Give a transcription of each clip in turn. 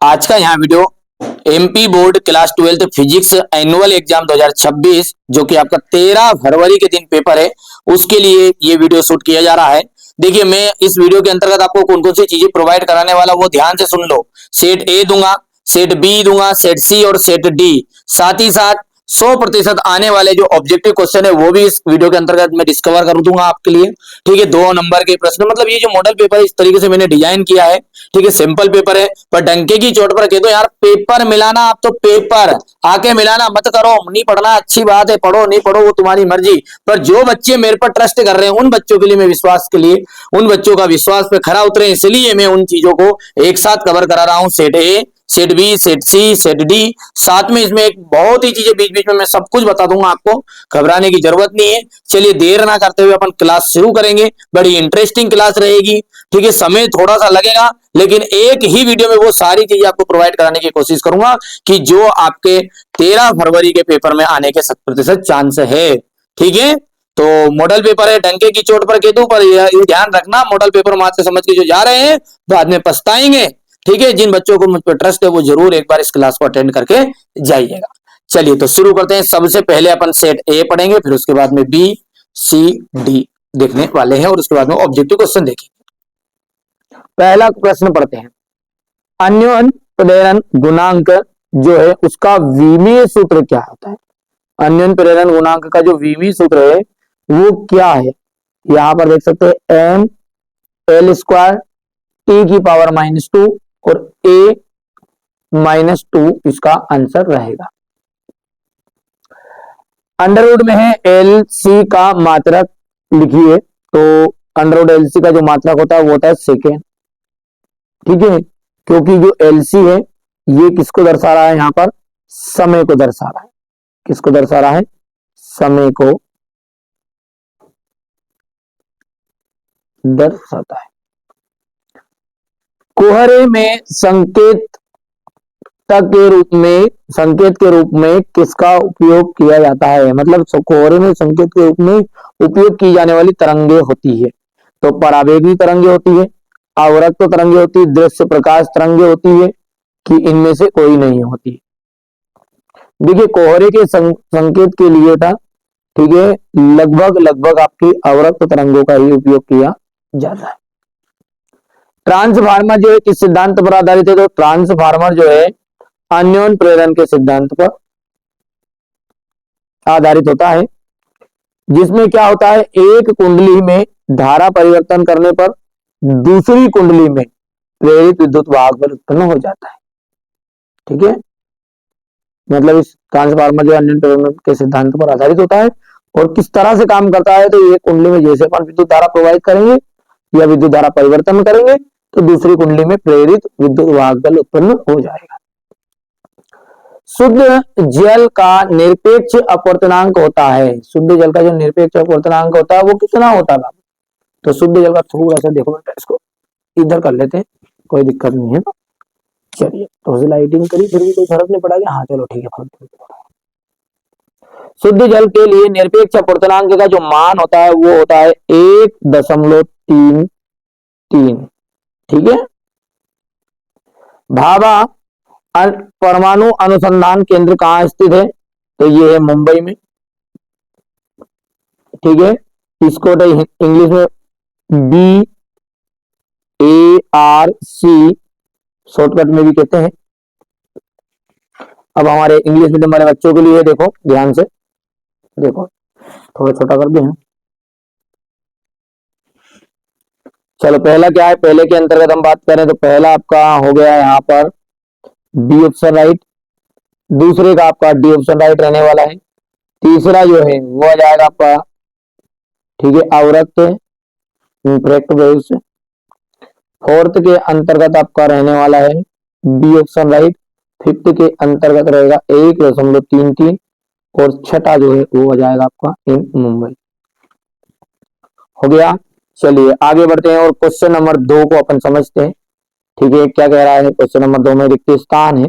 आज का यहाँ video MP board class 12 physics annual exam 2026 जो कि आपका 13 फरवरी के दिन पेपर है, उसके लिए ये वीडियो शूट किया जा रहा है। देखिए, मैं इस वीडियो के अंतर्गत आपको कौन कौन सी चीजें प्रोवाइड कराने वाला वो ध्यान से सुन लो। सेट ए दूंगा, सेट बी दूंगा, सेट सी और सेट डी, साथ ही साथ 100% आने वाले जो ऑब्जेक्टिव क्वेश्चन है वो भी इस वीडियो के अंतर्गत मैं डिस्कवर कर दूंगा आपके लिए। ठीक है, 2 नंबर के प्रश्न, मतलब ये जो मॉडल पेपर इस तरीके से मैंने डिजाइन किया है। ठीक है, सिंपल पेपर है, पर डंके की चोट पर कह दो यार, पेपर मिलाना आप तो पेपर आके मिलाना मत करो। नहीं पढ़ना अच्छी बात है, पढ़ो नहीं पढ़ो वो तुम्हारी मर्जी, पर जो बच्चे मेरे पर ट्रस्ट कर रहे हैं उन बच्चों के लिए मैं विश्वास के लिए उन बच्चों का विश्वास पे खरा उतरे, इसलिए मैं उन चीजों को एक साथ कवर करा रहा हूं। Set A, set B, set C, set D, साथ में इसमें एक बहुत ही चीजें बीच बीच में मैं सब कुछ बता दूंगा, आपको घबराने की जरूरत नहीं है। चलिए देर ना करते हुए अपन क्लास शुरू करेंगे। बड़ी इंटरेस्टिंग क्लास रहेगी। ठीक है, समय थोड़ा सा लगेगा, लेकिन एक ही वीडियो में वो सारी चीजें आपको प्रोवाइड कराने की कोशिश करूंगा कि जो आपके 13 फरवरी के पेपर में आने के 100% चांस है। ठीक है, तो मॉडल पेपर है, डंके की चोट पर केतु पर, ये ध्यान रखना, मॉडल पेपर मात्र समझ के जो जा रहे हैं बाद में पछताएंगे। ठीक है, जिन बच्चों को मुझ पर ट्रस्ट है वो जरूर एक बार इस क्लास को अटेंड करके जाइएगा। चलिए तो शुरू करते हैं। सबसे पहले अपन सेट ए पढ़ेंगे, फिर उसके बाद में बी, सी, डी देखने वाले हैं और उसके बाद में ऑब्जेक्टिव क्वेश्चन देखेंगे। पहला प्रश्न पढ़ते हैं। अन्योन प्रेरण गुणांक जो है उसका विमीय सूत्र क्या होता है? अन्योन प्रेरण गुणांक का जो विमीय सूत्र है वो क्या है? यहां पर देख सकते हैं एम एल स्क्वायर टी की पावर -2 और a -2 इसका आंसर रहेगा। अंडरवुड में है एल सी का मात्रक लिखिए, तो अंडरवुड एल सी का जो मात्रक होता है वो होता है सेकेंड। ठीक है, क्योंकि जो एल सी है ये किसको दर्शा रहा है? यहां पर समय को दर्शा रहा है। किसको दर्शा रहा है? समय को दर्शाता है। कोहरे में संकेत के रूप में किसका उपयोग किया जाता है? मतलब कोहरे में संकेत के रूप में उपयोग की जाने वाली तरंगे होती है, तो परावैगनी तरंगे होती है, आवर्त तरंगे होती है, दृश्य प्रकाश तरंगे होती है, कि इनमें से कोई नहीं होती। देखिए, कोहरे के संकेत के लिए था, ठीक है, लगभग आपकी आवर्त तरंगों का ही उपयोग किया जाता है। ट्रांसफार्मर जो है किस सिद्धांत पर आधारित है? तो ट्रांसफार्मर जो है अन्योन प्रेरण के सिद्धांत पर आधारित होता है, जिसमें क्या होता है, एक कुंडली में धारा परिवर्तन करने पर दूसरी कुंडली में प्रेरित विद्युत वाहक बल उत्पन्न हो जाता है। ठीक है, मतलब इस ट्रांसफार्मर जो अन्योन प्रेरण के सिद्धांत पर आधारित होता है और किस तरह से काम करता है, तो एक कुंडली में जैसे अपन विद्युत धारा प्रोवाइड करेंगे या विद्युत धारा परिवर्तन करेंगे तो दूसरी कुंडली में प्रेरित विद्युत वाहक बल उत्पन्न हो जाएगा। शुद्ध जल का निरपेक्ष अपवर्तनांक होता है। शुद्ध जल का जो निरपेक्ष अपवर्तनांक होता है वो कितना होता है? तो शुद्ध जल का थोड़ा सा देखो बेटा, इसको इधर कर लेते हैं, कोई दिक्कत नहीं है। चलिए तो लाइटिंग करी फिर भी कोई फर्क नहीं पड़ा। हाँ चलो ठीक है। शुद्ध जल के लिए निरपेक्ष अपवर्तनांक का जो मान होता है वो होता है 1.33। ठीक है, भाभा परमाणु अनुसंधान केंद्र कहां स्थित है? तो ये है मुंबई में। ठीक है, इसको इंग्लिश में BARC शॉर्टकट में भी कहते हैं। अब हमारे इंग्लिश मीडियम वाले बच्चों के लिए देखो ध्यान से, देखो थोड़ा छोटा कर दिया। चलो पहला क्या है, पहले के अंतर्गत हम बात करें तो पहला आपका हो गया यहाँ पर डी ऑप्शन राइट, दूसरे का आपका डी ऑप्शन राइट रहने वाला है, तीसरा जो है वो आ जाएगा आपका, ठीक है, अवरक्त इंफ्रैक्ट वेव्स, फोर्थ के अंतर्गत आपका रहने वाला है बी ऑप्शन राइट, फिफ्थ के अंतर्गत रहेगा 1.33 और छठा जो है वो आ जाएगा आपका इन मुंबई। हो गया। चलिए आगे बढ़ते हैं और क्वेश्चन नंबर 2 को अपन समझते हैं। ठीक है, क्या कह रहा है क्वेश्चन नंबर 2 में? रिक्त स्थान है।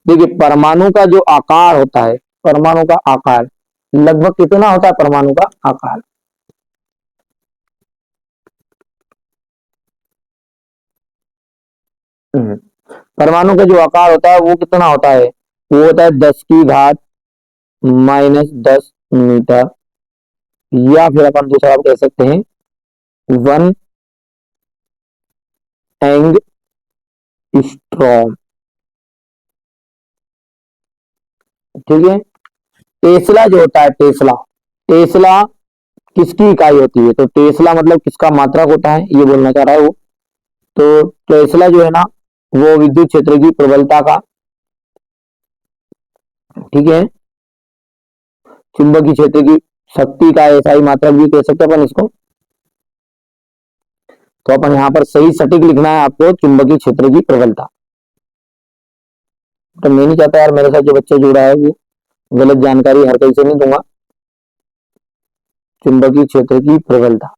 देखिए, परमाणु का जो आकार होता है, परमाणु का आकार लगभग कितना होता है? परमाणु का आकार परमाणु का जो आकार होता है वो कितना होता है, वो होता है 10⁻⁻10 मीटर, या फिर अपन दूसरा कह सकते हैं 1 एंगस्ट्रॉम। ठीक है। टेस्ला जो होता है, टेस्ला, टेस्ला किसकी इकाई होती है, तो टेस्ला मतलब किसका मात्रक होता है, ये बोलना चाह रहा है वो। तो टेस्ला जो है ना, वो विद्युत क्षेत्र की प्रबलता का, ठीक है, चुंबकीय क्षेत्र की शक्ति का ऐसा ही मात्रक भी कह सकते हैं अपन इसको। तो अपन यहां पर सही सटीक लिखना है आपको, चुंबकीय क्षेत्र की प्रबलता। तो मैं नहीं चाहता यार मेरे साथ जो बच्चा जुड़ा है वो गलत जानकारी हर कहीं से नहीं दूंगा। चुंबकीय क्षेत्र की प्रबलता,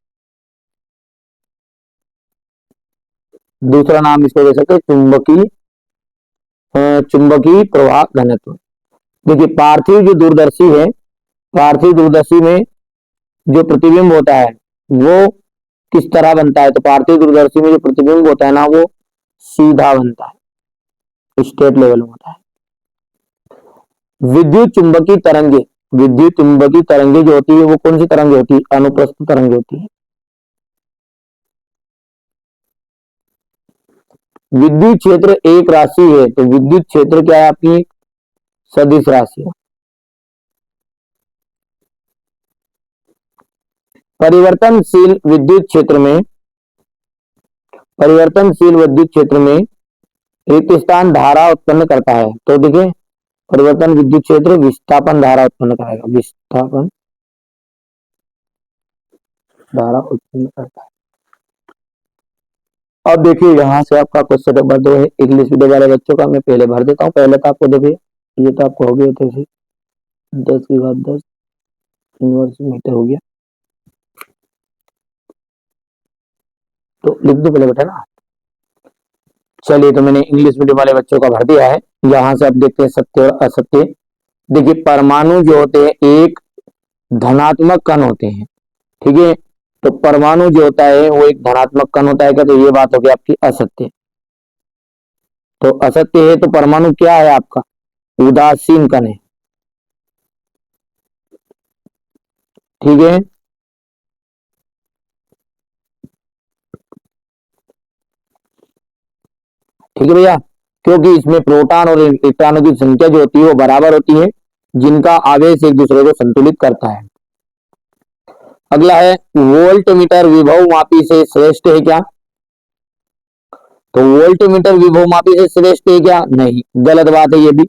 दूसरा नाम इसको दे सकते हैं चुंबकीय प्रवाह घनत्व। देखिए पार्थिव जो दूरदर्शी है, पार्थिव दूरदर्शी में जो प्रतिबिंब होता है वो किस तरह बनता है, तो पार्थिव दूरदर्शी में जो प्रतिबिंब होता है ना वो सीधा बनता है, स्ट्रेट लेवल में होता है। विद्युत चुंबकीय तरंगे, विद्युत चुंबकीय तरंगे जो होती है वो कौन सी तरंगे होती है, अनुप्रस्थ तरंगे होती है। विद्युत क्षेत्र एक राशि है, तो विद्युत क्षेत्र क्या है आपकी, सदिश राशि है। परिवर्तनशील विद्युत क्षेत्र में, परिवर्तनशील विद्युत क्षेत्र में रिक्त स्थान धारा उत्पन्न करता है। तो देखिए परिवर्तन विद्युत क्षेत्र विस्थापन धारा उत्पन्न करेगा, विस्थापन धारा उत्पन्न करता है। अब देखिए यहाँ से आपका क्वेश्चन नंबर 2 है इंग्लिश मीडियम वाले बच्चों का, मैं पहले भर देता हूँ। पहले तो आपको देखिए ये तो आपको हो गया थे 10 की घात 10 इनवर्स मीटर हो गया, तो लिख दो पहले बेटा ना। चलिए तो मैंने इंग्लिश मीडियम वाले बच्चों का भर दिया है। यहाँ से आप देखते हैं सत्य और असत्य। देखिए परमाणु जो होते हैं एक धनात्मक कण होते हैं, ठीक है, तो परमाणु जो होता है वो एक धनात्मक कण होता है क्या, तो ये बात होगी आपकी असत्य। तो असत्य है तो परमाणु क्या है आपका, उदासीन कण है, ठीक है। ठीक है भैया, क्योंकि इसमें प्रोटॉन और इलेक्ट्रॉनों की संख्या जो होती है वो बराबर होती है, जिनका आवेश एक दूसरे को संतुलित करता है। अगला है वोल्ट मीटर विभव मापी से श्रेष्ठ है क्या, तो वोल्ट मीटर विभव मापी से श्रेष्ठ है क्या, नहीं, गलत बात है ये भी।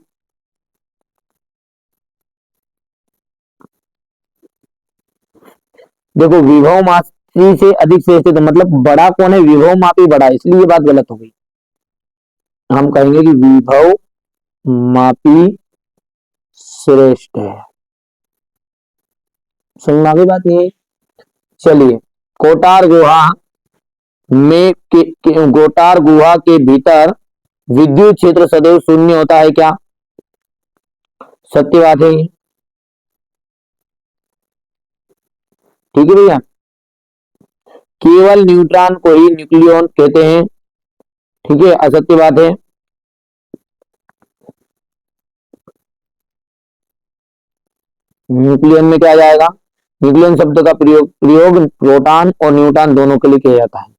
देखो विभव मापी से अधिक श्रेष्ठ है तो मतलब बड़ा कौन है, विभव मापी बड़ा है, इसलिए ये बात गलत हो गई। हम कहेंगे कि विभव मापी श्रेष्ठ है, समझ में बात नहीं है। चलिए कोटार गुहा में गोटार गुहा के भीतर विद्युत क्षेत्र सदैव शून्य होता है क्या, सत्य बात है, ठीक है भैया। केवल न्यूट्रॉन को ही न्यूक्लियन कहते हैं, ठीक है, असत्य बात है। न्यूक्लियन में क्या आ जाएगा, न्यूक्लियन शब्द का प्रयोग प्रयोग प्रोटॉन और न्यूट्रॉन दोनों के लिए किया जाता है,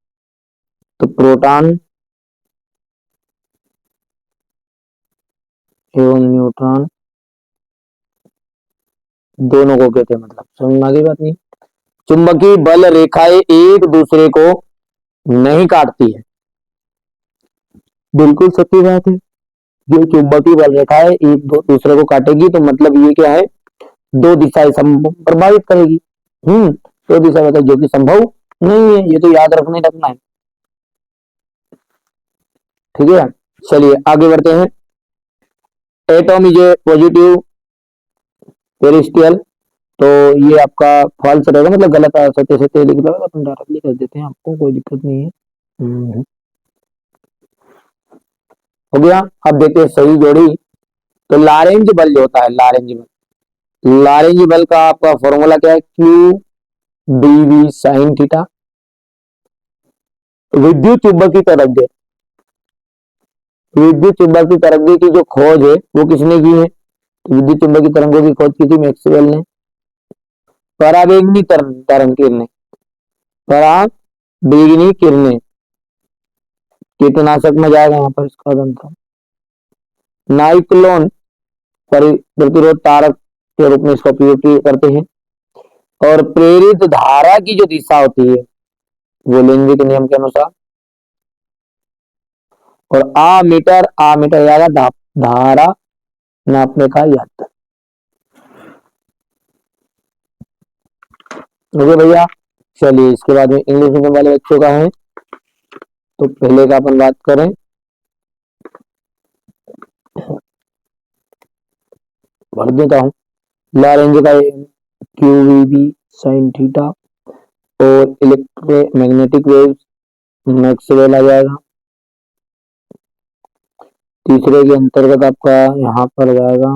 तो प्रोटॉन एवं न्यूट्रॉन दोनों को कहते हैं, मतलब समझ में आ गई बात नहीं। चुंबकीय बल रेखाएं एक दूसरे को नहीं काटती है, बिल्कुल सत्य बात है। जो चुंबकीय बल रेखाएं एक दूसरे को काटेगी तो मतलब ये क्या है, दो दिशाएं प्रभावित करेगी। दो दिशा मतलब जो कि संभव नहीं है, ये तो याद रखना है, ठीक है। चलिए आगे बढ़ते हैं। एटॉम इज ए पॉजिटिव पेरिस्टियल, तो ये आपका फॉल्स रहेगा, मतलब गलत है, सत्य सत्य लिख लो, अपन डायरेक्टली कर देते हैं, आपको कोई दिक्कत नहीं है। हो गया। अब देखते हैं सही जोड़ी। तो लारेंज बल जो होता है, लारेंज बल, लारेंज बल का आपका फॉर्मूला क्या है, क्यू डीवी साइन थीटा। विद्युत चुंबकीय तरंगे, विद्युत चुंबकीय तरंगों की जो खोज है वो किसने की है? तो विद्युत चुंबकीय तरंगों की खोज की थी मैक्सवेल ने। पराबैंगनी तरंग किरणें, पराबैंगनी किरणें, कीटनाशक में जाएगा यहाँ पर इसका आंसर। नाइक्लोन प्रतिरोध कारक के रूप में इसका उपयोग करते हैं। और प्रेरित धारा की जो दिशा होती है वो लेंगे के नियम के अनुसार। और आ मीटर जाएगा धारा नापने का यंत्र। ओके भैया, चलिए इसके बाद में इंग्लिश मीडियम वाले बच्चों का है, तो पहले का अपन बात करें। भर देता हूँ। लॉरेंज का QVB sin थीटा और इलेक्ट्रोमैग्नेटिक वेव्स मैक्सवेल आ जाएगा। तीसरे के अंतर्गत आपका यहाँ पर जाएगा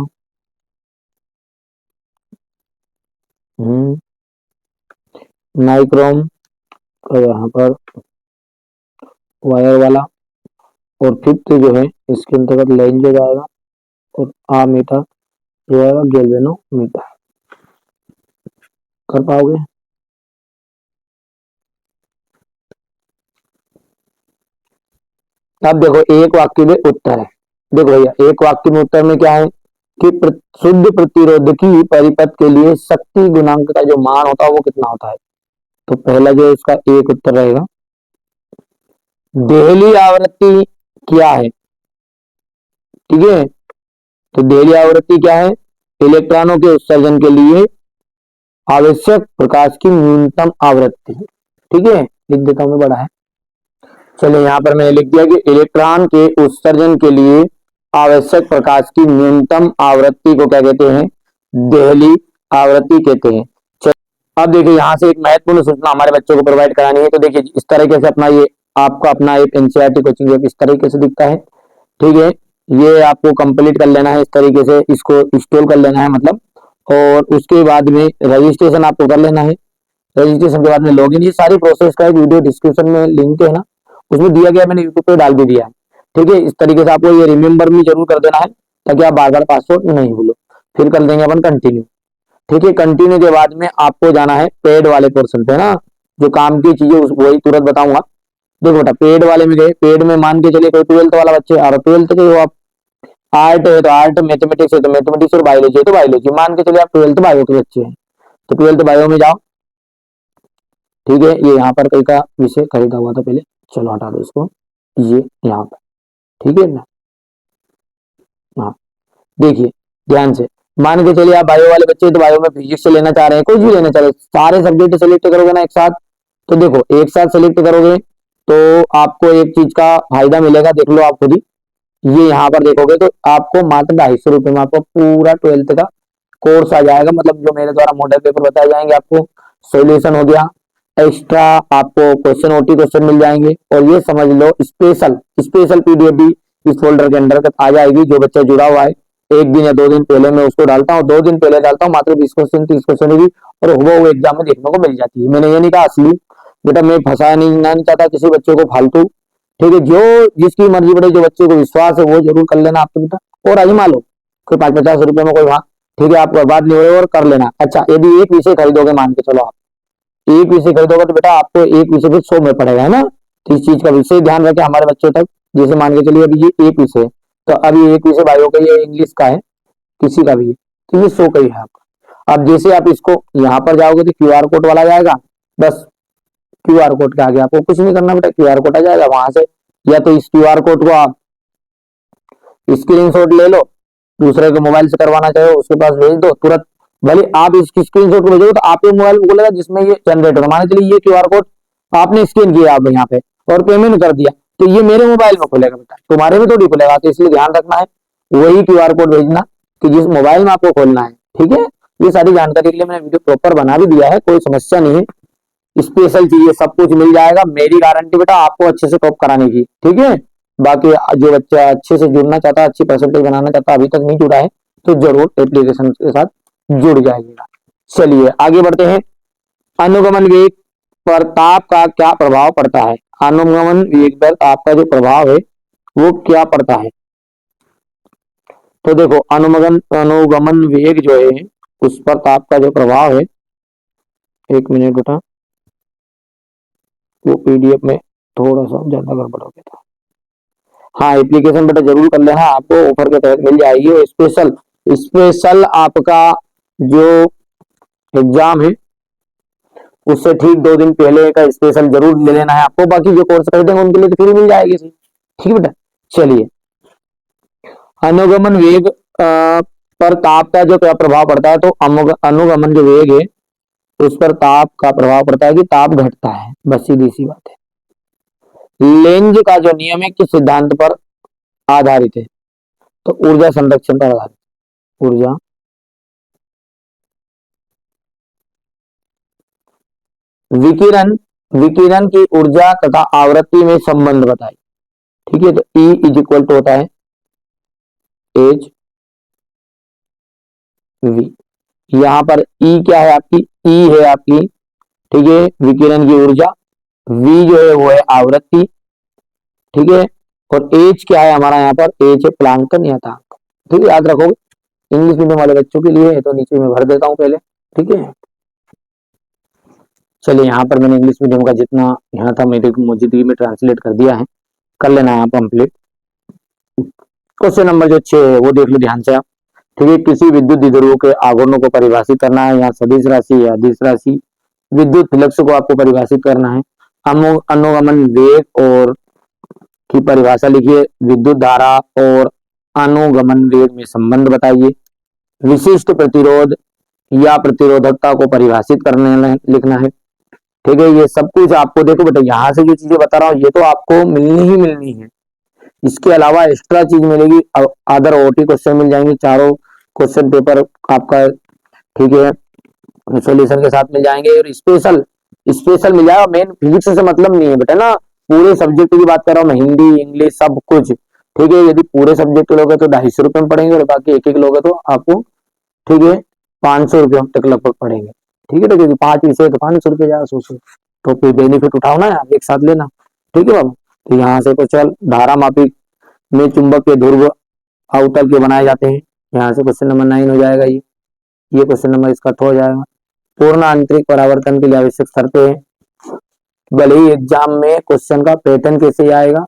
नाइक्रोम का यहाँ पर वायर वाला। और फिफ्थ जो है इसके अंतर्गत लेंज हो जाएगा। और आ मीटर जो है गैल्वेनोमीटर। कर पाओगे? अब देखो एक वाक्य में उत्तर है। देखो भैया एक वाक्य में उत्तर में क्या है कि शुद्ध प्रतिरोधकी परिपथ के लिए शक्ति गुणांक का जो मान होता है वो कितना होता है। तो पहला जो इसका एक उत्तर रहेगा, देहली आवृत्ति क्या है? ठीक है, तो देहली आवृत्ति क्या है? इलेक्ट्रॉनों के उत्सर्जन के लिए आवश्यक प्रकाश की न्यूनतम आवृत्ति। ठीक है, लिख देता हूं मैं, बड़ा है। चलिए यहाँ पर मैंने लिख दिया कि इलेक्ट्रॉन के उत्सर्जन के लिए आवश्यक प्रकाश की न्यूनतम आवृत्ति को क्या कहते हैं? देहली आवृत्ति कहते हैं। अब देखिए यहाँ से एक महत्वपूर्ण सूचना हमारे बच्चों को प्रोवाइड करानी है। तो देखिए इस तरीके से अपना ये आपका अपना एक एनसीईआरटी कोचिंग ऐप इस तरीके से दिखता है। ठीक है, ये आपको कंप्लीट कर लेना है, इस तरीके से इसको इंस्टॉल कर लेना है मतलब। और उसके बाद में रजिस्ट्रेशन आपको कर लेना है। रजिस्ट्रेशन के बाद में लॉगिन, ये सारी प्रोसेस का एक वीडियो डिस्क्रिप्शन में लिंक है ना, उसमें दिया गया, मैंने यूट्यूब पे डाल भी दिया है। ठीक है, इस तरीके से आपको ये रिमेम्बर भी जरूर कर देना है ताकि आप बार बार पासवर्ड नहीं भूलो। फिर कर देंगे अपन कंटिन्यू। ठीक है, कंटिन्यू के बाद में आपको जाना है पेड वाले पोर्शन पे ना, जो काम की चीजें वही तुरंत बताऊंगा। देखो बेटा पेड वाले में गए, पेड में मान के चलिए कोई 12th वाला बच्चे और 12th के हो आप, आर्ट है तो आर्ट, मैथमेटिक्स है तो मैथमेटिक्स और बायोलॉजी है तो बायोलॉजी, मान के चलिए आप 12th बायो के बच्चे हैं तो 12th बायो में जाओ। ठीक है, ये यहाँ पर कई का विषय खरीदा हुआ था पहले, चलो हटा दो इसको, ये यहाँ पर। ठीक है ना, हाँ देखिए ध्यान से, मान के चलिए आप बायो वाले बच्चे तो बायो में फिजिक्स से लेना चाह रहे हैं, कुछ भी लेना चाह रहे हैं, सारे सब्जेक्ट सेलेक्ट करोगे ना एक साथ, तो देखो एक साथ सेलेक्ट करोगे तो आपको एक चीज का फायदा मिलेगा, देख लो आप खुद ही। ये यहाँ पर देखोगे तो आपको मात्र 250 रुपए में आपको पूरा 12th का कोर्स आ जाएगा। मतलब जो मेरे द्वारा मॉडल पेपर बताए जाएंगे, आपको सोल्यूशन हो गया, एक्स्ट्रा आपको क्वेश्चन ओटी क्वेश्चन मिल जाएंगे। और ये समझ लो स्पेशल स्पेशल पीडीएफ भी इस फोल्डर के अंदर आ जाएगी। जो बच्चा जुड़ा हुआ है, एक दिन या 2 दिन पहले मैं उसको डालता हूँ, 2 दिन पहले डालता हूँ, मात्र 20 क्वेश्चन 30 क्वेश्चन भी, और वो एग्जाम में देखने को मिल जाती है। मैंने ये नहीं कहा असली, बेटा मैं फंसाया नहीं चाहता किसी बच्चे को फालतू। ठीक है, जो जिसकी मर्जी पड़े, जो बच्चे को विश्वास है वो जरूर कर लेना आप तो बेटा, और आजमा लो, कोई 50-50 रुपए में कोई वहां। ठीक है, आप बर्बाद नहीं हो रहे और कर लेना। अच्छा यदि एक विषय खरीदोगे, मान के चलो आप एक विषय खरीदोगे तो बेटा आपको एक विषय फिर 100 में पड़ेगा, है ना। तो इस चीज का विषय ध्यान रखें हमारे बच्चों तक। जैसे मान के चलिए अभी ये एक विषय, तो अभी एक विषय बायो का, ये इंग्लिश का है, किसी का भी है, तो ये 100 का ही है आपका। अब जैसे आप इसको यहाँ पर जाओगे तो क्यूआर कोड वाला जाएगा, बस क्यूआर कोड के आगे आपको कुछ नहीं करना बेटा, क्यूआर कोड आ जाएगा वहां से। या तो इस क्यूआर कोड को आप स्क्रीनशॉट ले लो, दूसरे के मोबाइल से करवाना चाहे उसके पास भेज दो तुरंत। भले आप इसकी स्क्रीनशॉट को भेजोगे तो आपके मोबाइल में बोलेगा जिसमें ये जनरेट होगा। मान चलिए ये क्यूआर कोड आपने स्कैन किया आप यहाँ पे और पेमेंट कर दिया, तो ये मेरे मोबाइल में खुलेगा बेटा, तुम्हारे में थोड़ी खुलेगा। तो इसलिए ध्यान रखना है वही क्यूआर कोड भेजना कि जिस मोबाइल में आपको खोलना है। ठीक है, ये सारी जानकारी के लिए मैंने वीडियो प्रॉपर बना भी दिया है, कोई समस्या नहीं है। स्पेशल चीजें सब कुछ मिल जाएगा, मेरी गारंटी बेटा आपको अच्छे से टॉप कराने की। ठीक है, बाकी जो बच्चा अच्छे से जुड़ना चाहता है, अच्छी परसेंटेज बनाना चाहता है, अभी तक नहीं जुड़ा है तो जरूर एप्लीकेशन के साथ जुड़ जाएगा। चलिए आगे बढ़ते हैं। अनुगमन वेग पर ताप का क्या प्रभाव पड़ता है? अनुगमन वेग पर ताप का जो प्रभाव है वो क्या पड़ता है? तो देखो अनुगमन वेग जो है उस पर ताप का जो प्रभाव है, एक मिनट बेटा, वो पीडीएफ में थोड़ा सा ज्यादा गड़बड़ हो गया था। हाँ, एप्लीकेशन बेटा जरूर कर लेना, आपको ऑफर के तहत मिल जाएगी, और स्पेशल स्पेशल आपका जो एग्जाम है उससे ठीक 2 दिन पहले का स्पेशल जरूर ले लेना है आपको। बाकी जो कोर्स खरीदेंगे उनके लिए तो फ्री मिल जाएगी। ठीक है बेटा, चलिए। अनुगमन वेग पर ताप का जो क्या प्रभाव पड़ता है, तो अनुगमन जो वेग है उस पर ताप का प्रभाव पड़ता है कि ताप घटता है, बस सीधी सी बात है। लेंज का जो नियम है किस सिद्धांत पर आधारित है? तो ऊर्जा संरक्षण पर आधारित। ऊर्जा विकिरण विकिरण की ऊर्जा तथा आवृत्ति में संबंध बताइए। ठीक है, तो E इज इक्वल टू होता है एच वी। यहाँ पर E क्या है आपकी? E है आपकी, ठीक है, विकिरण की ऊर्जा। V जो है वो है आवृत्ति, ठीक है, और H क्या है हमारा? यहाँ पर H है प्लांक नियतांक। ठीक है, याद रखोगे। इंग्लिश मीडियम वाले बच्चों के लिए है तो नीचे में भर देता हूँ पहले। ठीक है, चलिए, यहाँ पर मैंने इंग्लिश मीडियम का जितना यहाँ था मेरी मौजूदगी में ट्रांसलेट कर दिया है, कर लेना है कंप्लीट। क्वेश्चन नंबर जो 6 है वो देख लो ध्यान से आप। ठीक है, किसी विद्युत द्विध्रुव के आघूर्णों को परिभाषित करना है, या सदिश राशि या अदिश राशि। विद्युत फ्लक्स को आपको परिभाषित करना है। अनुगमन वेग और की परिभाषा लिखिए। विद्युत धारा और अनुगमन वेग में संबंध बताइए। विशिष्ट प्रतिरोध या प्रतिरोधकता को परिभाषित करने लिखना है। ठीक है, ये सब कुछ आपको देखो बेटा, यहाँ से जो चीजें बता रहा हूँ ये तो आपको मिलनी ही मिलनी है। इसके अलावा एक्स्ट्रा चीज मिलेगी, अदर ओटी क्वेश्चन मिल जाएंगे, चारों क्वेश्चन पेपर आपका, ठीक है, सॉल्यूशन के साथ मिल जाएंगे, और स्पेशल स्पेशल मिल जाएगा। मेन फिजिक्स से मतलब नहीं है बेटा ना, पूरे सब्जेक्ट की बात कर रहा हूँ मैं, हिंदी इंग्लिश सब कुछ। ठीक है, यदि पूरे सब्जेक्ट लोगे तो 250 रुपये में पड़ेंगे, और बाकी एक एक लोगे तो आपको, ठीक है, 500 रुपये तक लगभग पड़ेंगे। ठीक है, तो क्योंकि 5 विषय तो 500 रुपये ज्यादा सोचो, तो कोई बेनिफिट उठाओ ना यार, एक साथ लेना। ठीक है बाबू, तो यहाँ से तो चल, धारा मापी में चुंबक के ध्रुव अवतल के बनाए जाते हैं। यहाँ से क्वेश्चन नंबर 9 हो जाएगा ये क्वेश्चन नंबर इसका 8 हो जाएगा। पूर्ण आंतरिक परावर्तन के लिए आवश्यक शर्तें हैं। भले ही एग्जाम में क्वेश्चन का पैटर्न कैसे आएगा,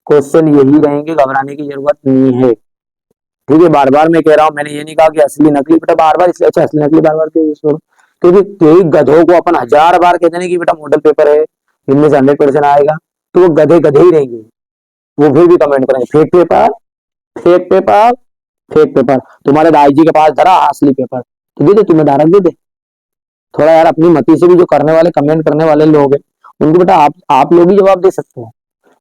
क्वेश्चन यही रहेंगे, घबराने की जरूरत नहीं है। ठीक है, बार बार मैं कह रहा हूँ, मैंने ये नहीं कहा कि असली नकली बेटा बार बार, इसलिए अच्छा असली नकली बार बार क्यों यूज करो, क्योंकि कई गधों को अपन 1000 बार कहते हैं कि बेटा मॉडल पेपर है, इनमें से 100% आएगा, तो वो गधे गधे ही रहेंगे, वो फिर भी कमेंट करेंगे fake paper, fake paper, fake paper. तुम्हारे दाई जी के पास धरा असली पेपर, तो दे दे, तुम्हें धारक दे दे। थोड़ा यार अपनी मती से भी जो करने वाले, कमेंट करने वाले लोग हैं, उनको बेटा आप लोग ही जवाब दे सकते हो।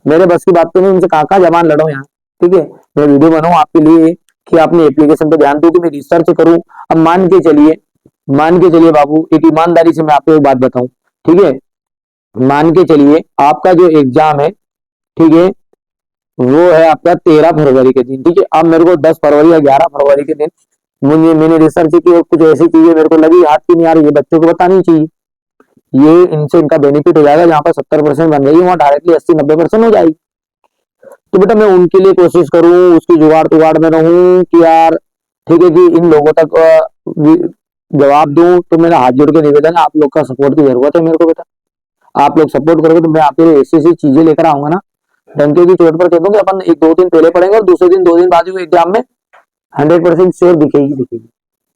मेरे बस की बात तो नहीं, उनसे काका जवान लड़ो यहाँ। ठीक है, मैं वीडियो बनाऊं आपके लिए कि आपने एप्लीकेशन पे ध्यान दो, कि मैं रिसर्च करूं। अब मान के चलिए बाबू, एक ईमानदारी से मैं आपको एक बात बताऊं। ठीक है, मान के चलिए आपका जो एग्जाम है, ठीक है, वो है आपका 13 फरवरी के दिन। ठीक है, अब मेरे को 10 फरवरी या 11 फरवरी के दिन मुझे मैंने रिसर्च की और कुछ ऐसी चीजें मेरे को लगी हाथ की नहीं आ रही, ये बच्चों को बतानी चाहिए। ये इनसे इनका बेनिफिट हो जाएगा, जहां पर 70% बन रही है वहां डायरेक्टली 80-90% हो जाएगी। तो बेटा मैं उनके लिए कोशिश करूं, उसकी जुगाड़ तुगाड़ में रहूं कि यार, ठीक है, कि इन लोगों तक जवाब दूं। तो मेरा हाथ जोड़ के निवेदन है, आप लोग का सपोर्ट की जरूरत है मेरे को बेटा। आप लोग सपोर्ट करोगे तो मैं आपके लिए ऐसी ऐसी चीजें लेकर आऊंगा ना, डंके की चोट पर कह दूंगा, अपन एक 2 दिन पहले पढ़ेंगे और दूसरे दिन 2 दिन बाद एग्जाम में 100% श्योर दिखेगी दिखेगी।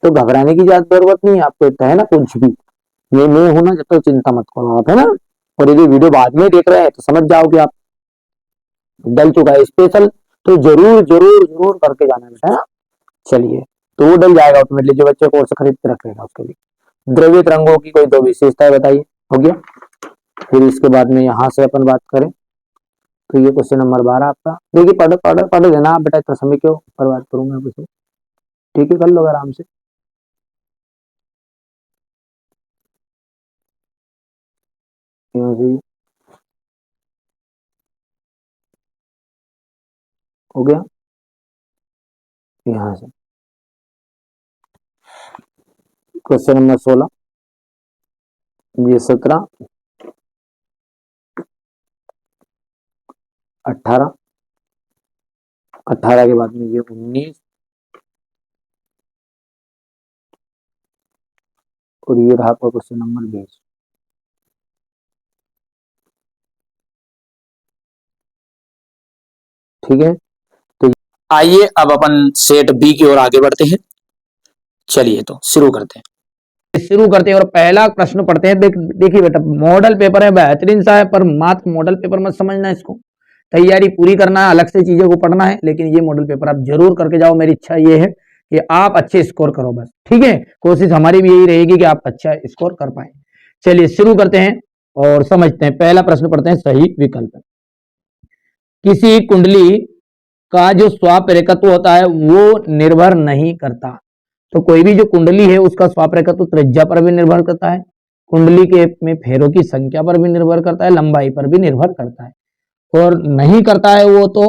तो घबराने की जरूरत नहीं है आपको, इतना है ना, कुछ भी मैं हूं ना, जब तक चिंता मत करो आप, है ना। और यदि वीडियो बाद में देख रहे हैं तो समझ जाओ कि आप डल चुका है स्पेशल, तो जरूर जरूर जरूर करके जाना बेटा, है ना। चलिए, तो वो डल जाएगा ऑटोमेटिकली, जो बच्चे कोर्स खरीद के रखेगा उसके लिए। द्रवित रंगों की कोई 2 विशेषताएं बताइए, हो गया। फिर इसके बाद में यहाँ से अपन बात करें, तो ये क्वेश्चन नंबर 12 आपका। देखिए, पढ़ पढ़ पढ़ लेना आप बेटा, इतना समय क्यों बर्बाद करूंगा आप उसे। ठीक है, कर लो आराम से। यहाँ से हो गया, यहाँ से क्वेश्चन नंबर 16, ये 17, 18, 18 के बाद में ये 19 और ये रहा आपका क्वेश्चन नंबर 20। ठीक है, तो आइए अब अपन सेट बी की ओर आगे बढ़ते हैं। चलिए तो शुरू करते हैं और पहला प्रश्न पढ़ते हैं। देखिए बेटा, मॉडल पेपर है, बेहतरीन सा है, पर मात्र मॉडल पेपर मत समझना इसको, तैयारी पूरी करना है, अलग से चीजों को पढ़ना है, लेकिन ये मॉडल पेपर आप जरूर करके जाओ। मेरी इच्छा ये है कि आप अच्छे स्कोर करो, बस ठीक है। कोशिश हमारी भी यही रहेगी कि आप अच्छा स्कोर कर पाए। चलिए शुरू करते हैं और समझते हैं। पहला प्रश्न पढ़ते हैं, सही विकल्प। किसी कुंडली का जो स्वापरेखत्व होता है वो निर्भर नहीं करता। तो कोई भी जो कुंडली है उसका स्वापरेखत्व त्रिज्या पर भी निर्भर करता है, कुंडली के में फेरों की संख्या पर भी निर्भर करता है, लंबाई पर भी निर्भर करता है, और नहीं करता है वो तो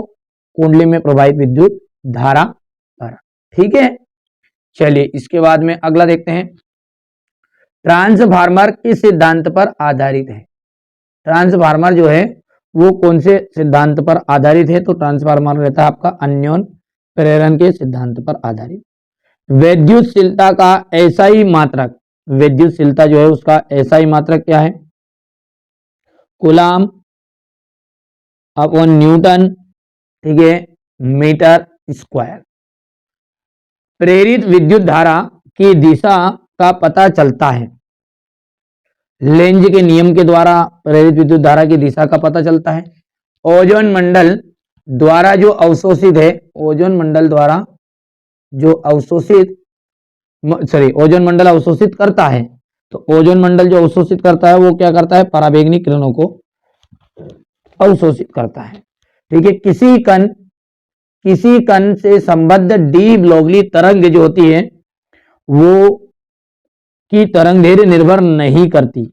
कुंडली में प्रवाहित विद्युत धारा पर। ठीक है, चलिए इसके बाद में अगला देखते हैं। ट्रांसफार्मर किस सिद्धांत पर आधारित है? ट्रांसफार्मर जो है वो कौन से सिद्धांत पर आधारित है? तो ट्रांसफार्मर रहता है आपका अन्योन प्रेरण के सिद्धांत पर आधारित। वैद्युतशीलता का एसआई मात्रक, वैद्युतशीलता जो है उसका एसआई मात्रक क्या है? कूलाम अपॉन न्यूटन, ठीक है, मीटर स्क्वायर। प्रेरित विद्युत धारा की दिशा का पता चलता है, लेंज के नियम के द्वारा प्रेरित विद्युत धारा की दिशा का पता चलता है। ओजोन मंडल द्वारा जो अवशोषित है, ओजोन मंडल द्वारा जो अवशोषित, सॉरी, ओजोन मंडल अवशोषित करता है, तो ओजोन मंडल जो अवशोषित करता है वो क्या करता है? पराबैंगनी किरणों को अवशोषित करता है। ठीक है, किसी कण से संबद्ध डी ब्रोगली तरंग जो होती है वो की तरंग दैर्घ्य निर्भर नहीं करती।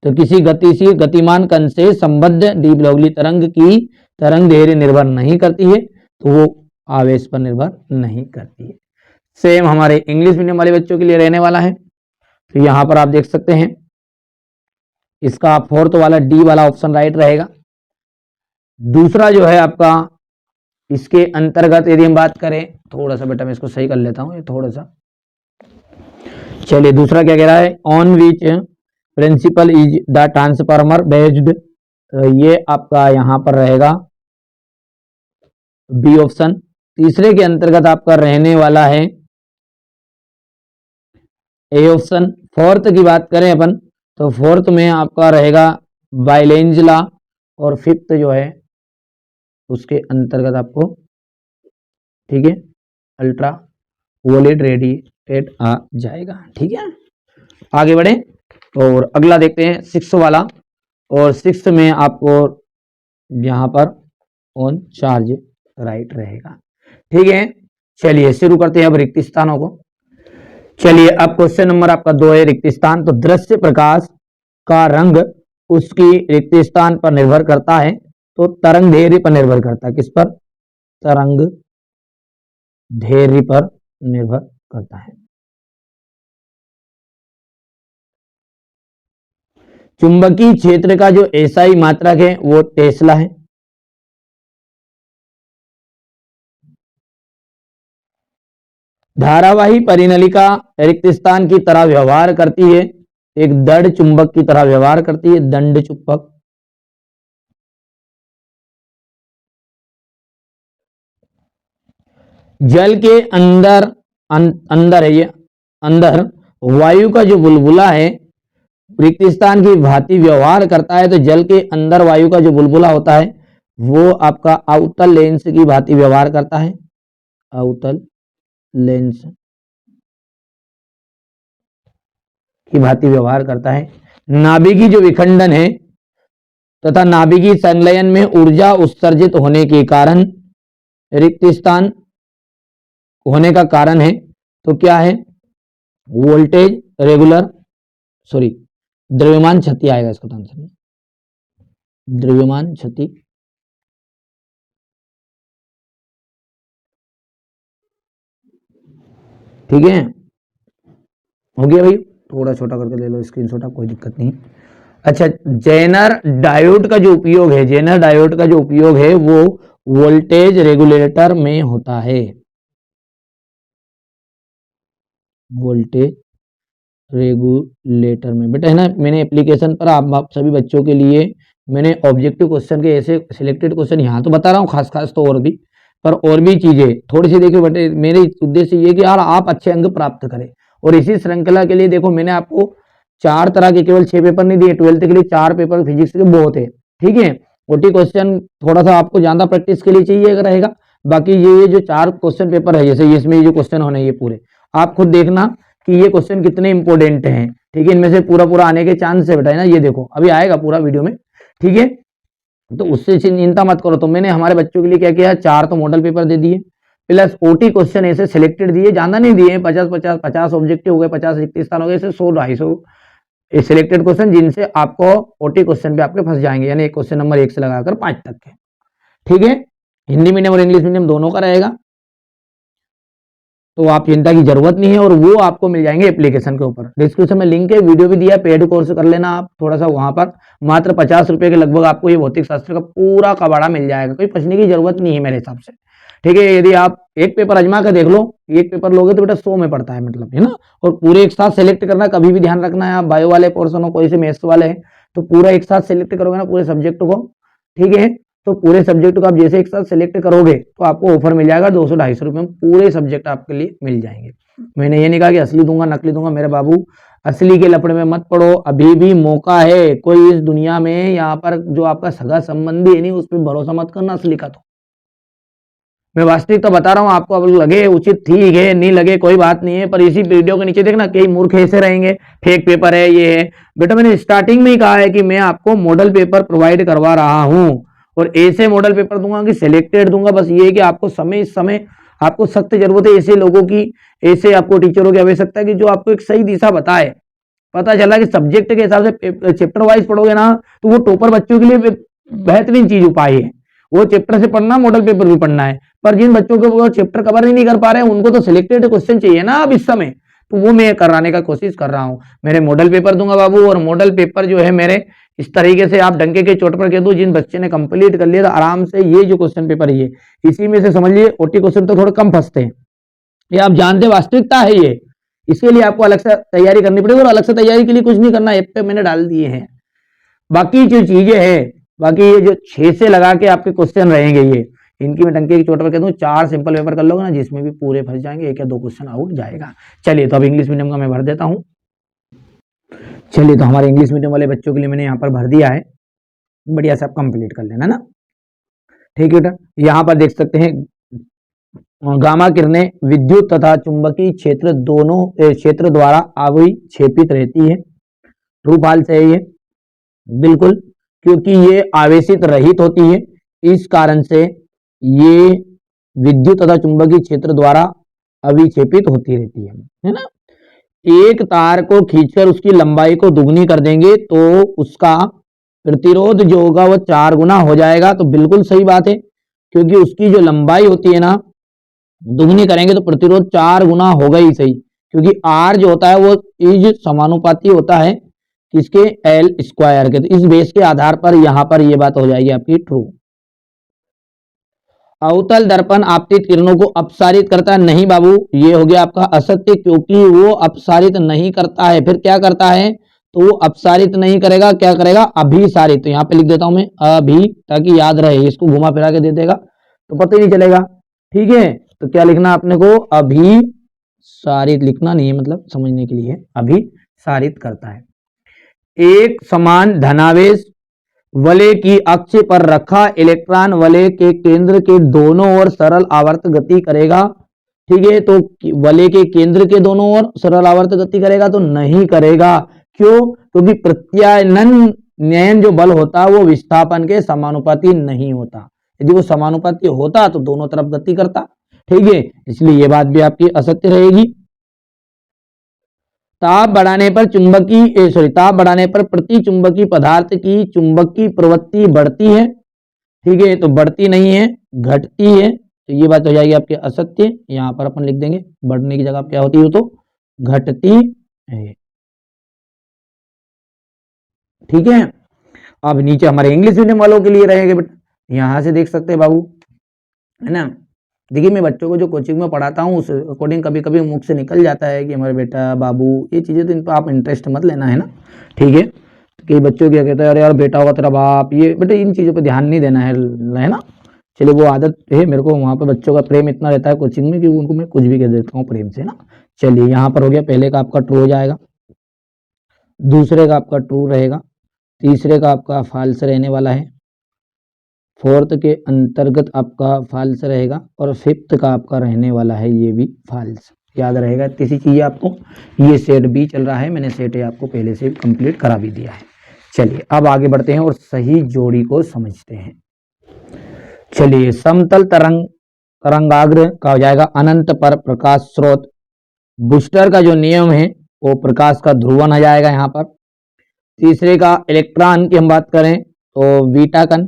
तो किसी गतिशील गतिमान कण से संबद्ध डी ब्रोगली तरंग की तरंग दैर्घ्य निर्भर नहीं करती है, तो वो आवेश पर निर्भर नहीं करती है। सेम हमारे इंग्लिश मीडियम वाले बच्चों के लिए रहने वाला है। तो यहां पर आप देख सकते हैं इसका फोर्थ वाला डी वाला ऑप्शन राइट रहेगा। दूसरा जो है आपका, इसके अंतर्गत यदि हम बात करें, थोड़ा सा बेटा मैं इसको सही कर लेता हूं, ये थोड़ा सा। चलिए दूसरा क्या कह रहा है? On which principle is the transformer based, ये आपका यहां पर रहेगा बी ऑप्शन। तीसरे के अंतर्गत आपका रहने वाला है ए ऑप्शन। फोर्थ की बात करें अपन, तो फोर्थ में आपका रहेगा बाइलेंज लॉ, और फिफ्थ जो है उसके अंतर्गत आपको, ठीक है, अल्ट्रा वोलेट रेडिएटेड आ जाएगा। ठीक है, आगे बढ़े और अगला देखते हैं, सिक्स वाला। और सिक्स में आपको यहां पर ऑन चार्ज राइट रहेगा। ठीक है, चलिए शुरू करते हैं अब रिक्त स्थानों को। चलिए अब क्वेश्चन नंबर आपका 2 है, रिक्त स्थान। तो दृश्य प्रकाश का रंग उसकी रिक्त स्थान पर निर्भर करता है, तो तरंग दैर्घ्य पर निर्भर करता है। किस पर? तरंग दैर्घ्य पर निर्भर करता है। चुंबकीय क्षेत्र का जो एसआई मात्रक है वो टेस्ला है। धारावाही परिनलिका रिक्त स्थान की तरह व्यवहार करती है, एक दंड चुंबक की तरह व्यवहार करती है, दंड चुंबक। जल के अंदर अंदर है ये, अंदर वायु का जो बुलबुला है रिक्त स्थान की भांति व्यवहार करता है। तो जल के अंदर वायु का जो बुलबुला होता है वो आपका अवतल लेंस की भांति व्यवहार करता है, अवतल लेंस की भांति व्यवहार करता है। नाभिकीय जो विखंडन है तथा नाभिकीय संलयन में ऊर्जा उत्सर्जित होने के कारण रिक्त स्थान होने का कारण है, तो क्या है? वोल्टेज रेगुलर, सॉरी, द्रव्यमान क्षति आएगा इसका तो आंसर में, द्रव्यमान क्षति। ठीक है, हो गया भाई, थोड़ा छोटा करके ले लो स्क्रीनशॉट, कोई दिक्कत नहीं। अच्छा, जेनर डायोड का जो उपयोग है, जेनर डायोड का जो उपयोग है वो वोल्टेज रेगुलेटर में होता है। वोल्टेज रेगुलेटर में बेटा है ना, मैंने एप्लीकेशन पर आप सभी बच्चों के लिए मैंने ऑब्जेक्टिव क्वेश्चन के ऐसे सिलेक्टेड क्वेश्चन यहाँ तो बता रहा हूँ खास खास, तो और भी पर और भी चीजें थोड़ी सी देखिए बेटे, मेरे उद्देश्य ये कि यार आप अच्छे अंक प्राप्त करें। और इसी श्रृंखला के लिए देखो मैंने आपको 4 तरह के, केवल 6 पेपर नहीं दिए, 12th के लिए 4 पेपर फिजिक्स के बहुत है, ठीक है। ओटी क्वेश्चन थोड़ा सा आपको ज्यादा प्रैक्टिस के लिए चाहिए रहेगा। बाकी ये जो 4 क्वेश्चन पेपर है, जैसे इसमें ये जो क्वेश्चन होने ये पूरे आप खुद देखना कि ये क्वेश्चन कितने इंपॉर्टेंट हैं, ठीक है। इनमें से पूरा पूरा आने के चांस है बेटा, है ना, ये देखो अभी आएगा पूरा वीडियो में, ठीक है। तो उससे चिंता मत करो। तो मैंने हमारे बच्चों के लिए क्या किया, 4 तो मॉडल पेपर दे दिए, प्लस ओटी क्वेश्चन ऐसे सिलेक्टेड दिए, ज्यादा नहीं दिए, 50 ऑब्जेक्टिव हो गए, 50 रिक्ति स्थान हो गए, 100 250 सिलेक्टेड क्वेश्चन, जिनसे आपको ओटी क्वेश्चन पे आपके फंस जाएंगे, यानी क्वेश्चन नंबर 1 से लगाकर 5 तक के, ठीक है। हिंदी मीडियम और इंग्लिश मीडियम दोनों का रहेगा, तो आप चिंता की जरूरत नहीं है, और वो आपको मिल जाएंगे एप्लीकेशन के ऊपर। डिस्क्रिप्शन में लिंक है, वीडियो भी दिया, पेड कोर्स कर लेना आप थोड़ा सा वहां पर, मात्र 50 रुपए के लगभग आपको ये भौतिक शास्त्र का पूरा कबाड़ा मिल जाएगा, कोई पछने की जरूरत नहीं है मेरे हिसाब से, ठीक है। यदि आप एक पेपर अजमा कर देख लो, एक पेपर लोगे तो बेटा 100 में पड़ता है, मतलब, है ना। और पूरे एक साथ सेलेक्ट करना, कभी भी ध्यान रखना है, आप बायो वाले पोर्सन हो, कोई से मैथ्स वाले हैं, तो पूरा एक साथ सेलेक्ट करोगे ना पूरे सब्जेक्ट को, ठीक है। तो पूरे सब्जेक्ट को आप जैसे एक साथ सेलेक्ट करोगे तो आपको ऑफर मिल जाएगा 200-250 रुपए में, पूरे सब्जेक्ट आपके लिए मिल जाएंगे। मैंने ये नहीं कहा कि असली दूंगा नकली दूंगा, मेरे बाबू असली के लपड़े में मत पड़ो, अभी भी मौका है। कोई इस दुनिया में यहाँ पर जो आपका सगा संबंधी है नहीं, उस पर भरोसा मत करना असली का। तो मैं वास्तविक तो बता रहा हूँ आपको, अब लगे उचित ठीक है, नहीं लगे कोई बात नहीं है, पर इसी वीडियो के नीचे देखना कई मूर्ख ऐसे रहेंगे, फेक पेपर है ये है। बेटा मैंने स्टार्टिंग में ही कहा है कि मैं आपको मॉडल पेपर प्रोवाइड करवा रहा हूँ, और ऐसे मॉडल पेपर दूंगा कि सिलेक्टेड दूंगा। बस ये कि आपको इस समय आपको सख्त जरूरत है ऐसे लोगों की, ऐसे आपको टीचरों की आवश्यकता है कि जो आपको एक सही दिशा बताए। पता चला कि सब्जेक्ट के हिसाब से चैप्टर वाइज पढ़ोगे ना, तो वो टॉपर बच्चों के लिए बेहतरीन चीज उपाय है। वो चैप्टर से पढ़ना, मॉडल पेपर भी पढ़ना है, पर जिन बच्चों को वो चैप्टर कवर ही नहीं कर पा रहे हैं, उनको तो सिलेक्टेड क्वेश्चन चाहिए ना अब इस समय, तो वो मैं कराने का कोशिश कर रहा हूँ। मेरे मॉडल पेपर दूंगा बाबू, और मॉडल पेपर जो है मेरे इस तरीके से आप डंके के चोट पर कह दो, जिन बच्चे ने कंप्लीट कर लिया तो आराम से ये जो क्वेश्चन पेपर है, ये इसी में से समझ लिए ओटी क्वेश्चन तो थोड़े कम फंसते हैं, ये आप जानते वास्तविकता है ये। इसके लिए आपको अलग से तैयारी करनी पड़ेगी, और अलग से तैयारी के लिए कुछ नहीं करना, ऐप पे मैंने डाल दिए हैं। बाकी जो चीजें हैं, बाकी ये जो 6 से लगा के आपके क्वेश्चन रहेंगे, ये इनकी मैं डंके की चोट पर कहता हूँ, 4 सिंपल पेपर कर लोगे ना, जिसमें भी पूरे फंस जाएंगे, 1 या 2 क्वेश्चन आउट जाएगा। चलिए तो अब इंग्लिश मीडियम का मैं भर देता हूँ। चलिए तो हमारे इंग्लिश मीडियम वाले बच्चों के लिए मैंने यहाँ पर भर दिया है, बढ़िया से आप कंप्लीट कर लेना ना, ठीक है बेटा। यहाँ पर देख सकते हैं गामा किरणें विद्युत तथा चुंबकीय क्षेत्र दोनों क्षेत्र द्वारा अविक्षेपित रहती है। ट्रू फॉल्स है ये, बिल्कुल, क्योंकि ये आवेशित रहित होती है, इस कारण से ये विद्युत तथा चुंबकीय क्षेत्र द्वारा अविक्षेपित होती रहती है ना। एक तार को खींचकर उसकी लंबाई को दुगनी कर देंगे तो उसका प्रतिरोध जो होगा वो 4 गुना हो जाएगा। तो बिल्कुल सही बात है, क्योंकि उसकी जो लंबाई होती है ना, दुगनी करेंगे तो प्रतिरोध 4 गुना होगा ही सही, क्योंकि आर जो होता है वो इज समानुपाती होता है किसके, एल स्क्वायर के। तो इस बेस के आधार पर यहां पर ये बात हो जाएगी आपकी ट्रू। अवतल दर्पण आपतित किरणों को अपसारित करता नहीं बाबू, ये हो गया आपका असत्य, क्योंकि वो अपसारित नहीं करता है। फिर क्या करता है, तो वो अपसारित नहीं करेगा, क्या करेगा, अभिसारित। तो यहाँ पे लिख देता हूं मैं अभी, ताकि याद रहे, इसको घुमा फिरा के दे देगा तो पता ही नहीं चलेगा, ठीक है। तो क्या लिखना आपने को, अभिसारित लिखना नहीं है, मतलब समझने के लिए अभिसारित करता है। एक समान धनावेश वलय की अक्ष पर रखा इलेक्ट्रॉन वलय के केंद्र के दोनों ओर सरल आवर्त गति करेगा, ठीक है। तो वलय के केंद्र के दोनों ओर सरल आवर्त गति करेगा, तो नहीं करेगा, क्यों, क्योंकि प्रत्यानयन जो बल होता है वो विस्थापन के समानुपाती नहीं होता। यदि वो समानुपाती होता तो दोनों तरफ गति करता, ठीक है, इसलिए ये बात भी आपकी असत्य रहेगी। ताप बढ़ाने पर ताप बढ़ाने पर प्रति चुंबकीय पदार्थ की चुंबकीय प्रवृत्ति बढ़ती है, ठीक है, तो बढ़ती नहीं है, घटती है। तो ये बात हो जाएगी आपके असत्य, यहां पर अपन लिख देंगे बढ़ने की जगह क्या होती है, तो घटती है, ठीक है। अब नीचे हमारे इंग्लिश मीडियम वालों के लिए रहेंगे बेटा, यहां से देख सकते हैं बाबू, है ना। देखिए मैं बच्चों को जो कोचिंग में पढ़ाता हूँ उस अकॉर्डिंग कभी कभी मुख से निकल जाता है कि हमारे बेटा बाबू, ये चीज़ें तो इन पर आप इंटरेस्ट मत लेना, है ना, ठीक है। कई बच्चों क्या कहते हैं, अरे यार बेटा होगा तेरा बाप, ये बेटा इन चीज़ों पर ध्यान नहीं देना है ना। चलिए वो आदत है मेरे को, वहाँ पर बच्चों का प्रेम इतना रहता है कोचिंग में कि उनको मैं कुछ भी कह देता हूँ प्रेम से ना। चलिए यहाँ पर हो गया, पहले का आपका ट्रू हो जाएगा, दूसरे का आपका ट्रू रहेगा, तीसरे का आपका फॉल्स रहने वाला है, फोर्थ के अंतर्गत आपका फॉल्स रहेगा, और फिफ्थ का आपका रहने वाला है ये भी फॉल्स। याद रहेगा तीसरी चीज़ आपको। ये सेट बी चल रहा है, मैंने सेट ए आपको पहले से कंप्लीट करा भी दिया है। चलिए अब आगे बढ़ते हैं और सही जोड़ी को समझते हैं। चलिए समतल तरंगाग्र का हो जाएगा अनंत पर प्रकाश स्रोत। बूस्टर का जो नियम है वो प्रकाश का ध्रुवण आ जाएगा यहाँ पर। तीसरे का इलेक्ट्रॉन की हम बात करें तो बीटा कण।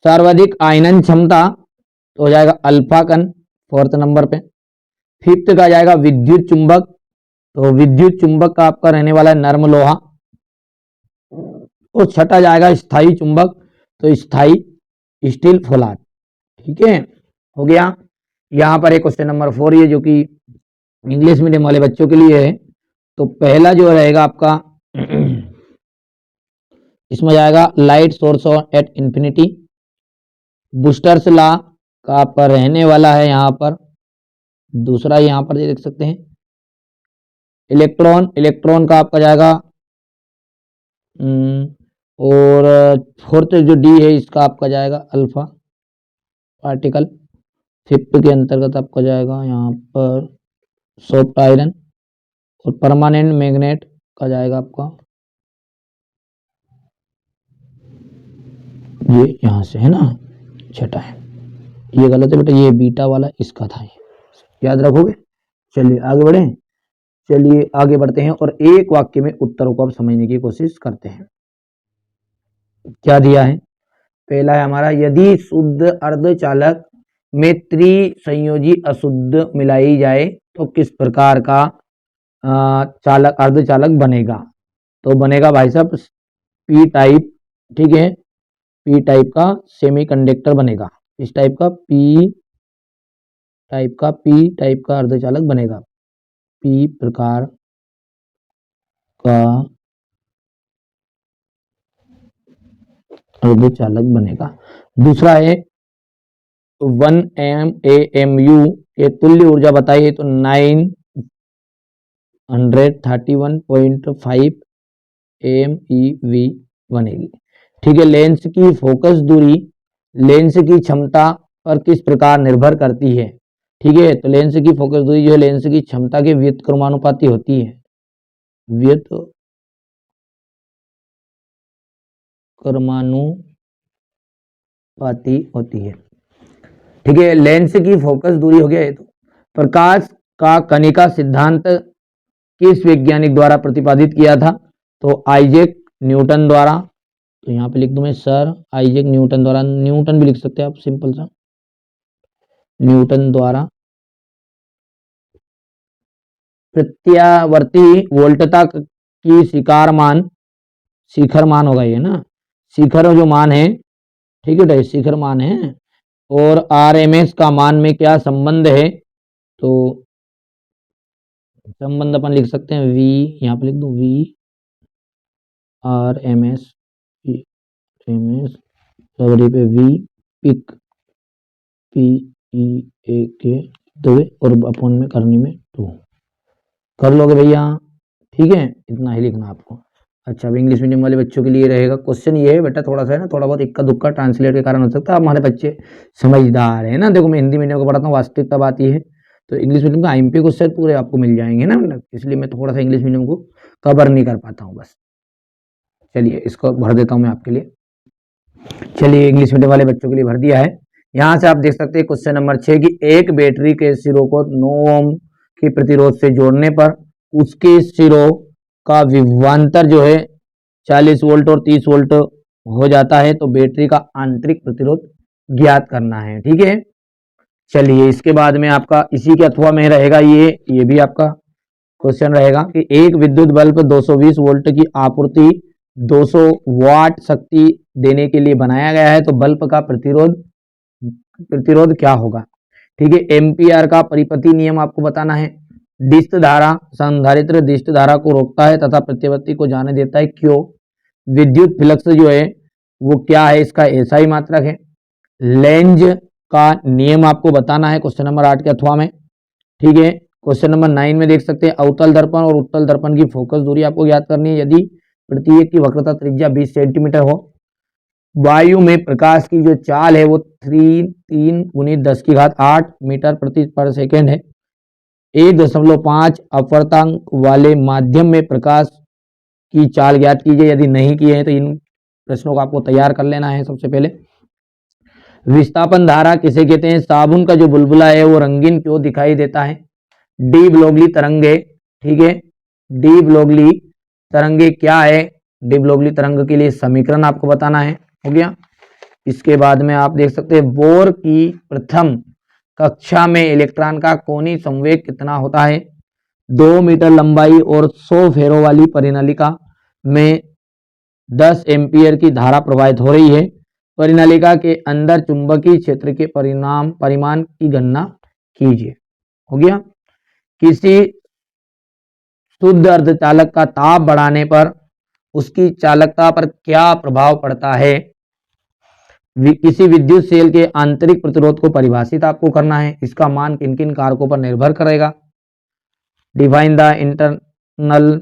सर्वाधिक आयनन क्षमता तो हो जाएगा अल्फा कण फोर्थ नंबर पे। फिफ्थ का जाएगा विद्युत चुंबक, तो विद्युत चुंबक का आपका रहने वाला है नर्म लोहा। और छठा जाएगा स्थायी चुंबक, तो स्थायी स्टील फौलाद। ठीक है, हो गया। यहाँ पर एक क्वेश्चन नंबर 4 ये जो कि इंग्लिश मीडियम वाले बच्चों के लिए है। तो पहला जो रहेगा आपका इसमें जाएगा light source at infinity. Boosters law का आपका रहने वाला है यहाँ पर दूसरा, यहाँ पर देख सकते हैं इलेक्ट्रॉन का आपका जाएगा और फोर्थ जो डी है इसका आपका जाएगा अल्फा पार्टिकल। फिफ्थ के अंतर्गत आपका जाएगा यहाँ पर सॉफ्ट आयरन, और परमानेंट मैग्नेट का जाएगा आपका ये यहाँ से, है ना, छठा है। ये गलत है बेटा, ये बीटा वाला इसका था, ये याद रखोगे। चलिए आगे बढ़े। चलिए आगे बढ़ते हैं और एक वाक्य में उत्तरों को अब समझने की कोशिश करते हैं। क्या दिया है, पहला है हमारा, यदि शुद्ध अर्धचालक में त्रिसंयोजी अशुद्ध मिलाई जाए तो किस प्रकार का चालक अर्धचालक बनेगा। तो बनेगा भाई साहब पी टाइप, ठीक है, पी टाइप का सेमीकंडक्टर बनेगा। इस टाइप का पी टाइप का अर्धचालक बनेगा, पी प्रकार का अर्धचालक बनेगा। दूसरा है 1 AMU के तुल्य ऊर्जा बताइए, तो 931.5 MeV बनेगी। ठीक है, लेंस की फोकस दूरी लेंस की क्षमता पर किस प्रकार निर्भर करती है। ठीक है, तो लेंस की फोकस दूरी जो है लेंस की क्षमता के व्युत्क्रमानुपाती होती है, व्युत्क्रमानुपाती होती है। ठीक है, लेंस की फोकस दूरी हो गया। तो प्रकाश का कणिका सिद्धांत किस वैज्ञानिक द्वारा प्रतिपादित किया था, तो आइजैक न्यूटन द्वारा। तो यहाँ पे लिख दूं मैं सर आइजैक न्यूटन द्वारा, न्यूटन भी लिख सकते हैं आप सिंपल सा, न्यूटन द्वारा। प्रत्यावर्ती वोल्टता की शिखर मान होगा ये ना, शिखर जो मान है, ठीक है, शिखर मान है। और आरएमएस का मान में क्या संबंध है, तो संबंध अपन लिख सकते हैं वी, यहाँ पे लिख दो वी आर एम एस सवरी पे वी पिक पी ई ए के दो, और अपन में करने में 2 कर लोगे भैया। ठीक है, इतना ही लिखना आपको। अच्छा, अब इंग्लिश मीडियम वाले बच्चों के लिए रहेगा क्वेश्चन ये है बेटा, थोड़ा सा है ना, थोड़ा बहुत इक्का दुक्का ट्रांसलेट के कारण हो सकता है। हमारे बच्चे समझदार है ना, देखो मैं हिंदी मीडियम को पढ़ाता हूँ, वास्तविकता बात ये है। तो इंग्लिश मीडियम का आईएमपी क्वेश्चन पूरे आपको मिल जाएंगे ना, इसलिए मैं थोड़ा सा इंग्लिश मीडियम को कवर नहीं कर पाता हूँ बस। चलिए इसको भर देता हूँ मैं आपके लिए। चलिए इंग्लिश मीडियम वाले बच्चों के लिए भर दिया है। यहाँ से आप देख सकते हैं क्वेश्चन नंबर 6 की एक बैटरी के सिरों को 9 ओम के प्रतिरोध से जोड़ने पर उसके सिरों का विभवांतर जो है 40 वोल्ट और 30 वोल्ट हो जाता है, तो बैटरी का आंतरिक प्रतिरोध ज्ञात करना है। ठीक है, चलिए इसके बाद में आपका इसी के अथवा में रहेगा ये भी आपका क्वेश्चन रहेगा कि एक विद्युत बल्ब 220 वोल्ट की आपूर्ति 200 वाट शक्ति देने के लिए बनाया गया है, तो बल्ब का प्रतिरोध क्या होगा। ठीक है, एम्पियर का परिपति नियम आपको बताना है। डिस्त धारा, संधारित्र डिस्त धारा को रोकता है तथा प्रत्यावर्ती को जाने देता है, क्यों। विद्युत फ्लक्स जो है वो क्या है, इसका एसआई मात्रक है। लेंज का नियम आपको बताना है क्वेश्चन नंबर 8 के अथवा में। ठीक है, क्वेश्चन नंबर 9 में देख सकते हैं, अवतल दर्पण और उत्तल दर्पण की फोकस दूरी आपको याद करनी है यदि प्रत्येक की वक्रता त्रिज्या 20 सेंटीमीटर हो। वायु में प्रकाश की जो चाल है वो 3×10⁸ मीटर प्रति पर सेकेंड है। 1.5 अपवर्तनांक वाले माध्यम में प्रकाश की चाल ज्ञात कीजिए। यदि नहीं किए हैं तो इन प्रश्नों को आपको तैयार कर लेना है। सबसे पहले विस्थापन धारा किसे कहते हैं, साबुन का जो बुलबुला है वो रंगीन क्यों दिखाई देता है। डी ब्रोगली तरंगे, ठीक है, डी ब्रोगली तरंगे क्या है, डी ब्रोगली तरंग के लिए समीकरण आपको बताना है। हो गया। इसके बाद में आप देख सकते हैं बोर की प्रथम कक्षा में इलेक्ट्रॉन का कोणीय संवेग कितना होता है। 2 मीटर लंबाई और 100 फेरों वाली परिनालिका में 10 एम्पियर की धारा प्रवाहित हो रही है। परिनालिका के अंदर चुंबकीय क्षेत्र के परिमाण की गणना कीजिए। हो गया। किसी शुद्ध अर्धचालक का ताप बढ़ाने पर उसकी चालकता पर क्या प्रभाव पड़ता है। किसी विद्युत सेल के आंतरिक प्रतिरोध को परिभाषित आपको करना है। इसका मान किन किन कारकों पर निर्भर करेगा। Define the internal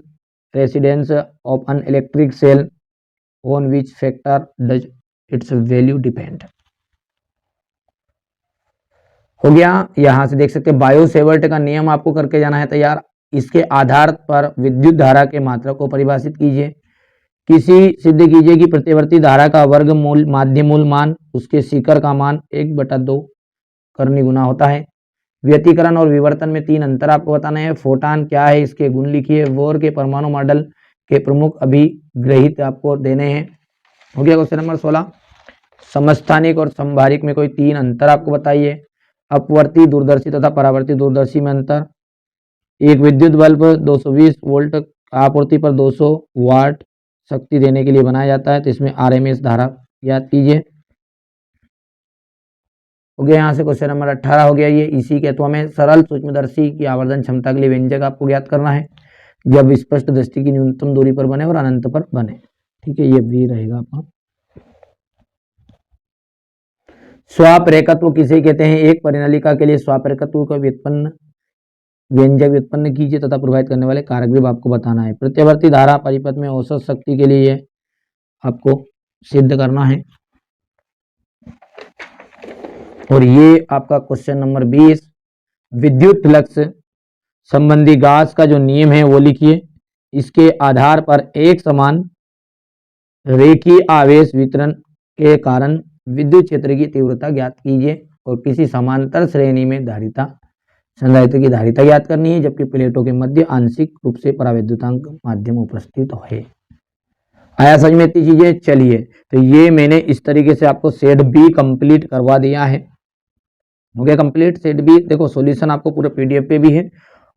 resistance of an electric cell, on which factor does its value depend. हो गया। यहां से देख सकते हैं बायो-सेवर्ट का नियम आपको करके जाना है तैयार। इसके आधार पर विद्युत धारा के मात्रक को परिभाषित कीजिए। किसी सिद्ध कीजिए कि प्रतिवर्ती धारा का वर्गमूल माध्य मूल मान उसके शिखर का मान 1/2 करनी गुना होता है। व्यतिकरण और विवर्तन में 3 अंतर आपको बताना है। फोटान क्या है, इसके गुण लिखिए। बोर के परमाणु मॉडल के प्रमुख अभिग्रहित आपको देने हैं। हो गया क्वेश्चन नंबर 16। समस्थानिक और संभारिक में कोई 3 अंतर आपको बताइए। अपवर्ती दूरदर्शी तथा परावर्ती दूरदर्शी में अंतर। एक विद्युत बल्ब 220 वोल्ट आपूर्ति पर 200 वाट शक्ति देने के लिए बनाया जाता है, तो इसमें आरएमएस धारा याद कीजिए। हो गया। यहाँ से क्वेश्चन नंबर 18 हो गया। ये इसी के अथवा में सरल सूक्ष्मदर्शी की आवर्धन क्षमता के लिए व्यंजक आपको ज्ञात करना है जब स्पष्ट दृष्टि की न्यूनतम दूरी पर बने और अनंत पर बने। ठीक है, ये भी रहेगा आपका। स्वापरेखत्व किसे कहते हैं। एक परिनालिका के लिए स्वापरेखत्व का व्युत्पन्न व्यंजक व्युत्पन्न कीजिए तथा प्रभावित करने वाले कारक भी आपको बताना है। प्रत्यावर्ती धारा परिपथ में औसत शक्ति के लिए आपको सिद्ध करना है। और ये आपका क्वेश्चन नंबर 20 विद्युत फ्लक्स संबंधी गाउस का जो नियम है वो लिखिए। इसके आधार पर एक समान रेखीय आवेश वितरण के कारण विद्युत क्षेत्र की तीव्रता ज्ञात कीजिए। और किसी समांतर श्रेणी में धारिता संधारित्र की धारिता ज्ञात करनी है जबकि प्लेटों के मध्य आंशिक रूप से परावैद्युतांक माध्यम उपस्थित है। आया समझ में इतनी चीजें। चलिए, तो ये मैंने इस तरीके से आपको सेट बी कंप्लीट करवा दिया है। हो गया कंप्लीट सेट बी। देखो सॉल्यूशन आपको पूरे पीडीएफ पे भी है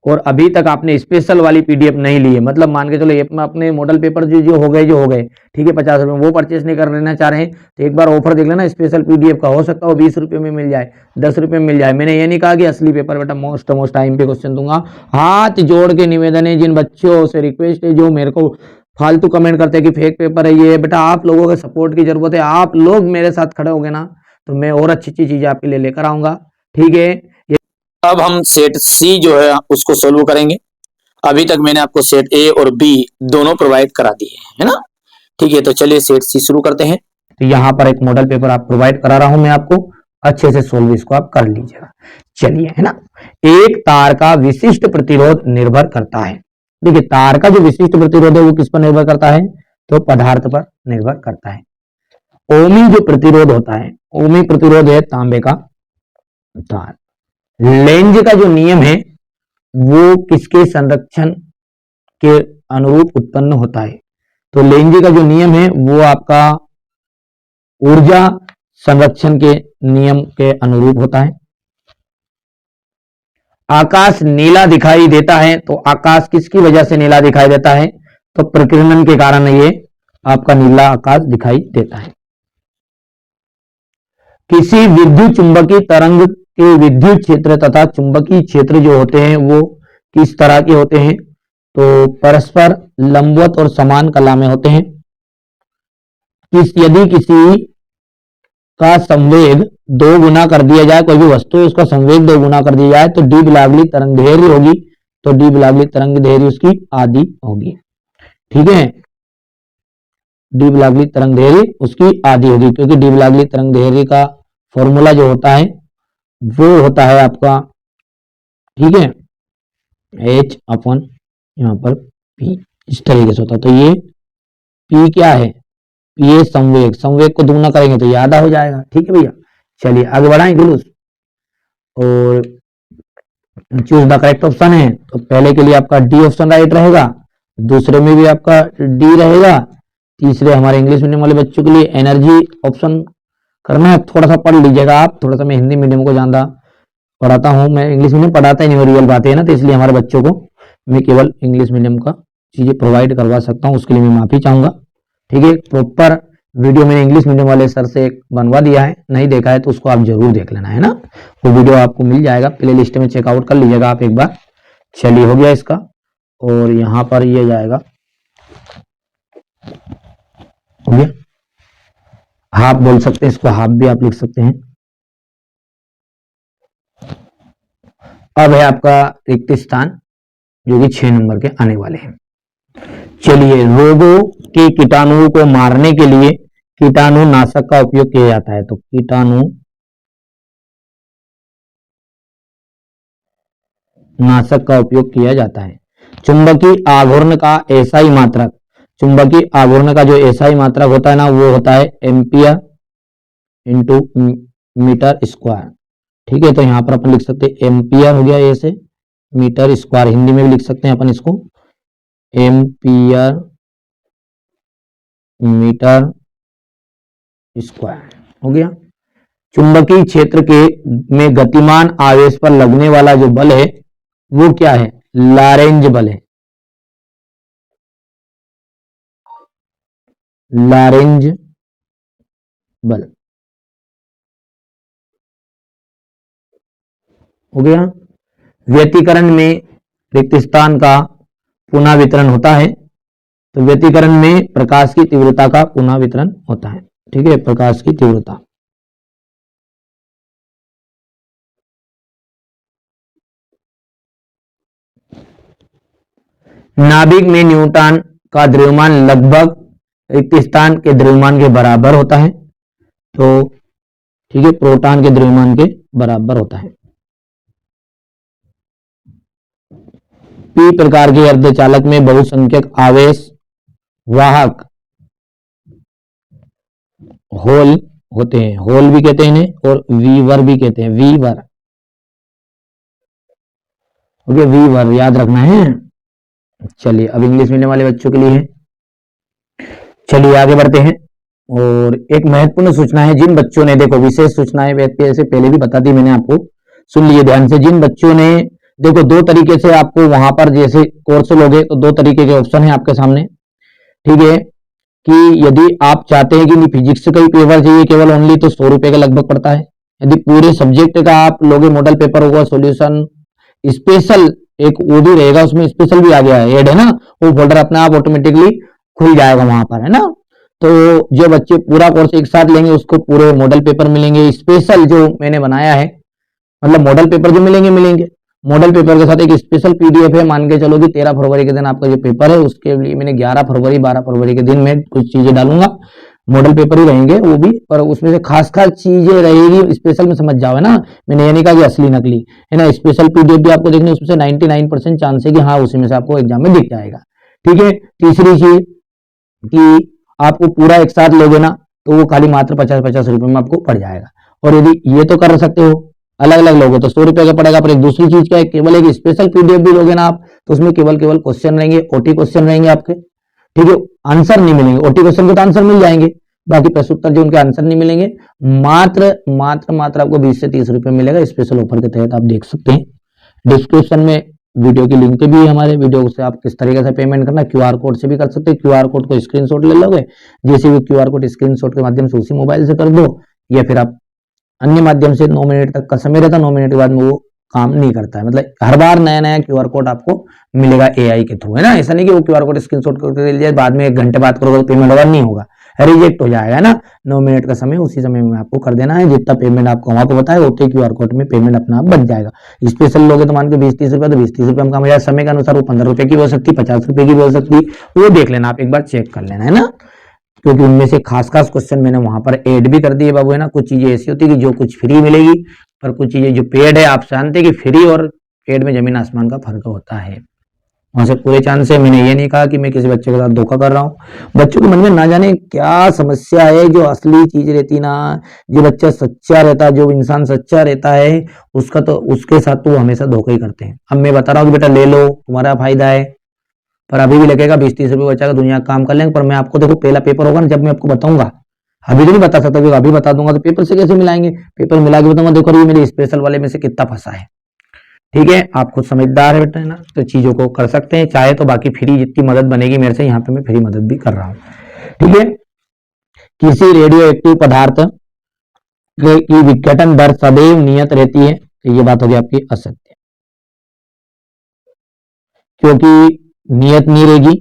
और अभी तक आपने स्पेशल वाली पीडीएफ नहीं ली है, मतलब मान के चलो ये अपने मॉडल पेपर जो हो गए ठीक है 50 रुपये वो परचेस नहीं कर लेना चाह रहे हैं तो एक बार ऑफर देख लेना स्पेशल पीडीएफ का। हो सकता है 20 रुपये में मिल जाए, 10 रुपये में मिल जाए। मैंने ये नहीं कहा कि असली पेपर बेटा मोस्ट टाइम पे क्वेश्चन दूंगा। हाथ जोड़ के निवेदन है, जिन बच्चों से रिक्वेस्ट है जो मेरे को फालतू कमेंट करते हैं कि फेक पेपर है ये, बेटा आप लोगों के सपोर्ट की जरूरत है। आप लोग मेरे साथ खड़े होगे ना तो मैं और अच्छी चीजें आपके लिए लेकर आऊंगा। ठीक है, अब हम सेट सी जो है उसको सोल्व करेंगे। अभी तक मैंने आपको सेट ए और बी दोनों प्रोवाइड करा दिए है ना। ठीक है, तो चलिए सेट सी शुरू करते हैं। तो यहाँ पर एक मॉडल पेपर आप प्रोवाइड करा रहा हूं मैं आपको, अच्छे से सोल्व इसको आप कर लीजिएगा। चलिए, है ना। एक तार का विशिष्ट प्रतिरोध निर्भर करता है। देखिए तार का जो विशिष्ट प्रतिरोध है वो किस पर निर्भर करता है, तो पदार्थ पर निर्भर करता है। ओमी जो प्रतिरोध होता है, ओमी प्रतिरोध है तांबे का तार। लेंज का जो नियम है वो किसके संरक्षण के अनुरूप उत्पन्न होता है, तो लेंज का जो नियम है वो आपका ऊर्जा संरक्षण के नियम के अनुरूप होता है। आकाश नीला दिखाई देता है, तो आकाश किसकी वजह से नीला दिखाई देता है, तो प्रकीर्णन के कारण ये आपका नीला आकाश दिखाई देता है। किसी विद्युत चुंबकीय तरंग के विद्युत क्षेत्र तथा चुंबकीय क्षेत्र जो होते हैं वो किस तरह के होते हैं? तो परस्पर लंबवत और समान कला में होते हैं। यदि किसी का संवेग 2 गुना कर दिया जाए, कोई भी वस्तु है उसका संवेग 2 गुना कर दिया जाए तो डी बिलागली तरंग दैर्घ्य होगी, तो डी बिलागली तरंग दैर्घ्य उसकी आधी होगी। ठीक है, डी बिलागली तरंग दैर्घ्य उसकी आधी होगी, क्योंकि डी बिलागली तरंग दैर्घ्य का फॉर्मूला जो होता है वो होता है आपका, ठीक है, h अपन यहाँ पर p इस तरीके से होता है। तो ये p क्या है? ये संवेग, संवेग को दुगना करेंगे तो ये आधा हो जाएगा। ठीक है भैया, चलिए आगे बढ़ाएं जुलूस। और चूज द करेक्ट ऑप्शन है, तो पहले के लिए आपका डी ऑप्शन राइट रहेगा, दूसरे में भी आपका डी रहेगा, तीसरे हमारे इंग्लिश मीडियम वाले बच्चों के लिए एनर्जी ऑप्शन करना है। थोड़ा सा पढ़ लीजिएगा आप, थोड़ा सा मैं हिंदी मीडियम को ज्यादा पढ़ाता हूँ, मैं इंग्लिश मीडियम पढ़ाता ही नहीं, रियल बात है ना, तो इसलिए हमारे बच्चों को मैं केवल इंग्लिश मीडियम का चीजें प्रोवाइड करवा सकता हूँ, उसके लिए मैं माफी चाहूंगा। ठीक है, प्रॉपर वीडियो मैंने इंग्लिश मीडियम वाले सर से बनवा दिया है, नहीं देखा है तो उसको आप जरूर देख लेना है ना, वो वीडियो आपको मिल जाएगा, प्ले लिस्ट में चेकआउट कर लीजिएगा आप एक बार। चलिए हो गया इसका, और यहाँ पर ये जाएगा, हो गया, हाफ बोल सकते हैं इसको, हाफ भी आप लिख सकते हैं। अब है आपका रिक्त स्थान, जो कि 6 नंबर के आने वाले हैं। चलिए, रोगों के कीटाणुओं को मारने के लिए कीटाणुनाशक का उपयोग किया जाता है, तो कीटाणुनाशक का उपयोग किया जाता है। चुंबकीय आघूर्ण का एसआई मात्रक, चुंबकीय आघूर्ण का जो एसआई मात्रक होता है ना, वो होता है एम्पियर इंटू मीटर स्क्वायर। ठीक है, तो यहां पर अपन लिख सकते हैं एम्पियर हो गया, ऐसे मीटर स्क्वायर, हिंदी में भी लिख सकते हैं अपन इसको एम्पियर मीटर स्क्वायर, हो गया। चुंबकीय क्षेत्र के में गतिमान आवेश पर लगने वाला जो बल है वो क्या है? लॉरेंज बल है, लॉरेंज बल, हो गया। व्यतिकरण में रिक्त स्थान का पुनः वितरण होता है, तो व्यतिकरण में प्रकाश की तीव्रता का पुनः वितरण होता है। ठीक है, प्रकाश की तीव्रता, नाभिक में न्यूट्रॉन का द्रव्यमान लगभग रिक्त स्थान के द्रव्यमान के बराबर होता है, तो ठीक है, प्रोटॉन के द्रव्यमान के बराबर होता है। पी प्रकार के अर्धचालक में बहुसंख्यक आवेश वाहक होल होते हैं, होल भी कहते हैं इन्हें, और वीवर भी कहते हैं, वीवर, ओके, वीवर याद रखना है। चलिए, अब इंग्लिश मीडियम वाले बच्चों के लिए है। चलिए आगे बढ़ते हैं, और एक महत्वपूर्ण सूचना है, जिन बच्चों ने, देखो विशेष सूचनाएं से पहले भी बता दी मैंने आपको, सुन लिए ध्यान से। जिन बच्चों ने, देखो 2 तरीके से आपको वहां पर जैसे कोर्स लोगे तो 2 तरीके के ऑप्शन है आपके सामने। ठीक है, कि यदि आप चाहते हैं कि फिजिक्स का ही पेपर चाहिए केवल ओनली, तो 100 रुपए का लगभग पड़ता है। यदि पूरे सब्जेक्ट का आप लोगे, मॉडल पेपर होगा, सॉल्यूशन स्पेशल एक वो भी रहेगा, उसमें स्पेशल भी आ गया है, ऐड है ना, वो फोल्डर अपने आप ऑटोमेटिकली खुल जाएगा वहां पर, है ना। तो जो बच्चे पूरा कोर्स एक साथ लेंगे उसको पूरे मॉडल पेपर मिलेंगे, स्पेशल जो मैंने बनाया है, मतलब मॉडल पेपर जो मिलेंगे, मॉडल पेपर के साथ एक स्पेशल पीडीएफ है, मान के चलो कि 13 फरवरी के दिन आपका जो पेपर है, उसके लिए मैंने 11 फरवरी 12 फरवरी के दिन में कुछ चीजें डालूंगा, मॉडल पेपर ही रहेंगे वो भी, पर उसमें से खास चीजें रहेगी, स्पेशल में समझ जाओ, है ना। मैंने ये नहीं कहा कि असली नकली, है ना, स्पेशल पीडीएफ भी आपको देखने, उसमें से 99% चांस है कि हाँ उसी में से आपको एग्जाम में दिख जाएगा। ठीक है, तीसरी चीज कि आपको पूरा एक साथ लोगे ना, तो वो खाली मात्र 50-50 रुपए में आपको पड़ जाएगा। और यदि ये तो कर सकते हो, अलग अलग लोगे तो 100 रुपए का पड़ेगा। पर एक दूसरी चीज क्या है, केवल एक स्पेशल पीडीएफ भी लोगे ना आप, तो उसमें केवल क्वेश्चन रहेंगे, ओटी क्वेश्चन रहेंगे आपके। ठीक है, आंसर नहीं मिलेंगे, ओटी क्वेश्चन के तो आंसर मिल जाएंगे, बाकी प्रश्नोत्तर जो उनके आंसर नहीं मिलेंगे। मात्र आपको 20 से 30 रुपए मिलेगा, स्पेशल ऑफर के तहत आप देख सकते हैं। डिस्क्रिप्शन में वीडियो की लिंक भी है हमारे वीडियो से, आप किस तरीके से पेमेंट करना, क्यूआर कोड से भी कर सकते हैं। क्यूआर कोड को स्क्रीनशॉट ले लोगे, जैसे भी क्यूआर कोड स्क्रीनशॉट के माध्यम से उसी मोबाइल से कर दो, या फिर आप अन्य माध्यम से 9 मिनट तक का समय रहता है, 9 मिनट के बाद में वो काम नहीं करता है। मतलब हर बार नया नया क्यूआर कोड आपको मिलेगा एआई के थ्रू, है ना। ऐसा नहीं कि वो क्यूआर कोड स्क्रीनशॉट करके ले जाए, बाद में 1 घंटे बात करोगे तो पेमेंट होगा, नहीं होगा, रिजेक्ट हो जाएगा ना। 9 मिनट का समय उसी समय में आपको कर देना है, जितना पेमेंट आपको वहां पे बताएगा उतने क्यूआर कोड में पेमेंट अपना आप बच जाएगा। स्पेशल लोगे तो मान के 20-30 रुपया, तो 20-30 रुपया में काम हो जाएगा। समय के अनुसार वो 15 रुपए की भी हो सकती है, 50 रुपए की भी हो सकती है, वो देख लेना, आप एक बार चेक कर लेना, है ना। क्योंकि उनमें से खास खास क्वेश्चन मैंने वहां पर ऐड भी कर दिए बाबू, है ना। कुछ चीजें ऐसी होती है कि जो कुछ फ्री मिलेगी, पर कुछ चीजें जो पेड है, आप जानते हैं कि फ्री और पेड में जमीन आसमान का फर्क होता है। वहां से पूरे चांस है। मैंने ये नहीं कहा कि मैं किसी बच्चे के साथ धोखा कर रहा हूँ। बच्चों के मन में ना जाने क्या समस्या है, जो असली चीज रहती ना, जो बच्चा सच्चा रहता, जो इंसान सच्चा रहता है, उसका तो उसके साथ तो वो हमेशा धोखा ही करते हैं। अब मैं बता रहा हूँ कि बेटा ले लो, तुम्हारा फायदा है, पर अभी भी लगेगा 20-30 रुपये बचा का दुनिया का काम कर लेंगे। पर मैं आपको देखो पहला पेपर होगा ना, जब मैं आपको बताऊंगा, अभी तो नहीं बता सकता, क्योंकि अभी बता दूंगा तो पेपर से कैसे मिलाएंगे, पेपर मिला के बताऊंगा, देखो ये मेरे स्पेशल वाले में से कितना फंसा है। ठीक है, आप खुद समझदार है बेटा, है ना, तो चीजों को कर सकते हैं चाहे तो। बाकी फ्री जितनी मदद बनेगी मेरे से, यहाँ पे मैं फ्री मदद भी कर रहा हूँ। ठीक है, किसी रेडियो एक्टिव पदार्थ की विघटन दर सदैव नियत रहती है, तो ये बात होगी आपकी असत्य, क्योंकि नियत नहीं रहेगी,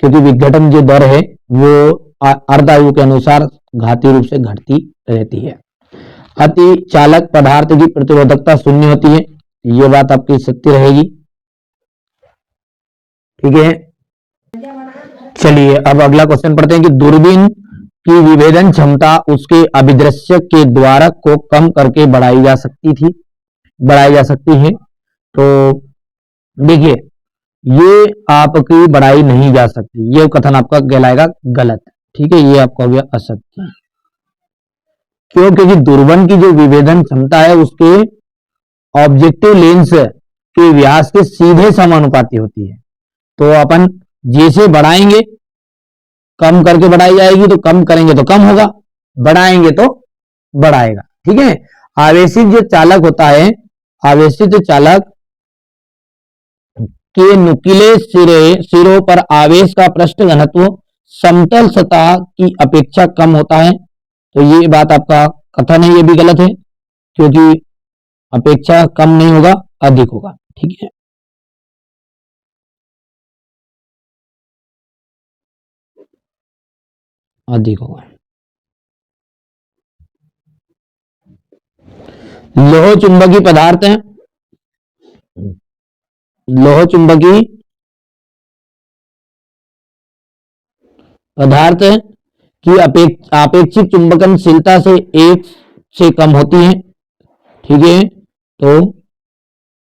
क्योंकि विघटन जो दर है वो अर्धायु के अनुसार घातीय रूप से घटती रहती है। अति चालक पदार्थ की प्रतिरोधकता शून्य होती है, ये बात आपकी सत्य रहेगी। ठीक है, चलिए अब अगला क्वेश्चन पढ़ते हैं कि दूरबीन की विभेदन क्षमता उसके अभिदृश्य के द्वारक को कम करके बढ़ाई जा सकती है। तो देखिए, ये आपकी बढ़ाई नहीं जा सकती, ये कथन आपका कहलाएगा गलत। ठीक है, ये आपका हो गया असत्य। क्यों? क्योंकि दूरबीन की जो विभेदन क्षमता है उसके ऑब्जेक्टिव लेंस के व्यास के सीधे समानुपाती होती है। तो अपन जैसे बढ़ाएंगे, कम करके बढ़ाई जाएगी, तो कम करेंगे तो कम होगा, बढ़ाएंगे तो बढ़ाएगा। ठीक है, आवेशित जो चालक होता है, आवेशित चालक के नुकीले सिरों पर आवेश का पृष्ठ घनत्व समतल सतह की अपेक्षा कम होता है। तो ये बात आपका कथन है, ये भी गलत है, क्योंकि अपेक्षा कम नहीं होगा, अधिक होगा। ठीक है, अधिक होगा। लोह चुंबकीय पदार्थ है, लोह चुंबकीय पदार्थ की आपेक्षिक चुंबकनशीलता से 1 से कम होती है। ठीक है, तो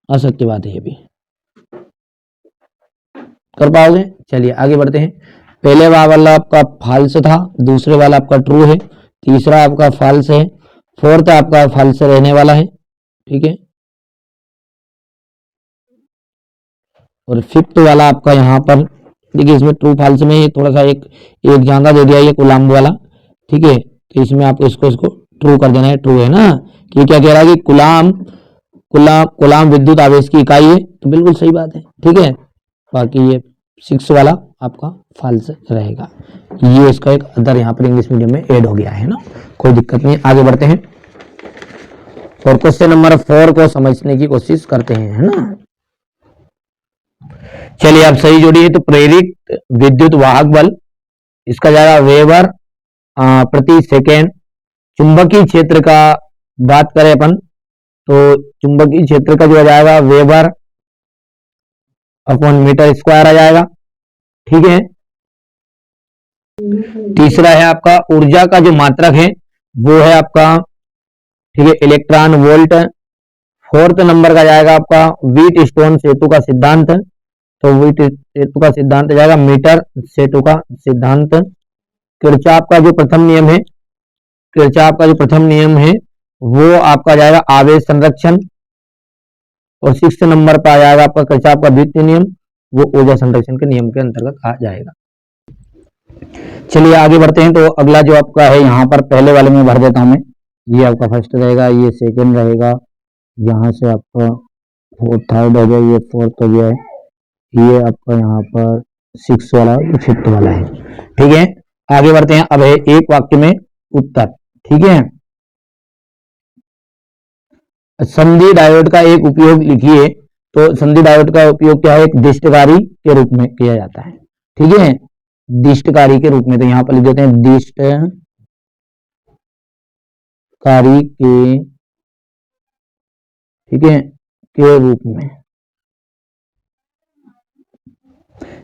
असत्य बात है, ये भी कर पाओगे। चलिए आगे बढ़ते हैं। पहले वाला आपका फॉल्स था, दूसरे वाला आपका ट्रू है, तीसरा आपका फॉल्स है, फोर्थ आपका फॉल्स रहने वाला है। ठीक है, और फिफ्थ वाला आपका यहाँ पर देखिए, इसमें ट्रू फॉल्स में थोड़ा सा एक ज्यादा दे दिया, ये कुलाम्ब वाला। ठीक है, तो इसमें आपको इसको ट्रू कर देना है, ट्रू है ना। कि क्या कह रहा है कि कुलाम विद्युत आवेश की इकाई है, तो बिल्कुल सही बात है। ठीक है, बाकी ये 6 वाला आपका फॉल्स रहेगा। ये इसका एक अदर यहाँ पर इंग्लिश मीडियम में ऐड हो गया है ना, कोई दिक्कत नहीं। आगे बढ़ते हैं और क्वेश्चन नंबर 4 को समझने की कोशिश करते हैं, है ना। चलिए, आप सही जोड़िए। तो प्रेरित विद्युत वाहक बल, इसका जाएगा वेबर प्रति सेकेंड। चुंबकीय क्षेत्र का बात करें अपन, तो चुंबकीय क्षेत्र का जो आ जाएगा वेबर अपॉन मीटर स्क्वायर आ जाएगा। ठीक है, तीसरा है आपका ऊर्जा का जो मात्रक है वो है आपका, ठीक है, इलेक्ट्रॉन वोल्ट। फोर्थ नंबर का जाएगा आपका व्हीट स्टोन सेतु का सिद्धांत, तो व्हीट सेतु का सिद्धांत जाएगा मीटर सेतु का सिद्धांत। किरचॉफ का जो प्रथम नियम है, किरचॉफ का जो प्रथम नियम है वो आपका जाएगा आवेश संरक्षण। और 6 नंबर पर आ जाएगा आपका किरचॉफ का द्वितीय नियम, वो ऊर्जा संरक्षण के नियम के अंतर्गत आ जाएगा। चलिए आगे बढ़ते हैं। तो अगला जो आपका है यहाँ पर पहले वाले में भर देता हूं मैं, ये आपका फर्स्ट रहेगा, ये सेकंड रहेगा, यहाँ से आपका फोर्थ थर्ड हो गया, ये फोर्थ हो गया है, ये आपका यहाँ पर 6 वाला फिफ्थ वाला है। ठीक है, आगे बढ़ते हैं। अब है एक वाक्य में उत्तर। ठीक है, संधि डायोड का एक उपयोग लिखिए। तो संधि डायोड का उपयोग क्या है? एक दिष्टकारी के रूप में किया जाता है। ठीक है, दिष्टकारी के रूप में, तो यहां पर लिख देते हैं दिष्टकारी के, ठीक है, के रूप में।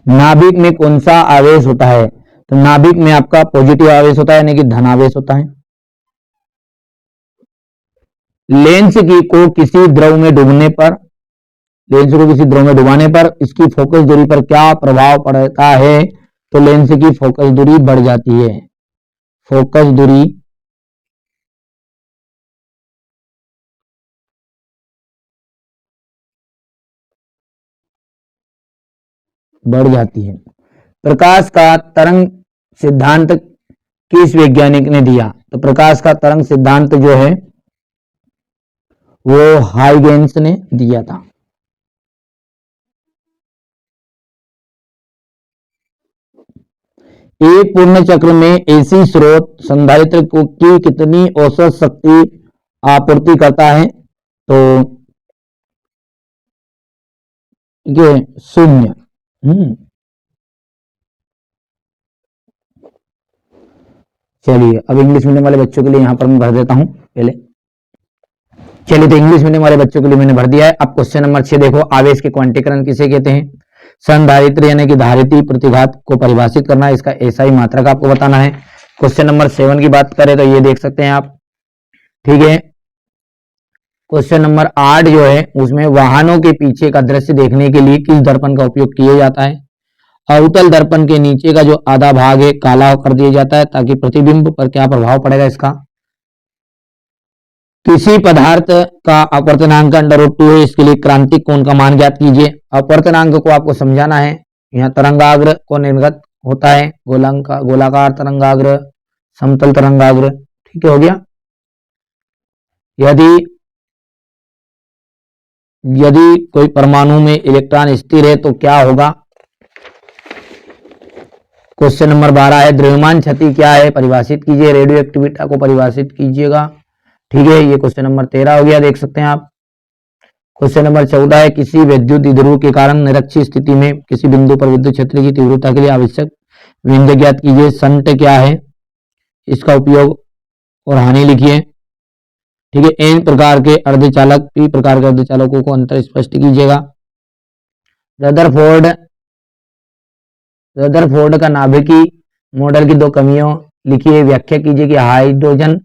नाभिक में कौन सा आवेश होता है? तो नाभिक में आपका पॉजिटिव आवेश होता है, यानी कि धनावेश होता है। लेंस की को किसी द्रव में डूबने पर, लेंस को किसी द्रव में डुबाने पर इसकी फोकस दूरी पर क्या प्रभाव पड़ता है? तो लेंस की फोकस दूरी बढ़ जाती है। फोकस दूरी बढ़ जाती है। प्रकाश का तरंग सिद्धांत किस वैज्ञानिक ने दिया? तो प्रकाश का तरंग सिद्धांत जो है वो हाइगेंस ने दिया था। एक पूर्ण चक्र में एसी स्रोत संधारित्र को की कितनी औसत शक्ति आपूर्ति करता है? तो ये 0। चलिए, अब इंग्लिश मीडियम वाले बच्चों के लिए यहां पर मैं भर देता हूं पहले। चलिए, तो इंग्लिश मीडियम वाले बच्चों के लिए मैंने भर दिया है। अब क्वेश्चन नंबर 6 देखो, आवेश के क्वांटीकरण किसे कहते हैं? संधारित्र यानी कि धारित्री प्रतिघात को परिभाषित करना है, इसका एसआई मात्रक आपको बताना है। क्वेश्चन नंबर 7 की बात करें तो ये देख सकते हैं आप। ठीक है, क्वेश्चन नंबर 8 जो है उसमें वाहनों के पीछे का दृश्य देखने के लिए किस दर्पण का उपयोग किया जाता है? अवतल दर्पण के नीचे का जो आधा भाग है काला कर दिया जाता है ताकि प्रतिबिंब पर क्या प्रभाव पड़ेगा इसका। किसी पदार्थ का अपवर्तनांक √2 है, इसके लिए क्रांतिक कोण का मान ज्ञात कीजिए। अपवर्तनांक को आपको समझाना है। यहाँ तरंगाग्र को निर्गत होता है, गोलाकार तरंगाग्र, समतल तरंगाग्र। ठीक है, हो गया। यदि कोई परमाणु में इलेक्ट्रॉन स्थिर है तो क्या होगा? क्वेश्चन नंबर 12 है, द्रव्यमान क्षति क्या है? परिभाषित कीजिए। रेडियो एक्टिविटी को परिभाषित कीजिएगा। ठीक है, ये क्वेश्चन नंबर 13 हो गया, देख सकते हैं आप। क्वेश्चन नंबर 14 है, किसी विद्युत द्विध्रुव के कारण निरक्षीय स्थिति में किसी बिंदु पर विद्युत क्षेत्र की तीव्रता के लिए आवश्यक विभव ज्ञात कीजिए। संट क्या है? इसका उपयोग और हानि लिखिए। ठीक है, एन प्रकार के अर्धचालक, पी प्रकार के अर्धचालकों को अंतर स्पष्ट कीजिएगा। रदरफोर्ड का नाभिकी मॉडल की 2 कमियों लिखिए। व्याख्या कीजिए कि हाइड्रोजन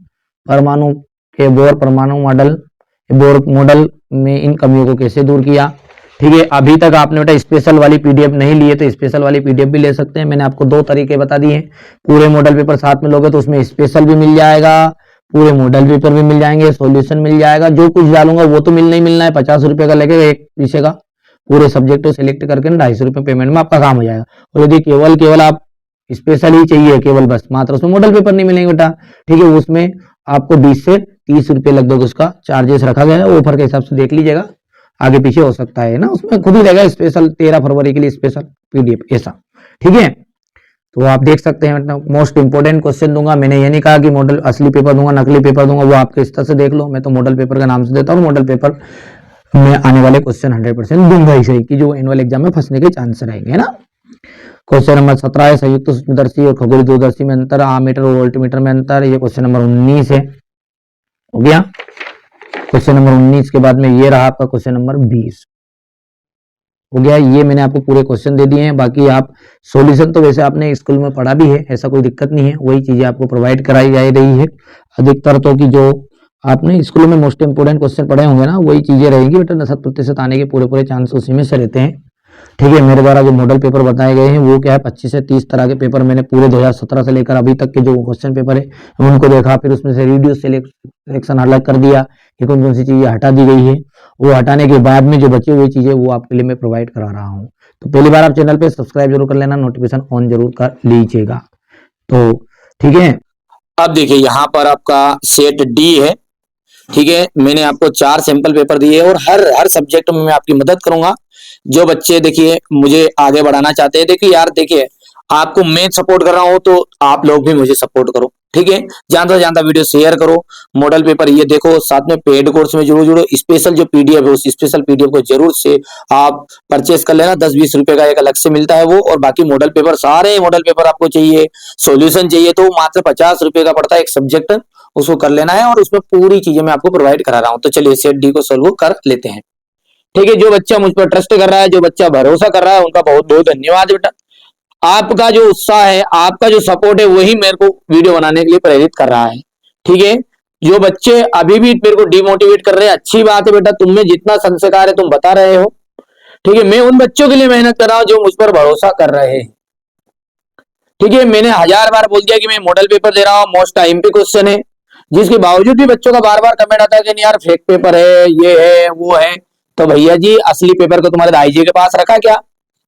परमाणु के बोर मॉडल में इन कमियों को कैसे दूर किया। ठीक है, अभी तक आपने बेटा स्पेशल वाली पीडीएफ नहीं ली है तो स्पेशल वाली पीडीएफ भी ले सकते हैं। मैंने आपको 2 तरीके बता दिए हैं। पूरे मॉडल पेपर साथ में लोगे तो उसमें स्पेशल भी मिल जाएगा, पूरे मॉडल पेपर भी मिल जाएंगे, सॉल्यूशन मिल जाएगा। जो कुछ डालूंगा वो तो मिलना ही मिलना है। 50 रुपए का लगेगा एक विषय का। पूरे सब्जेक्ट को सिलेक्ट करके 250 रुपए पेमेंट में आपका काम हो जाएगा। और यदि केवल आप स्पेशल ही चाहिए, केवल बस मात्र, उसमें मॉडल पेपर नहीं मिलेंगे बेटा। ठीक है, उसमें आपको 20 से 30 रुपए लगभग उसका चार्जेस रखा गया है। ऑफर के हिसाब से देख लीजिएगा, आगे पीछे हो सकता है ना, उसमें खुद ही रहेगा स्पेशल 13 फरवरी के लिए स्पेशल पीडीएफ ऐसा। ठीक है, तो आप देख सकते हैं। मतलब मोस्ट इंपोर्टेंट क्वेश्चन दूंगा। मैंने ये नहीं कहा कि मॉडल असली पेपर दूंगा, नकली पेपर दूंगा, वो आपके स्तर से देख लो। मैं तो मॉडल पेपर का नाम से देता हूँ। मॉडल पेपर में आने वाले क्वेश्चन 100% दूंगा ही सही, कि जो एनुअल एग्जाम में फंसने के चांस रहेंगे, है ना। क्वेश्चन नंबर 17 है, संयुक्त सूक्ष्मदर्शी और खगोलीय दूरदर्शी में अंतर, आमीटर और वोल्टमीटर में अंतर। ये क्वेश्चन नंबर 19 है, हो गया। क्वेश्चन नंबर 19 के बाद में ये रहा आपका क्वेश्चन नंबर 20, हो गया। ये मैंने आपको पूरे क्वेश्चन दे दिए हैं। बाकी आप सॉल्यूशन तो वैसे आपने स्कूल में पढ़ा भी है, ऐसा कोई दिक्कत नहीं है। वही चीजें आपको प्रोवाइड कराई जा रही है अधिकतर तो, कि जो आपने स्कूल में मोस्ट इंपोर्टेंट क्वेश्चन पढ़े होंगे ना, वही चीजें रहेंगी बेटा। 90% आने के पूरे चांस उसी में से रहते हैं। ठीक है, मेरे द्वारा जो मॉडल पेपर बताए गए हैं वो क्या है, 25 से 30 तरह के पेपर मैंने पूरे 2017 से लेकर अभी तक के जो क्वेश्चन पेपर है उनको देखा, फिर उसमें से रेडियो सिलेक्शन अलग कर दिया कि कौन कौन सी चीजें हटा दी गई है। वो हटाने के बाद में जो बची हुई चीजें वो आपके लिए मैं प्रोवाइड करा रहा हूँ। तो पहली बार आप चैनल पे सब्सक्राइब जरूर कर लेना, नोटिफिकेशन ऑन जरूर कर लीजिएगा। तो ठीक है, अब देखिए यहाँ पर आपका सेट डी है। ठीक है, मैंने आपको 4 सैंपल पेपर दिए और हर सब्जेक्ट में मैं आपकी मदद करूंगा। जो बच्चे देखिए मुझे आगे बढ़ाना चाहते हैं, देखिए यार देखिए आपको मैं सपोर्ट कर रहा हूं तो आप लोग भी मुझे सपोर्ट करो, ठीक है। ज्यादा से ज्यादा वीडियो शेयर करो। मॉडल पेपर ये देखो, साथ में पेड कोर्स में जरूर जुड़ो। स्पेशल जो पीडीएफ है उस स्पेशल पीडीएफ को जरूर से आप परचेस कर लेना। 10-20 रुपए का एक अलग से मिलता है वो, और बाकी मॉडल पेपर, सारे मॉडल पेपर आपको चाहिए, सॉल्यूशन चाहिए तो मात्र 50 रुपए का पड़ता है एक सब्जेक्ट, उसको कर लेना है। और उसमें पूरी चीजें मैं आपको प्रोवाइड करा रहा हूं। तो चलिए सेट डी को सोल्व कर लेते हैं, ठीक है। जो बच्चा मुझ पर ट्रस्ट कर रहा है, जो बच्चा भरोसा कर रहा है, उनका बहुत बहुत धन्यवाद बेटा। आपका जो उत्साह है, आपका जो सपोर्ट है, वही मेरे को वीडियो बनाने के लिए प्रेरित कर रहा है, ठीक है। जो बच्चे अभी भी मेरे को डिमोटिवेट कर रहे हैं, अच्छी बात है बेटा, तुम में जितना संस्कार है तुम बता रहे हो, ठीक है। मैं उन बच्चों के लिए मेहनत कर रहा हूं जो मुझ पर भरोसा कर रहे हैं, ठीक है। मैंने 1000 बार बोल दिया कि मैं मॉडल पेपर दे रहा हूं, मोस्ट आईएमपी क्वेश्चन है, जिसके बावजूद भी बच्चों का बार बार कमेंट आता है कि नहीं यार फेक पेपर है, ये है वो है। तो भैया जी असली पेपर को तुम्हारे आईजी के पास रखा क्या,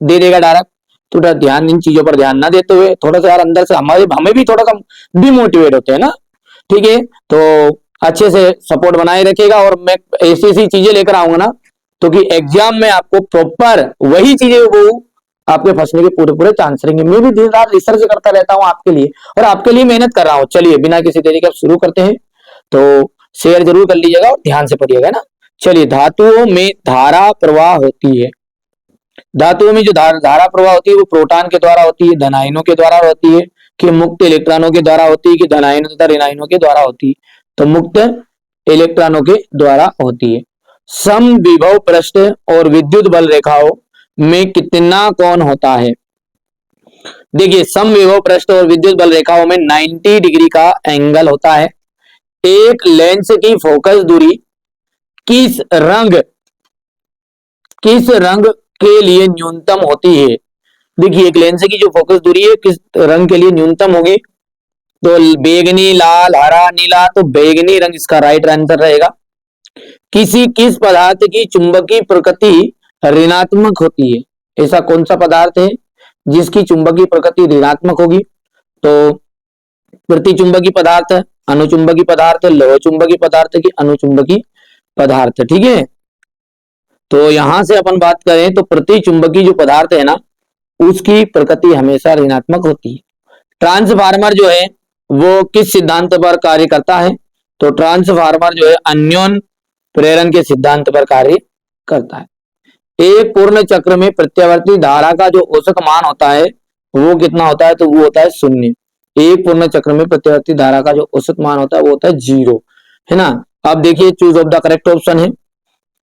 दे देगा डायरेक्ट। थोड़ा ध्यान, इन चीजों पर ध्यान ना देते हुए थोड़ा सा यार अंदर से हमें भी थोड़ा सा डिमोटिवेट होते हैं ना, ठीक है। तो अच्छे से सपोर्ट बनाए रखेगा, और मैं ऐसी ऐसी चीजें लेकर आऊंगा ना, तो कि एग्जाम में आपको प्रॉपर वही चीजें वो आपके फंसने के पूरे पूरे चांस रहेंगे। मैं भी दिन रात रिसर्च करता रहता हूँ आपके लिए, और आपके लिए मेहनत कर रहा हूँ। चलिए बिना किसी देरी के अब शुरू करते हैं। तो शेयर जरूर कर लीजिएगा और ध्यान से पढ़िएगा ना। चलिए, धातुओं में धारा प्रवाह होती है। धातुओं में जो धारा प्रवाह होती है वो प्रोटॉन के द्वारा होती है, धन आयनों के द्वारा होती है, कि मुक्त इलेक्ट्रॉनों के द्वारा होती है, कि धन आयनों तथा ऋण आयनों के द्वारा होती है। तो मुक्त इलेक्ट्रॉनों के द्वारा होती है। सम विभव पृष्ठ और विद्युत बल रेखाओं में कितना कोण होता है। देखिए सम विभव पृष्ठ और विद्युत बल रेखाओं में 90 डिग्री का एंगल होता है। एक लेंस की फोकस दूरी किस रंग के लिए न्यूनतम होती है। देखिए एक लेंस की जो फोकस दूरी है किस रंग के लिए न्यूनतम होगी, तो बैगनी, लाल, हरा, नीला, तो बैगनी रंग इसका राइट आंसर रहेगा। किस पदार्थ की चुंबकीय प्रकृति ऋणात्मक होती है। ऐसा कौन सा पदार्थ है जिसकी चुंबकीय प्रकृति ऋणात्मक होगी, तो प्रतिचुंबकीय पदार्थ, अनुचुंबकीय पदार्थ, लौह चुंबकीय पदार्थ की अनुचुंबकीय पदार्थ, ठीक है। तो यहां से अपन बात करें तो प्रतिचुंबकीय जो पदार्थ है ना, उसकी प्रकृति हमेशा ऋणात्मक होती है। ट्रांसफार्मर जो है वो किस सिद्धांत पर कार्य करता है, तो ट्रांसफार्मर जो है अन्योन प्रेरण के सिद्धांत पर कार्य करता है। एक पूर्ण चक्र में प्रत्यावर्ती धारा का जो औसत मान होता है वो कितना होता है, तो वो होता है 0। एक पूर्ण चक्र में प्रत्यावर्ती धारा का जो औसत मान होता है वो होता है 0, है ना। अब देखिए choose of the correct option है।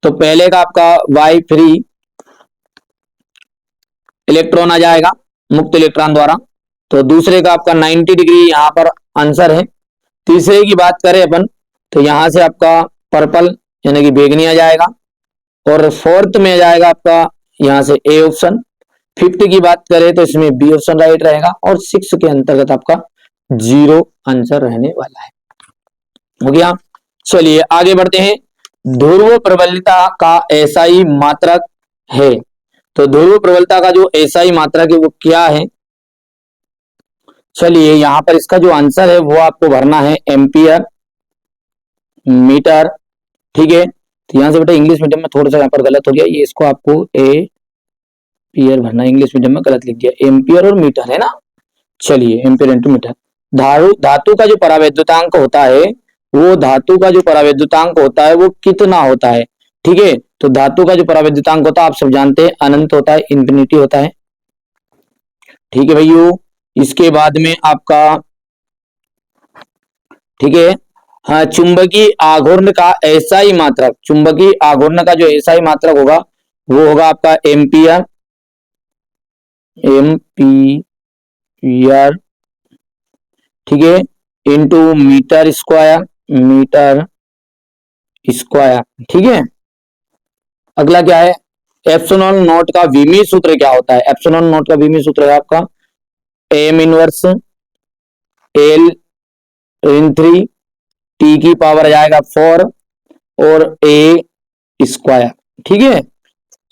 तो पहले का आपका Y3 इलेक्ट्रॉन आ जाएगा मुक्त इलेक्ट्रॉन द्वारा, तो दूसरे का आपका 90 डिग्री यहाँ पर आंसर है। तीसरे की बात करें अपन तो यहां से आपका पर्पल यानी कि बैगनी आ जाएगा, और फोर्थ में आ जाएगा आपका यहां से ए ऑप्शन। फिफ्थ की बात करें तो इसमें बी ऑप्शन राइट रहेगा, और 6 के अंतर्गत आपका 0 आंसर रहने वाला है। हो गया। चलिए आगे बढ़ते हैं। ध्रुव प्रबलता का एसआई मात्रक है, तो ध्रुव प्रबलता का जो एसआई मात्रक है वो क्या है। चलिए यहां पर इसका जो आंसर है वो आपको भरना है एम्पियर मीटर, ठीक है। तो यहां से बेटा इंग्लिश मीडियम में थोड़ा सा यहाँ पर गलत हो गया, ये इसको आपको एम्पियर भरना है, इंग्लिश मीडियम में गलत लिख दिया, एम्पियर और मीटर है ना। चलिए एम्पियर इंटू मीटर। धातु का जो परावैद्युतांक होता है, वो धातु का जो परावैद्युतांक होता है वो कितना होता है, ठीक है। तो धातु का जो परावैद्युतांक होता है आप सब जानते हैं अनंत होता है, इंफिनिटी होता है, ठीक है भैया। इसके बाद में आपका, ठीक है, हाँ, चुंबकीय आघूर्ण का एसआई मात्रक, चुंबकीय आघूर्ण का जो एसआई मात्रक होगा वो होगा आपका एम्पियर, ठीक है, इंटू मीटर स्क्वायर, ठीक है। अगला क्या है, एप्सिलॉन नॉट का विमीय सूत्र क्या होता है। एप्सिलॉन नॉट का विमीय सूत्र है आपका एम इनवर्स एल इन 3 टी की पावर आ जाएगा 4 और ए स्क्वायर, ठीक है।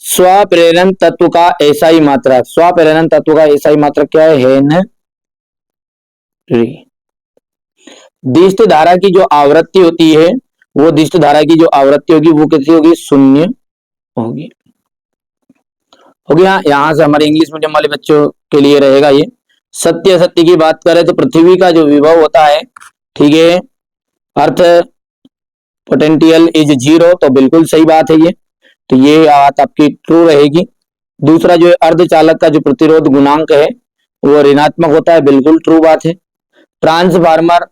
स्वप्रेरण तत्व का एसआई मात्रक, स्वप्रेरण तत्व का एसआई मात्रक क्या है, हेनरी। दिष्ट धारा की जो आवृत्ति होती है वो दिष्ट धारा की जो आवृत्ति होगी वो कैसी होगी, शून्य होगी। हो गया। यहाँ से हमारे इंग्लिश मीडियम वाले बच्चों के लिए रहेगा ये। सत्य असत्य की बात करें तो पृथ्वी का जो विभव होता है, ठीक है, अर्थ पोटेंशियल इज 0, तो बिल्कुल सही बात है ये, तो ये बात आपकी ट्रू रहेगी। दूसरा जो है अर्धचालक का जो प्रतिरोध गुणांक है वो ऋणात्मक होता है, बिल्कुल ट्रू बात है। ट्रांसफार्मर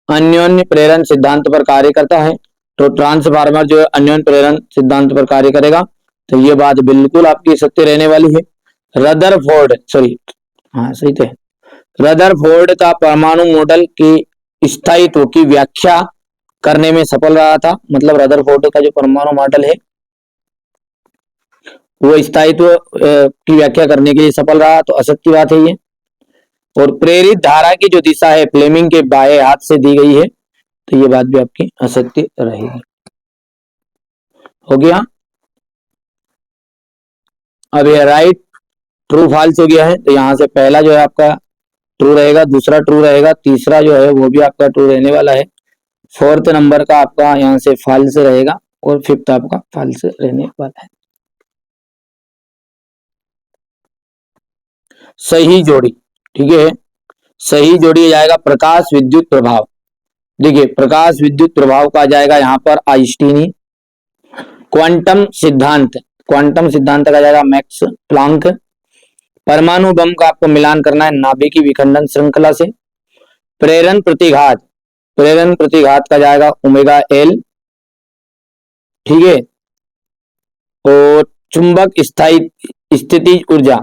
अन्योन्य प्रेरण सिद्धांत पर कार्य करता है, तो ट्रांसफार्मर जो है अन्योन्य प्रेरण सिद्धांत पर कार्य करेगा, तो ये बात बिल्कुल आपकी सत्य रहने वाली है। रदरफोर्ड, सॉरी, हाँ सही थे, रदरफोर्ड का परमाणु मॉडल की स्थायित्व की व्याख्या करने में सफल रहा था, मतलब रदरफोर्ड का जो परमाणु मॉडल है वो स्थायित्व की व्याख्या करने के लिए सफल रहा, तो असत्य बात है ये। और प्रेरित धारा की जो दिशा है फ्लेमिंग के बाएं हाथ से दी गई है, तो ये बात भी आपकी असत्य रहेगी। हो गया। अब ये राइट ट्रू फॉल्स हो गया है, तो यहां से पहला जो है आपका ट्रू रहेगा, दूसरा ट्रू रहेगा, तीसरा जो है वो भी आपका ट्रू रहने वाला है, फोर्थ नंबर का आपका यहाँ से फॉल्स रहेगा, और फिफ्थ आपका फॉल्स रहने वाला है। सही जोड़ी, ठीक है, सही जोड़ी जाएगा प्रकाश विद्युत प्रभाव। देखिए प्रकाश विद्युत प्रभाव का जाएगा यहाँ पर आइंस्टीन। क्वांटम सिद्धांत, क्वांटम सिद्धांत का जाएगा मैक्स प्लांक। परमाणु बम का आपको मिलान करना है नाभिकीय विखंडन श्रृंखला से। प्रेरण प्रतिघात, प्रेरण प्रतिघात का जाएगा ओमेगा एल, ठीक है। और चुंबक स्थायी स्थितिज ऊर्जा,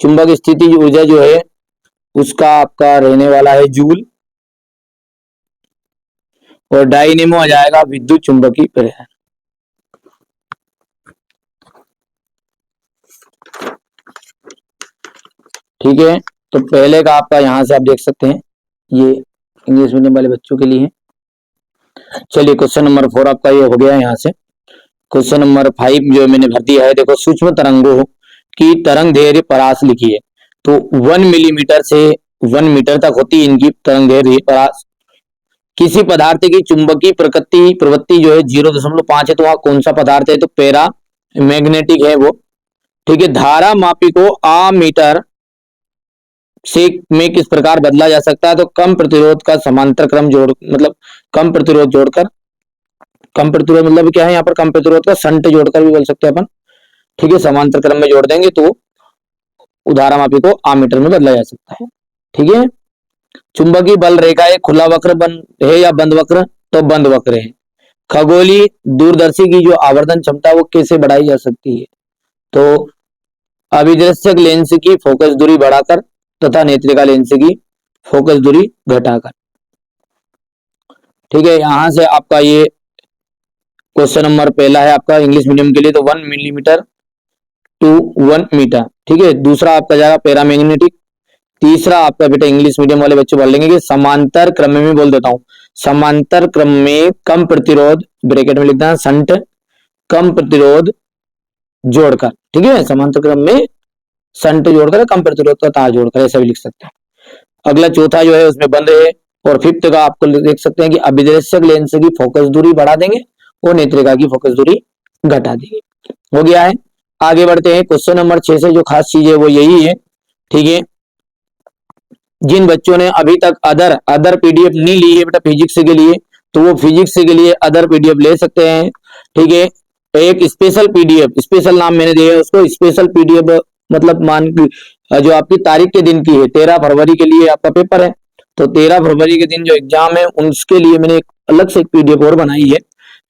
चुंबक स्थितिज ऊर्जा जो है उसका आपका रहने वाला है जूल। और डायनेमो आ जाएगा विद्युत चुंबकीय प्रेरण। ठीक है, तो पहले का आपका यहां से आप देख सकते हैं, ये इंग्लिश मीडियम वाले बच्चों के लिए है। चलिए क्वेश्चन नंबर 4 आपका ये हो गया है। यहाँ से क्वेश्चन नंबर 5 जो मैंने भर दिया है, देखो सूक्ष्म तरंगों की तरंग दैर्घ्य परास लिखी है, तो 1 मिलीमीटर से 1 मीटर तक होती है इनकी तरंग दैर्घ्य परास। किसी पदार्थ की चुंबकीय प्रवृत्ति जो है 0.5 है, तो वहां कौन सा पदार्थ है, तो पैरा मैग्नेटिक है वो, ठीक है। धारा मापी को आमीटर से में किस प्रकार बदला जा सकता है, तो कम प्रतिरोध का समांतर क्रम जोड़, मतलब कम प्रतिरोध जोड़कर, कम प्रतिरोध मतलब क्या है यहाँ पर, कम प्रतिरोध का संट जोड़कर भी बोल सकते हैं अपन, ठीक है। समांतर क्रम में जोड़ देंगे तो धारा मापी को आमीटर में बदला जा सकता है, ठीक है। चुंबकीय बल रेखा एक खुला वक्र बंद है या बंद वक्र, तो बंद वक्र है। खगोलीय दूरदर्शी की जो आवर्धन क्षमता वो कैसे बढ़ाई जा सकती है, तो अभिदृश्यक लेंस की फोकस दूरी बढ़ाकर तथा नेत्रिका लेंस की फोकस दूरी घटाकर, ठीक है। यहां से आपका ये क्वेश्चन नंबर पहला है आपका इंग्लिश मीडियम के लिए, तो 1 मिलीमीटर टू 1 मीटर, ठीक है। दूसरा आपका जाएगा पैरामैग्नेटिक। तीसरा आपका बेटा इंग्लिश मीडियम वाले बच्चे बोल लेंगे कि समांतर क्रम में बोल देता हूं, समांतर क्रम में कम प्रतिरोध, ब्रैकेट में लिखना है संट, कम प्रतिरोध जोड़कर, ठीक है। समांतर क्रम में संट जोड़कर कम प्रतिरोध का तार जोड़कर, ऐसा भी लिख सकते हैं। अगला चौथा जो है उसमें बंद है। और फिफ्थ का आपको देख सकते हैं कि अभिदृश्यक लेंस की फोकस दूरी बढ़ा देंगे और नेत्रिका की फोकस दूरी घटा देंगे। हो गया है। आगे बढ़ते हैं क्वेश्चन नंबर 6 से जो खास चीज है वो यही है, ठीक है। जिन बच्चों ने अभी तक अदर पीडीएफ नहीं ली है बेटा फिजिक्स के लिए, तो वो फिजिक्स के लिए अदर पीडीएफ ले सकते हैं, ठीक है। एक स्पेशल पीडीएफ, स्पेशल नाम मैंने दिया है उसको, स्पेशल पीडीएफ मतलब मान जो आपकी तारीख के दिन की है, 13 फरवरी के लिए आपका पेपर है, तो 13 फरवरी के दिन जो एग्जाम है उसके लिए मैंने एक अलग से एक पीडीएफ और बनाई है,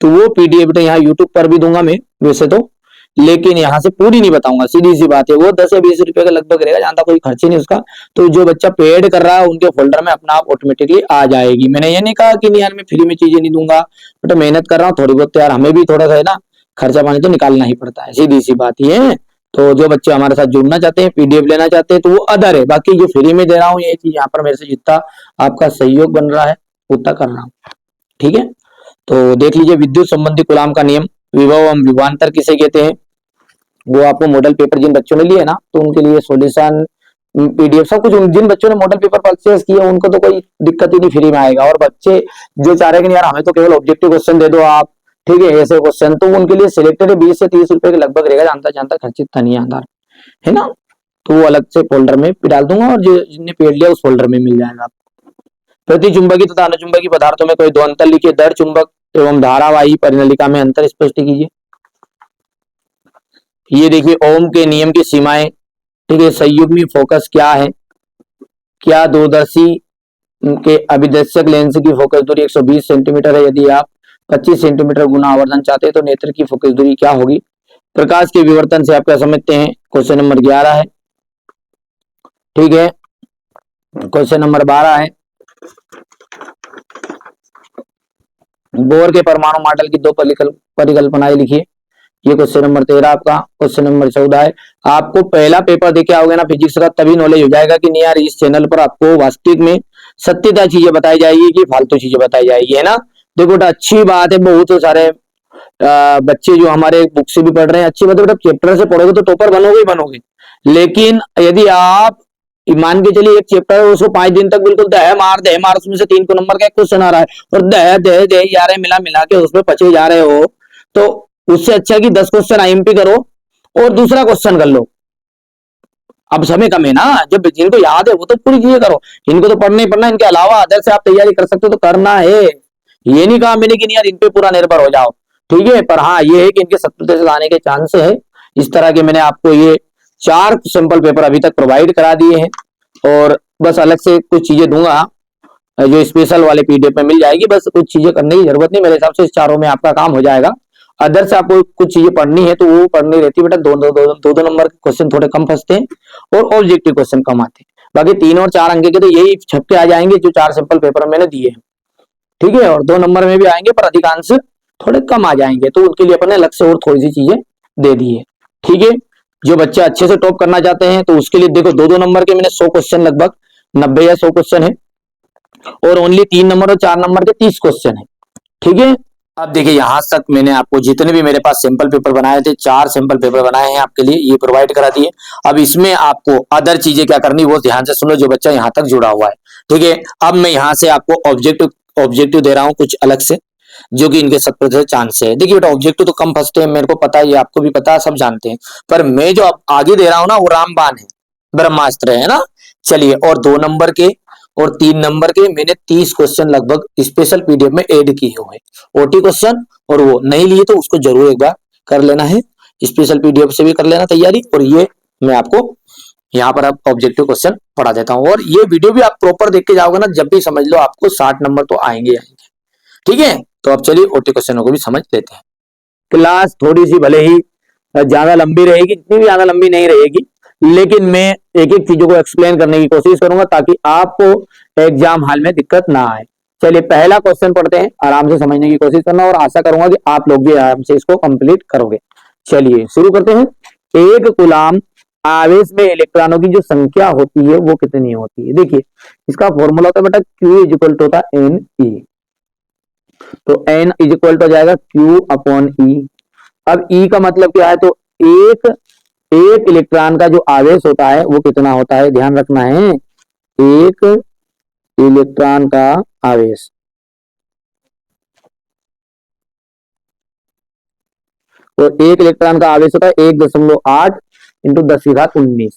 तो वो पीडीएफ बेटा यहाँ यूट्यूब पर भी दूंगा मैं वैसे तो, लेकिन यहाँ से पूरी नहीं बताऊंगा, सीधी सी बात है। वो 10 या 20 रुपए का लगभग रहेगा, ज्यादा कोई खर्च ही नहीं उसका, तो जो बच्चा पेड कर रहा है उनके फोल्डर में अपना आप ऑटोमेटिकली आ जाएगी। मैंने ये नहीं कहा कि नहीं यार मैं फ्री में चीजें नहीं दूंगा, बट मेहनत कर रहा हूँ थोड़ी बहुत, तो यार हमें भी थोड़ा सा है ना खर्चा पानी तो निकालना ही पड़ता है, सीधी सी बात ये है। तो जो बच्चे हमारे साथ जुड़ना चाहते हैं, पीडीएफ लेना चाहते हैं, तो वो अदर है, बाकी जो फ्री में दे रहा हूँ ये चीज यहाँ पर मेरे से जितना आपका सहयोग बन रहा है उतना कर रहा हूँ, ठीक है। तो देख लीजिए विद्युत संबंधी कूलाम का नियम, विभव एवं विभवांतर किसे कहते हैं, वो आपको मॉडल पेपर जिन बच्चों ने लिए ना तो उनके लिए सॉल्यूशन पीडीएफ सब कुछ। जिन बच्चों ने मॉडल पेपर परचेस किया उनको तो कोई दिक्कत ही नहीं, फ्री में आएगा। और बच्चे जो चाह रहे हैं कि यार हमें तो केवल ऑब्जेक्टिव क्वेश्चन दे दो आप, ठीक है, ऐसे क्वेश्चन, तो उनके लिए सिलेक्टेड 20 से 30 रुपए के लगभग रहेगा, जानता जानता खर्च इतना नहीं आता है ना। तो वो अलग से फोल्डर में डाल दूंगा, और जिनने पेड लिया उस फोल्डर में मिल जाएगा। प्रति चुंबकी तथा अनुचुंबकी पदार्थों में कोई दो अंतर लिखिए। दर चुंबक एवं धारावाही परिनलिका में अंतर स्पष्ट कीजिए। ये देखिए ओम के नियम की सीमाएं, ठीक है। संयुग्मी फोकस क्या है, क्या दूरदर्शी के अभिदर्शक लेंस की फोकस दूरी 120 सेंटीमीटर है। यदि आप 25 सेंटीमीटर गुना आवर्धन चाहते हैं तो नेत्र की फोकस दूरी क्या होगी। प्रकाश के विवर्तन से आप क्या समझते हैं। क्वेश्चन नंबर 11 है, ठीक है। क्वेश्चन नंबर 12 है, बोर के परमाणु मॉडल की दो परिकल्पनाएं लिखिए। ये क्वेश्चन नंबर 13 आपका। क्वेश्चन नंबर 14 है, आपको पहला पेपर देके आओगे ना फिजिक्स का, तभी नॉलेज हो जाएगा कि नहीं यार इस चैनल पर आपको वास्तविक में सत्यता चीजें बताई जाएगी कि फालतू चीजें बताई जाएगी, है ना। देखो बेटा अच्छी बात है, बहुत सारे बच्चे जो हमारे बुक से भी पढ़ रहे हैं, अच्छी बात है बेटा, चैप्टर से पढ़ोगे तो टॉपर बनोगे ही बनोगे। लेकिन यदि आप मान के चलिए एक चैप्टर है उसको 5 दिन तक बिल्कुल दह मार उसमें से 3 को नंबर का क्वेश्चन आ रहा है और दह दह दह यार मिला मिला के उसमें पचे जा रहे हो, तो उससे अच्छा कि 10 क्वेश्चन आईएमपी करो और दूसरा क्वेश्चन कर लो। अब समय कम है ना, जब जिनको याद है वो तो पूरी चीजें करो, इनको तो पढ़ना ही पढ़ना, इनके अलावा अदर से आप तैयारी कर सकते हो तो करना है। ये नहीं कहा मैंने कि नहीं यार इन पे पूरा निर्भर हो जाओ, ठीक है। पर हाँ ये है कि इनके 70 से लाने के चांस है। इस तरह के मैंने आपको ये 4 सैंपल पेपर अभी तक प्रोवाइड करा दिए हैं, और बस अलग से कुछ चीजें दूंगा जो स्पेशल वाले पीडीएफ में मिल जाएगी। बस कुछ चीजें करने की जरूरत नहीं, मेरे हिसाब से इस चारों में आपका काम हो जाएगा। अदर से आपको कुछ चीजें पढ़नी है तो वो पढ़नी रहती है बेटा। दो नंबर के क्वेश्चन थोड़े कम फंसते हैं और ऑब्जेक्टिव क्वेश्चन कम आते हैं। बाकी 3 और 4 अंक के तो यही छपके आ जाएंगे जो 4 सैंपल पेपर मैंने दिए हैं, ठीक है। और 2 नंबर में भी आएंगे पर अधिकांश थोड़े कम आ जाएंगे, तो उनके लिए अपने अलग से और थोड़ी सी चीजें दे दी है, ठीक है। जो बच्चे अच्छे से टॉप करना चाहते हैं तो उसके लिए देखो 2 नंबर के मैंने 100 क्वेश्चन, लगभग 90 या 100 क्वेश्चन है, और ओनली 3 नंबर और 4 नंबर के 30 क्वेश्चन है, ठीक है। अब देखिए यहां तक मैंने आपको जितने भी मेरे पास सैंपल पेपर बनाए थे, 4 सैंपल पेपर बनाए हैं आपके लिए, ये प्रोवाइड करा दिए। अब इसमें आपको अदर चीजें क्या करनी वो ध्यान से सुनो, जो बच्चा यहाँ तक जुड़ा हुआ है, ठीक है। अब मैं यहाँ से आपको ऑब्जेक्टिव दे रहा हूँ कुछ अलग से, जो कि इनके 70% चांस है। देखिए बेटा ऑब्जेक्टिव तो कम फंसते हैं, मेरे को पता है, ये आपको भी पता है, सब जानते हैं, पर मैं जो अब आगे दे रहा हूँ ना वो रामबाण है, ब्रह्मास्त्र है ना। चलिए, और 2 नंबर के और 3 नंबर के मैंने 30 क्वेश्चन लगभग स्पेशल पीडीएफ में ऐड किए हुए हैं, ओटी क्वेश्चन, और वो नहीं लिए तो उसको जरूर एक बार कर लेना है, स्पेशल पीडीएफ से भी कर लेना तैयारी। और ये मैं आपको यहाँ पर अब ऑब्जेक्टिव क्वेश्चन पढ़ा देता हूँ, और ये वीडियो भी आप प्रॉपर देख के जाओगे ना, जब भी समझ लो आपको 60 नंबर तो आएंगे, ठीक है। तो अब चलिए ओटी क्वेश्चनों को भी समझ लेते हैं। क्लास थोड़ी सी भले ही ज्यादा लंबी रहेगी, इतनी भी ज्यादा लंबी नहीं रहेगी, लेकिन मैं एक एक चीजों को एक्सप्लेन करने की कोशिश करूंगा ताकि आपको एग्जाम हॉल में दिक्कत ना आए। चलिए पहला क्वेश्चन पढ़ते हैं, आराम से समझने की कोशिश करना, और आशा करूंगा कि आप लोग भी आराम से इसको कंप्लीट करोगे। चलिए शुरू करते हैं। एक कूलाम आवेश में इलेक्ट्रॉनों की जो संख्या होती है वो कितनी होती है। देखिए इसका फॉर्मूला होता है बेटा Q इक्वल टू होता है NE, तो N इज इक्वल टू हो जाएगा Q अपॉन E। अब E का मतलब क्या है, तो एक इलेक्ट्रॉन का जो आवेश होता है वो कितना होता है, ध्यान रखना है, एक इलेक्ट्रॉन का आवेश, और एक इलेक्ट्रॉन का आवेश होता है 1.8 इंटू 10⁻19,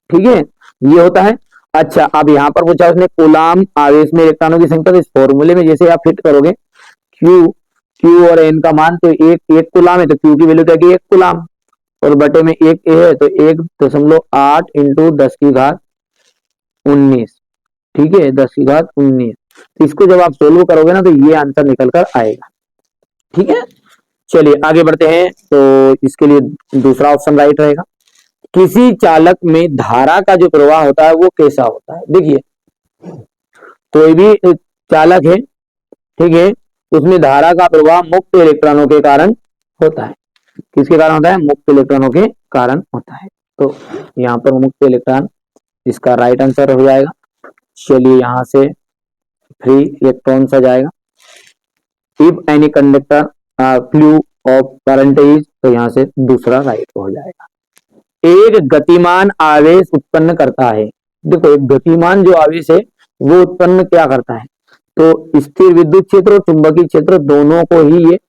ठीक है, ये होता है। अच्छा अब यहां पर पूछा उसने कूलाम आवेश में इलेक्ट्रॉनों की संख्या, तो इस फॉर्मूले में जैसे आप फिट करोगे Q और N का मान, तो एक कूलाम है तो Q की वैल्यू क्या की 1 कूलाम, और बटे में 1 है तो 1.8 इंटू 10⁻19, ठीक है, 10⁻19। तो इसको जब आप सोल्व करोगे ना तो ये आंसर निकल कर आएगा, ठीक है। चलिए आगे बढ़ते हैं, तो इसके लिए दूसरा ऑप्शन राइट रहेगा। किसी चालक में धारा का जो प्रवाह होता है वो कैसा होता है। देखिए कोई भी चालक है, ठीक है, उसमें धारा का प्रवाह मुक्त इलेक्ट्रॉनों के कारण होता है। किसके कारण होता है, मुक्त इलेक्ट्रॉनों के कारण होता है। तो यहाँ पर मुक्त इलेक्ट्रॉन इसका राइट आंसर हो जाएगा। चलिए यहाँ से फ्री इलेक्ट्रॉन आ जाएगा। If any conductor flew off current is, तो यहाँ से दूसरा राइट हो जाएगा। एक गतिमान आवेश उत्पन्न करता है, देखो एक गतिमान जो आवेश है वो उत्पन्न क्या करता है, तो स्थिर विद्युत क्षेत्र और चुंबकीय क्षेत्र दोनों को ही ये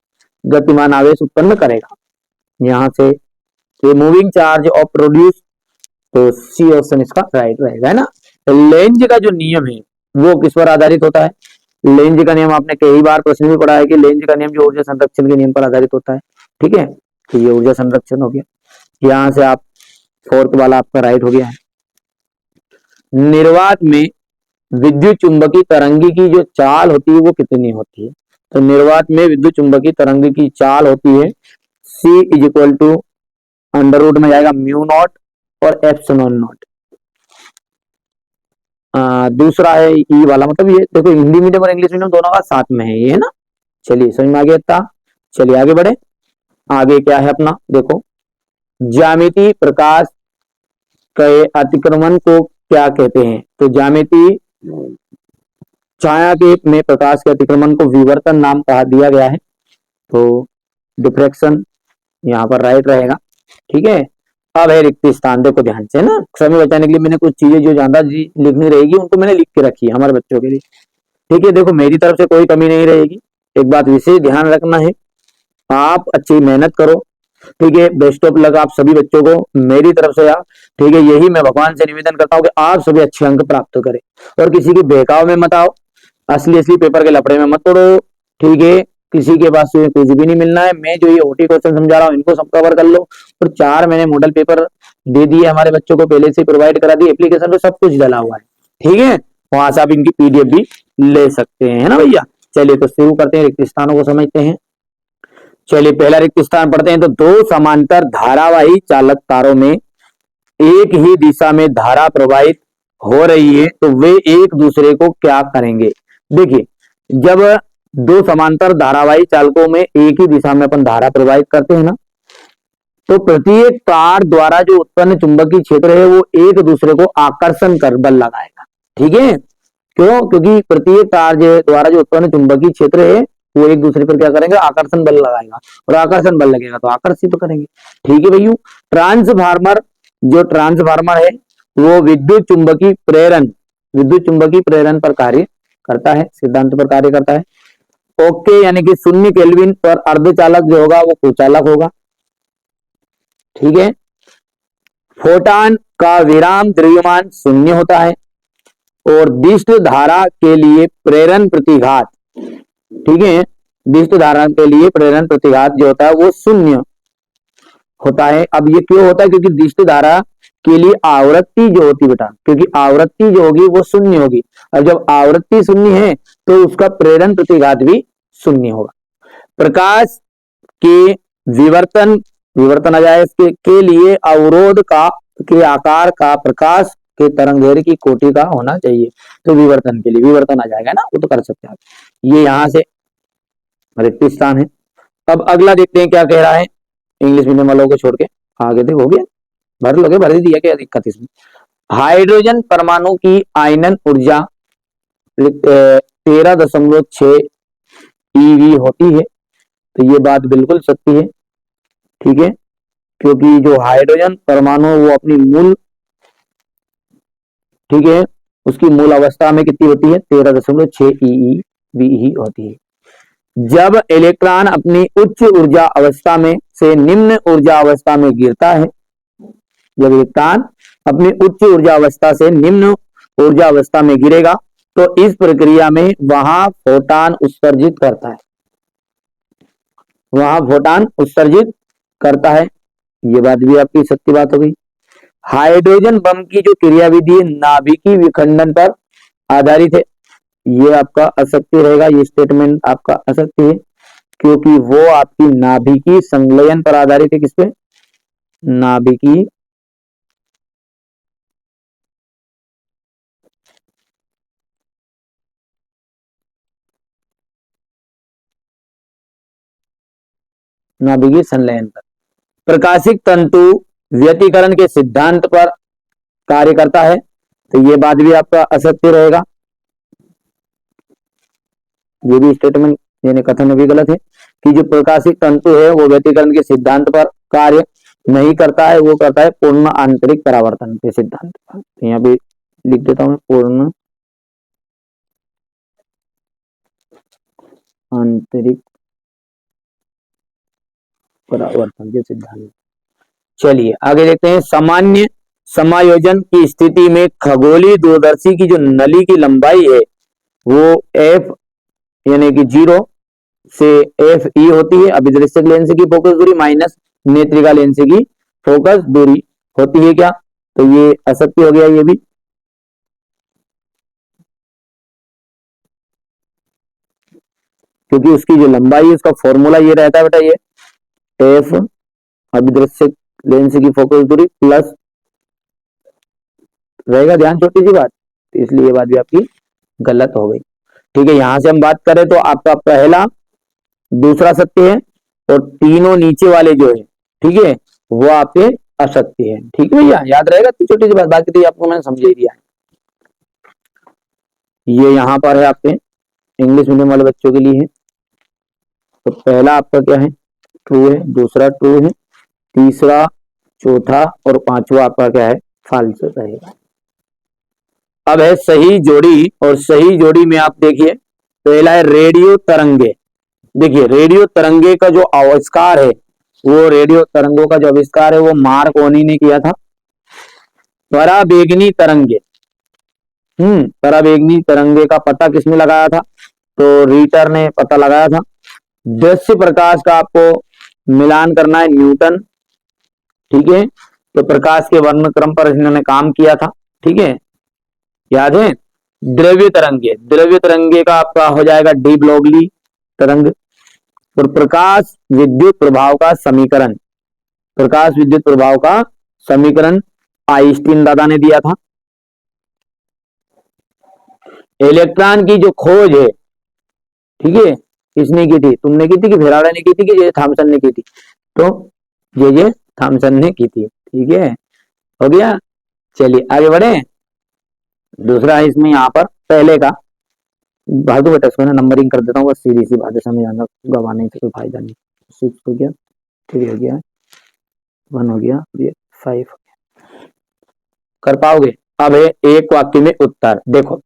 गतिमान आवेश उत्पन्न करेगा। यहाँ से ये मूविंग चार्ज और प्रोड्यूस, तो सी ऑप्शन इसका राइट रहेगा, है ना। लेंज का जो नियम है वो किस पर आधारित होता है? लेंज का नियम आपने कई बार प्रश्न में पढ़ा है कि लेंज का नियम जो ऊर्जा संरक्षण के नियम पर आधारित होता है, ठीक है। तो ये ऊर्जा संरक्षण हो गया, यहाँ से आप फोर्थ वाला आपका राइट हो गया है। निर्वात में विद्युत चुंबकीय तरंगी की जो चाल होती है वो कितनी होती है? तो निर्वात में विद्युत चुंबकीय तरंगी की चाल होती है C is equal to under root में जाएगा म्यू नॉट और एप्सिलॉन नॉट। दूसरा है ई वाला, मतलब ये देखो हिंदी मीडियम और इंग्लिश मीडियम दोनों का साथ में है ये, है ना। चलिए समझ में आ गया था। चलिए आगे बढ़े। आगे क्या है अपना, देखो ज्यामिति प्रकाश के अतिक्रमण को क्या कहते हैं? तो ज्यामिति छाया के में प्रकाश के अतिक्रमण को विवर्तन नाम कहा दिया गया है, तो डिफ्रैक्शन यहाँ पर राइट रहेगा, ठीक है। अब है रिक्त स्थान, देखो ध्यान से ना, समय बचाने के लिए मैंने कुछ चीजें जो ज्यादा लिखनी रहेगी उनको मैंने लिख के रखी है हमारे बच्चों के लिए, ठीक है। देखो मेरी तरफ से कोई कमी नहीं रहेगी, एक बात विशेष ध्यान रखना है, आप अच्छी मेहनत करो, ठीक है। बेस्ट ऑफ लक आप सभी बच्चों को मेरी तरफ से, ठीक है। यही मैं भगवान से निवेदन करता हूँ कि आप सभी अच्छे अंक प्राप्त करें और किसी के बहकाव में मत आओ, असली पेपर के लफड़े में मत पड़ो, ठीक है। किसी के पास कुछ भी नहीं मिलना है। मैं जो ये ओटी क्वेश्चन समझा रहा हूँ इनको सब कवर कर लो, और 4 मैंने मॉडल पेपर दे दिए हमारे बच्चों को, पहले से प्रोवाइड करा दी, एप्लीकेशन पे सब कुछ डला हुआ है, ठीक है। वहां से आप इनकी पीडीएफ भी ले सकते हैं, है ना भैया। चलिए तो शुरू करते हैं, रिक्त स्थानों को समझते हैं। चलिए पहला रिक्त स्थान पढ़ते हैं। तो दो समांतर धारावाही चालक तारों में एक ही दिशा में धारा प्रवाहित हो रही है, तो वे एक दूसरे को क्या करेंगे? देखिए जब दो समांतर धारावाही चालकों में एक ही दिशा में अपन धारा प्रवाहित करते हैं ना, तो प्रत्येक तार द्वारा जो उत्पन्न चुंबकीय क्षेत्र है वो एक दूसरे को आकर्षण कर बल लगाएगा, ठीक है। क्यों? क्योंकि प्रत्येक तार द्वारा जो उत्पन्न चुंबकीय क्षेत्र है वो एक दूसरे पर क्या करेंगे? आकर्षण बल लगाएगा, और आकर्षण बल लगेगा तो आकर्षित करेंगे, ठीक है भैया। ट्रांसफार्मर, जो ट्रांसफार्मर है वो विद्युत चुंबकीय प्रेरण पर कार्य करता है, सिद्धांत पर कार्य करता है। ओके, यानी कि 0 केल्विन पर अर्धचालक जो होगा वो कुचालक होगा, ठीक है। फोटान का विराम द्रव्यमान 0 होता है, और दिष्ट धारा के लिए प्रेरण प्रतिघात, ठीक है, दिष्ट धारा के लिए प्रेरण प्रतिघात जो होता है वो 0 होता है। अब ये क्यों होता है? क्योंकि दिष्ट धारा के लिए आवृत्ति जो होती बेटा, क्योंकि आवृत्ति जो होगी वो 0 होगी, और जब आवृत्ति 0 है तो उसका प्रेरण प्रतिघात भी 0 होगा। प्रकाश के विवर्तन आ जाए इसके के लिए अवरोध का के आकार का प्रकाश के तरंगदैर्घ्य की कोटि का होना चाहिए, तो विवर्तन के लिए विवर्तन आ जाएगा ना, वो तो कर सकते हैं आप। ये यहां से रिक्त स्थान है। अब अगला देखते हैं क्या कह रहा है, इंग्लिश मीडियम वालों को छोड़ के आगे देखो, हो गया, भर दिया, क्या दिक्कत इसमें। हाइड्रोजन परमाणु की आयनन ऊर्जा 13.6 EV होती है, तो ये बात बिल्कुल सत्य है, ठीक है। क्योंकि जो हाइड्रोजन परमाणु वो अपनी मूल, ठीक है, उसकी मूल अवस्था में कितनी होती है? 13.6 EeV ही होती है। जब इलेक्ट्रॉन अपनी उच्च ऊर्जा अवस्था में से निम्न ऊर्जा अवस्था में गिरता है, जब इलेक्ट्रॉन अपनी उच्च ऊर्जा अवस्था से निम्न ऊर्जा अवस्था में गिरेगा तो इस प्रक्रिया में वहां फोटान उत्सर्जित करता है, वहां फोटान उत्सर्जित करता है। ये बात भी आपकी सत्य बात हो गई। हाइड्रोजन बम की जो क्रियाविधि नाभिकीय विखंडन पर आधारित है, ये आपका असत्य रहेगा, ये स्टेटमेंट आपका असत्य है, क्योंकि वो आपकी नाभिकीय संलयन पर आधारित है। किस पे? नाभिकीय संलयन पर। प्रकाशिक तंतु व्यतिकरण के सिद्धांत पर कार्य करता है, तो ये बात भी आपका असत्य रहेगा, ये भी स्टेटमेंट यानी कथन भी गलत है कि जो प्रकाशिक तंतु है वो व्यतिकरण के सिद्धांत पर कार्य नहीं करता है, वो करता है पूर्ण आंतरिक परावर्तन के सिद्धांत पर। यहाँ भी लिख देता हूं मैं, पूर्ण आंतरिक परावर्तन के सिद्धांत। चलिए आगे देखते हैं। सामान्य समायोजन की स्थिति में खगोलीय दूरदर्शी की जो नली की लंबाई है वो एफ यानी कि 0 से एफ ई होती है। अभिदृश्यक लेंस की फोकस दूरी माइनस नेत्रिका लेंस की फोकस दूरी होती है क्या, तो ये असत्य हो गया ये भी। क्योंकि उसकी जो लंबाई है उसका फॉर्मूला ये रहता है बेटा, ये एफ अभिदृश्यक लेंस की फोकस दूरी प्लस रहेगा, ध्यान छोटी सी बात, तो इसलिए ये बात भी आपकी गलत हो गई। ठीक है, यहां से हम बात करें तो आपका पहला दूसरा सत्य है और तीनों नीचे वाले जो है, ठीक है, वो आपके असत्य है। ठीक है भैया, याद रहेगा, छोटी सी बात, बाकी तो आपको मैंने समझा ही दिया है। ये यहाँ पर है आपके इंग्लिश मीडियम वाले बच्चों के लिए है। तो पहला आपका क्या है, ट्रू है, दूसरा ट्रू है, तीसरा, चौथा और पांचवा आपका क्या है, फाल्स रहेगा। अब है सही जोड़ी, और सही जोड़ी में आप देखिए पहला है रेडियो तरंगे। देखिए रेडियो तरंगे का जो आविष्कार है, वो रेडियो तरंगों का जो आविष्कार है वो मार्कोनी ने किया था। पराबैंगनी तरंगे, पराबैंगनी तरंगे का पता किसने लगाया था, तो रीटर ने पता लगाया था। दृश्य प्रकाश का आपको मिलान करना है, न्यूटन। ठीक है, तो प्रकाश के वर्णक्रम पर इन्होंने काम किया था। ठीक है, याद है। द्रव्य तरंगे, द्रव्य तरंगे का आपका हो जाएगा डी ब्रोगली तरंग। और प्रकाश विद्युत प्रभाव का समीकरण, प्रकाश विद्युत प्रभाव का समीकरण आइंस्टीन दादा ने दिया था। इलेक्ट्रॉन की जो खोज है, ठीक है, किसने की थी, तुमने की थी कि फेराडे ने की थी कि जे थॉमसन ने की थी, तो जे थॉमसन ने की थी। ठीक है, हो गया। चलिए आगे बढ़े। दूसरा है इसमें यहाँ पर पहले का, भादु बेटा इसको ना नंबरिंग कर देता हूँ, बस सीधी सी बात है, समझ आना, गवाने से कोई फायदा नहीं। 6 हो गया, 3 हो गया, 1 हो गया, 5 हो गया, कर पाओगे। अब है एक वाक्य में उत्तर। देखो,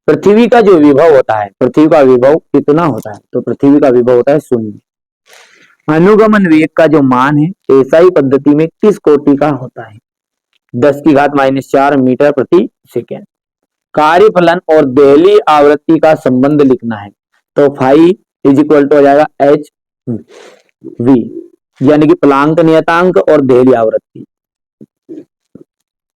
पृथ्वी का जो विभव होता है, पृथ्वी का विभव कितना होता है, तो पृथ्वी का विभव होता है 0। अनुगमन वेग का जो मान है एसआई पद्धति में किस कोटि का होता है, 10⁻⁴ मीटर प्रति सेकेंड। कार्यफलन और देहली आवृत्ति का संबंध लिखना है, तो फाई इज इक्वल टू हो जाएगा एच वी, यानी कि प्लांक नियतांक और देहली आवृत्ति।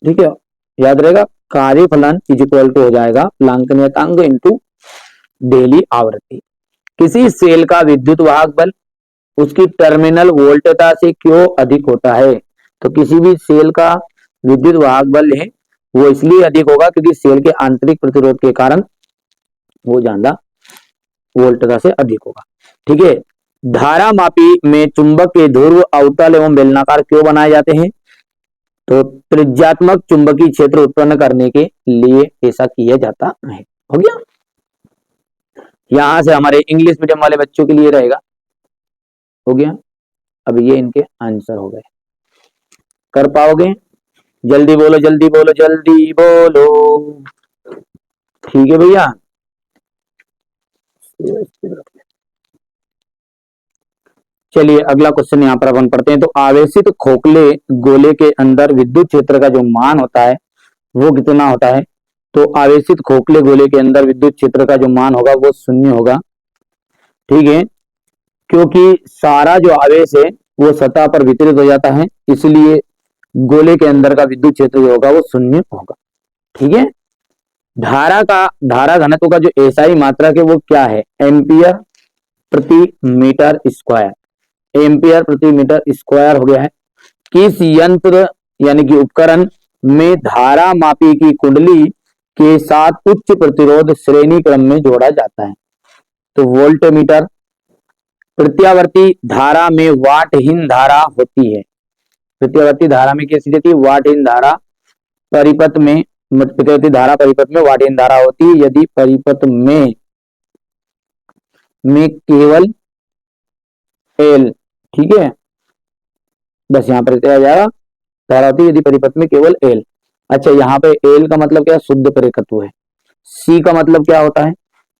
ठीक है, याद रहेगा, कार्यफलन इज इक्वल टू हो जाएगा प्लांक नियतांक इंटू देहली आवृत्ति। किसी सेल का विद्युत वाहक बल उसकी टर्मिनल वोल्टता से क्यों अधिक होता है, तो किसी भी सेल का विद्युत वाहक बल है वो इसलिए अधिक होगा क्योंकि सेल के आंतरिक प्रतिरोध के कारण वो ज्यादा वोल्टता से अधिक होगा। ठीक है, धारा मापी में चुंबक के ध्रुव अवतल एवं बेलनाकार क्यों बनाए जाते हैं, तो त्रिज्यात्मक चुंबकीय क्षेत्र उत्पन्न करने के लिए ऐसा किया जाता है। हो गया, यहां से हमारे इंग्लिश मीडियम वाले बच्चों के लिए रहेगा। हो गया, अब ये इनके आंसर हो गए, कर पाओगे, जल्दी बोलो जल्दी बोलो जल्दी बोलो। ठीक है भैया, चलिए अगला क्वेश्चन यहाँ पर अपन पढ़ते हैं। तो आवेशित खोखले गोले के अंदर विद्युत क्षेत्र का जो मान होता है वो कितना होता है, तो आवेशित खोखले गोले के अंदर विद्युत क्षेत्र का जो मान होगा वो 0 होगा। ठीक है, क्योंकि सारा जो आवेश है वो सतह पर वितरित हो जाता है, इसलिए गोले के अंदर का विद्युत क्षेत्र जो होगा वो 0 होगा। ठीक है, धारा घनत्व का जो एसआई मात्रक है वो क्या है, एम्पियर प्रति मीटर स्क्वायर, एम्पियर प्रति मीटर स्क्वायर हो गया है। किस यंत्र यानी कि उपकरण में धारा मापी की कुंडली के साथ उच्च प्रतिरोध श्रेणी क्रम में जोड़ा जाता है, तो वोल्टमीटर। प्रत्यावर्ती धारा में वाटहीन धारा होती है, प्रत्यावर्ती धारा में कैसी रहती है, वाटहीन धारा। परिपथ में प्रत्यावर्ती धारा परिपथ में वाटहीन धारा होती है यदि परिपथ में केवल एल, ठीक है, बस यहां पर आ जाएगा, धारा होती है यदि परिपथ में केवल एल। अच्छा, यहाँ पे एल का मतलब क्या है? शुद्ध प्रेरकत्व है। सी का मतलब क्या होता है?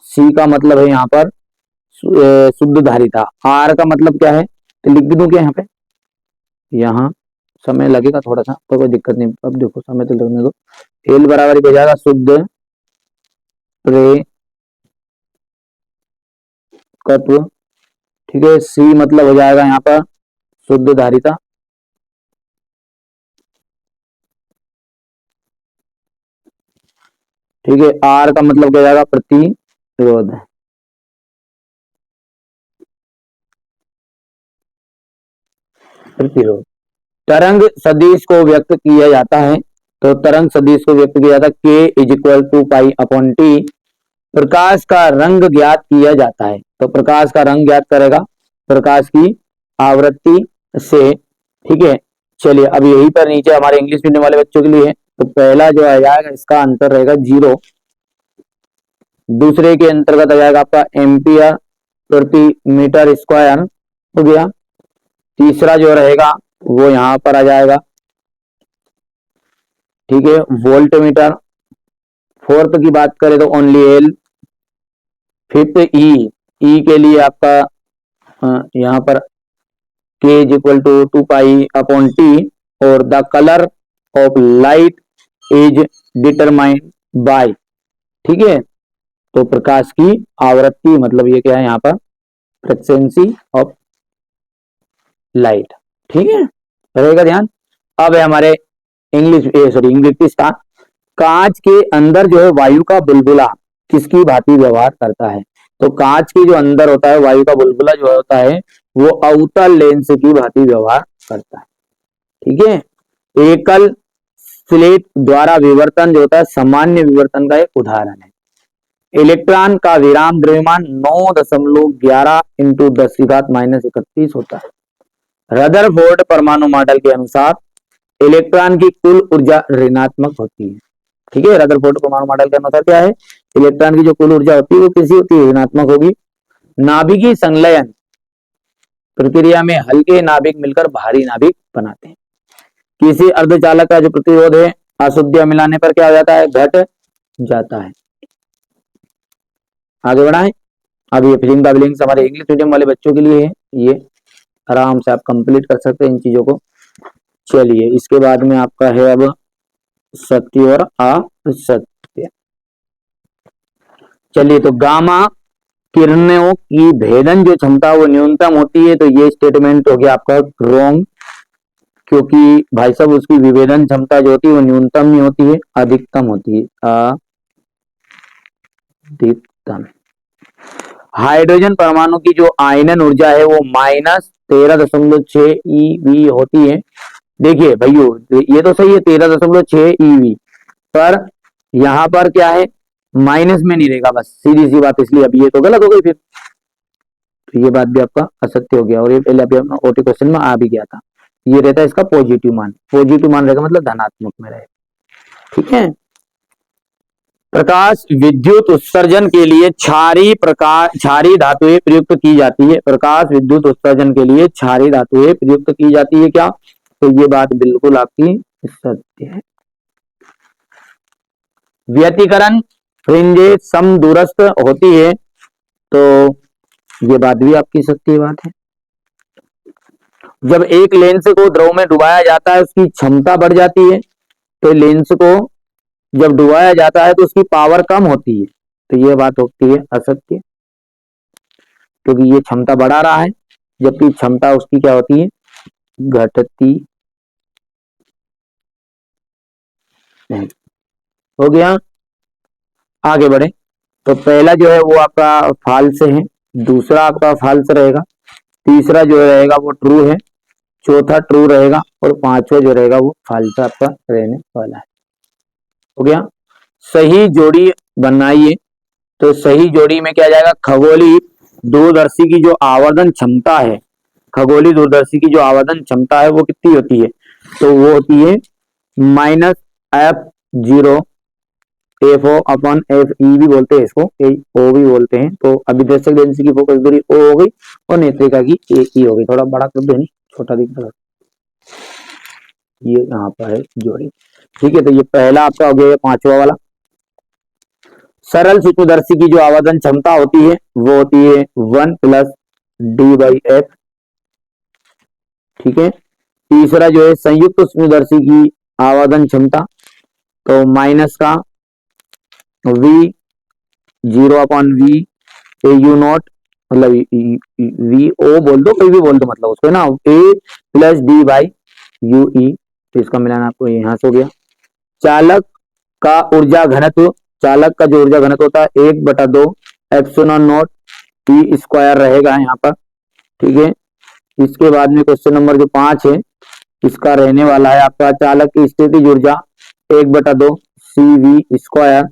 सी का मतलब है यहाँ पर शुद्ध धारिता। आर का मतलब क्या है? तो लिख भी दूं क्या यहाँ पे? यहाँ समय लगेगा थोड़ा सा, तो कोई दिक्कत नहीं। अब देखो समय तो लगने दो। एल बराबर हो जाएगा शुद्ध प्रेरकत्व। ठीक है, सी मतलब हो जाएगा यहाँ पर शुद्ध धारिता। ठीक है, आर का मतलब क्या जाएगा? प्रतिरोध। प्रतिरोध। तरंग सदिश को व्यक्त किया जाता है, तो तरंग सदिश को व्यक्त किया जाता है K is equal to pi upon T. प्रकाश का रंग ज्ञात किया जाता है, तो प्रकाश का रंग ज्ञात करेगा प्रकाश की आवृत्ति से। ठीक है, चलिए अब यही पर नीचे हमारे इंग्लिश मीडियम वाले बच्चों के लिए है, तो पहला जो आ जाएगा इसका अंतर रहेगा 0। दूसरे के अंतर्गत आ जाएगा आपका एम्पियर प्रति मीटर स्क्वायर हो गया। तीसरा जो रहेगा वो यहां पर आ जाएगा, ठीक है, वोल्ट मीटर। फोर्थ की बात करें तो ओनली एल। फिफ्थ ई के लिए आपका यहाँ पर K is equal to 2 pi upon T. और the colour of light is determined by. ठीक है, तो प्रकाश की आवृत्ति मतलब ये क्या है यहाँ पर? Frequency of light. ठीक है, रहेगा ध्यान। अब है हमारे इंग्लिश का। कांच के अंदर जो है वायु का बुलबुला किसकी भांति व्यवहार करता है? तो कांच के जो अंदर होता है वायु का बुलबुला जो होता है वो अवतल लेंस की भांति व्यवहार करता है। ठीक है, एकल स्लेट द्वारा विवर्तन जो होता है सामान्य विवर्तन का एक उदाहरण है। इलेक्ट्रॉन का विराम द्रव्यमान 9.11 इंटू 10⁻31 होता है। रदरफोर्ड परमाणु मॉडल के अनुसार इलेक्ट्रॉन की कुल ऊर्जा ऋणात्मक होती है। ठीक है, रदरफोर्ड परमाणु मॉडल के अनुसार क्या है? इलेक्ट्रॉन की जो कुल ऊर्जा होती है वो किसी होती है? ऋणात्मक होगी। नाभिकीय संलयन प्रक्रिया में हल्के नाभिक मिलकर भारी नाभिक बनाते हैं। किसी अर्धचालक का जो प्रतिरोध है अशुद्धियां मिलाने पर क्या हो जाता है? घट जाता है। आगे बढ़ाएं। अब ये फिलिंग द ब्लैंक्स हमारे इंग्लिश मीडियम वाले बच्चों के लिए है, ये आराम से आप कंप्लीट कर सकते हैं इन चीजों को। चलिए इसके बाद में आपका है अब सत्य और असत्य। चलिए, तो गामा किरणों की भेदन जो क्षमता वो न्यूनतम होती है, तो ये स्टेटमेंट हो गया आपका रॉन्ग, क्योंकि भाई साहब उसकी विभेदन क्षमता जो होती है वो न्यूनतम नहीं होती है, अधिकतम होती है, अधिकतम। हाइड्रोजन परमाणु की जो आयनन ऊर्जा है वो -13.6 ईवी होती है। देखिए भाइयों ये तो सही है 13.6 ईवी, पर यहां पर क्या है? माइनस में नहीं रहेगा, बस सीधी सी बात। इसलिए अब ये तो गलत हो गई फिर, तो ये बात भी आपका असत्य हो गया। और ये पहले अभी अपना ओटी क्वेश्चन में आ भी गया था। ये रहता है इसका पॉजिटिव मान। पॉजिटिव मान रहेगा मतलब धनात्मक में रहेगा। ठीक है, प्रकाश विद्युत उत्सर्जन के लिए क्षारीय धातुएं प्रयुक्त की जाती है। प्रकाश विद्युत उत्सर्जन के लिए क्षारीय धातुएं प्रयुक्त की जाती है क्या? तो ये बात बिल्कुल आपकी सत्य है। व्यतिकरण फ्रिंजें समदूरस्थ होती है, तो ये बात भी आपकी सत्य बात है। जब एक लेंस को द्रव में डुबाया जाता है उसकी क्षमता बढ़ जाती है, तो लेंस को जब डुबाया जाता है तो उसकी पावर कम होती है, तो ये बात होती है असत्य, क्योंकि ये क्षमता बढ़ा रहा है जबकि क्षमता उसकी क्या होती है? घटती है। हो गया, आगे बढ़े। तो पहला जो है वो आपका फाल्स है, दूसरा आपका फाल्स रहेगा, तीसरा जो रहेगा वो ट्रू है, चौथा ट्रू रहेगा और पांचवा जो रहेगा वो फाल्स आपका रहने वाला है। हो गया, सही जोड़ी बनाइए। तो सही जोड़ी में क्या जाएगा? खगोलीय दूरदर्शी की जो आवर्धन क्षमता है, खगोलीय दूरदर्शी की जो आवर्धन क्षमता है वो कितनी होती है? तो वो होती है -F0 FO अपॉन FE भी बोलते हैं इसको, O भी बोलते हैं। तो अभिदर्शक लेंस की फोकस दूरी O हो गई और नेत्रिका की AE हो गई। थोड़ा बड़ा कर दो, नहीं छोटा दिख रहा। ये यहाँ पर है जोड़ी। ठीक है, तो ये पहला आपका हो गया, पांचवा वाला। सरल सूक्ष्मदर्शी की जो आवर्धन क्षमता होती है वो होती है 1 प्लस D/F। ठीक है, तीसरा जो है संयुक्त सूक्ष्मदर्शी की आवर्धन क्षमता, तो माइनस का V 0/V AU0, मतलब VO बोल दो, कोई भी बोल दो, मतलब उसको ना A प्लस D/UE। तो इसका मिलान आपको यहाँ से हो गया। चालक का ऊर्जा घनत्व, चालक का जो ऊर्जा घनत्व होता है 1/2 ε0 E² रहेगा यहाँ पर। ठीक है, इसके बाद में क्वेश्चन नंबर जो 5 है, इसका रहने वाला है आपका चालक की स्थितिज ऊर्जा 1/2 CV²।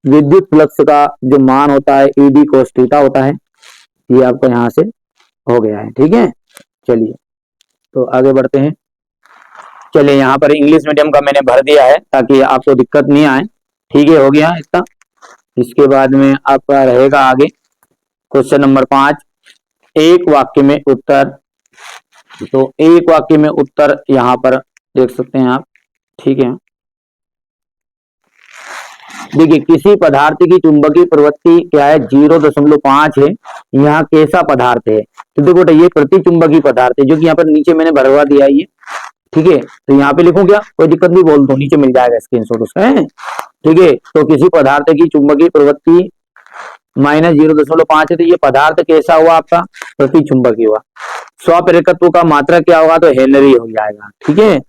विद्युत फ्लक्स का जो मान होता है ED cos थीटा होता है। ये आपका यहाँ से हो गया है। ठीक है, चलिए तो आगे बढ़ते हैं। चलिए, यहाँ पर इंग्लिश मीडियम का मैंने भर दिया है ताकि आपको दिक्कत नहीं आए। ठीक है, हो गया इसका। इसके बाद में आपका रहेगा आगे क्वेश्चन नंबर 5, एक वाक्य में उत्तर। तो एक वाक्य में उत्तर यहाँ पर देख सकते हैं आप। ठीक है, देखिए किसी पदार्थ की चुंबकीय प्रवृत्ति क्या है, 0.5 है। यहाँ कैसा पदार्थ है, तो देखो ये प्रति चुंबकीय पदार्थ है, जो कि यहाँ पर नीचे मैंने भरवा दिया है ये। ठीक है, तो यहाँ पे लिखूं क्या, कोई दिक्कत नहीं, बोल दो, नीचे मिल जाएगा स्क्रीनशॉट उसका है। ठीक है, तो किसी पदार्थ की चुंबकीय प्रवृत्ति -0.5 है, तो ये पदार्थ कैसा हुआ आपका, प्रति चुंबकीय हुआ। स्वप्रेरकत्व का मात्रक क्या होगा, तो हेनरी हो जाएगा। ठीक है,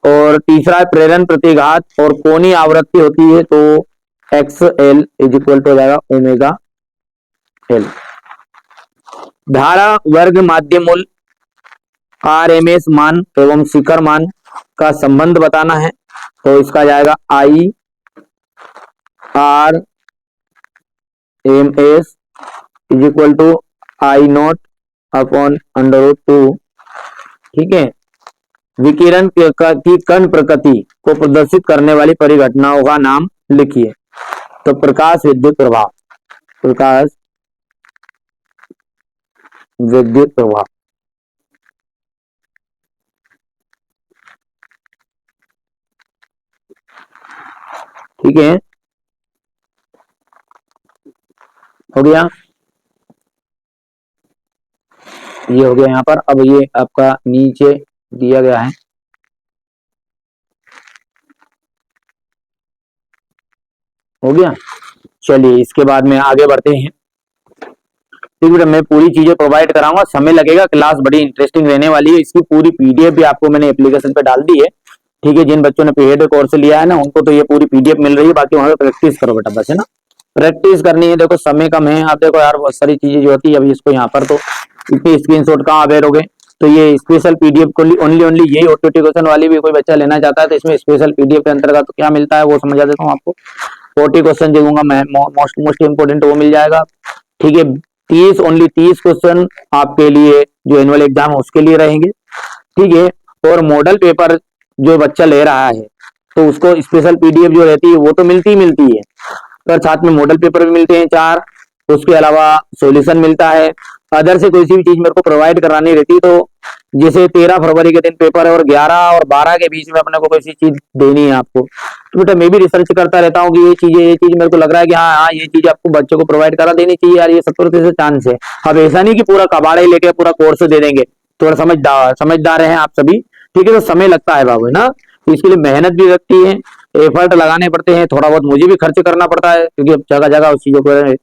और तीसरा प्रेरण प्रतिघात और कोणीय आवृत्ति होती है, तो XL = हो जाएगा ω/L। धारा वर्ग माध्य मूल RMS मान एवं शिखर मान का संबंध बताना है, तो इसका जाएगा I/RMS = I0/√2। ठीक है, विकिरण की कण प्रकृति को प्रदर्शित करने वाली परिघटनाओं का नाम लिखिए, तो प्रकाश विद्युत प्रभाव, प्रकाश विद्युत प्रभाव। ठीक है, हो गया, ये हो गया यहाँ पर। अब ये आपका नीचे दिया गया है, हो गया। चलिए इसके बाद में आगे बढ़ते हैं। ठीक है, मैं पूरी चीजें प्रोवाइड कराऊंगा, समय लगेगा, क्लास बड़ी इंटरेस्टिंग रहने वाली है। इसकी पूरी PDF भी आपको मैंने एप्लीकेशन पे डाल दी है। ठीक है, जिन बच्चों ने पेड कोर्स लिया है ना, उनको तो ये पूरी PDF मिल रही है, बाकी वहां पे प्रैक्टिस करो बेटा, बस है ना, प्रैक्टिस करनी है। देखो समय कम है, आप देखो यार बहुत सारी चीजें जो होती है, अभी इसको यहाँ पर तो इतनी स्क्रीनशॉट कहाँ अवेयर, तो ये स्पेशल PDF को ओनली यही OTT क्वेश्चन वाली भी कोई बच्चा लेना चाहता है, तो इसमें स्पेशल PDF के अंतर्गत तो क्या मिलता है वो समझा देता हूँ आपको। 40 क्वेश्चन जो दूंगा मैं, मोस्ट इंपोर्टेंट वो मिल जाएगा। ठीक है, 30 क्वेश्चन आपके लिए जो एनुअल एग्जाम है उसके लिए रहेंगे। ठीक है, और मॉडल पेपर जो बच्चा ले रहा है तो उसको स्पेशल PDF जो रहती है वो तो मिलती है, पर साथ में मॉडल पेपर भी मिलते हैं 4, उसके अलावा सॉल्यूशन मिलता है। अदर से कोई सी भी चीज मेरे को प्रोवाइड करानी रहती, तो जैसे 13 फरवरी के दिन पेपर है और 11 और 12 के बीच में अपने को कोई सी चीज देनी है आपको, तो बेटा मैं भी रिसर्च करता रहता हूँ कि ये चीज मेरे को लग रहा है कि हाँ ये चीज आपको बच्चों को प्रोवाइड करा देनी चाहिए यार, ये 70% चांस है। अब ऐसा नहीं कि पूरा कबाड़ा ही लेके पूरा कोर्स दे देंगे, थोड़ा समझदार हैं आप सभी। ठीक है, तो समय लगता है बाबू, है ना, तो इसके लिए मेहनत भी लगती है, एफर्ट लगाने पड़ते हैं, थोड़ा बहुत मुझे भी खर्च करना पड़ता है, क्योंकि जगह जगह उस चीजों को।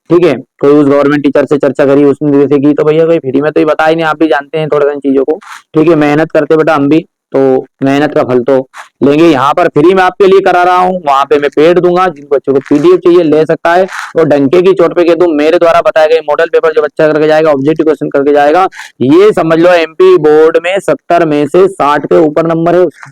ठीक है, कोई उस गवर्नमेंट टीचर से चर्चा करी, उसने जैसे की, तो भैया कोई फ्री में तो ही बता ही नहीं, आप भी जानते हैं थोड़ा इन चीजों को। ठीक है, मेहनत करते बेटा हम भी, तो मेहनत का फल तो लेंगे। यहाँ पर फ्री में आपके लिए करा रहा हूँ, वहां पे मैं पेड दूंगा, जिन बच्चों को PDF चाहिए ले सकता है। और डंके की चोट पे कह दूं, मेरे द्वारा बताए गए मॉडल पेपर जो बच्चा करके जाएगा, ऑब्जेक्टिव क्वेश्चन करके जाएगा, ये समझ लो MP बोर्ड में 70 में से 60 के ऊपर नंबर है उसका।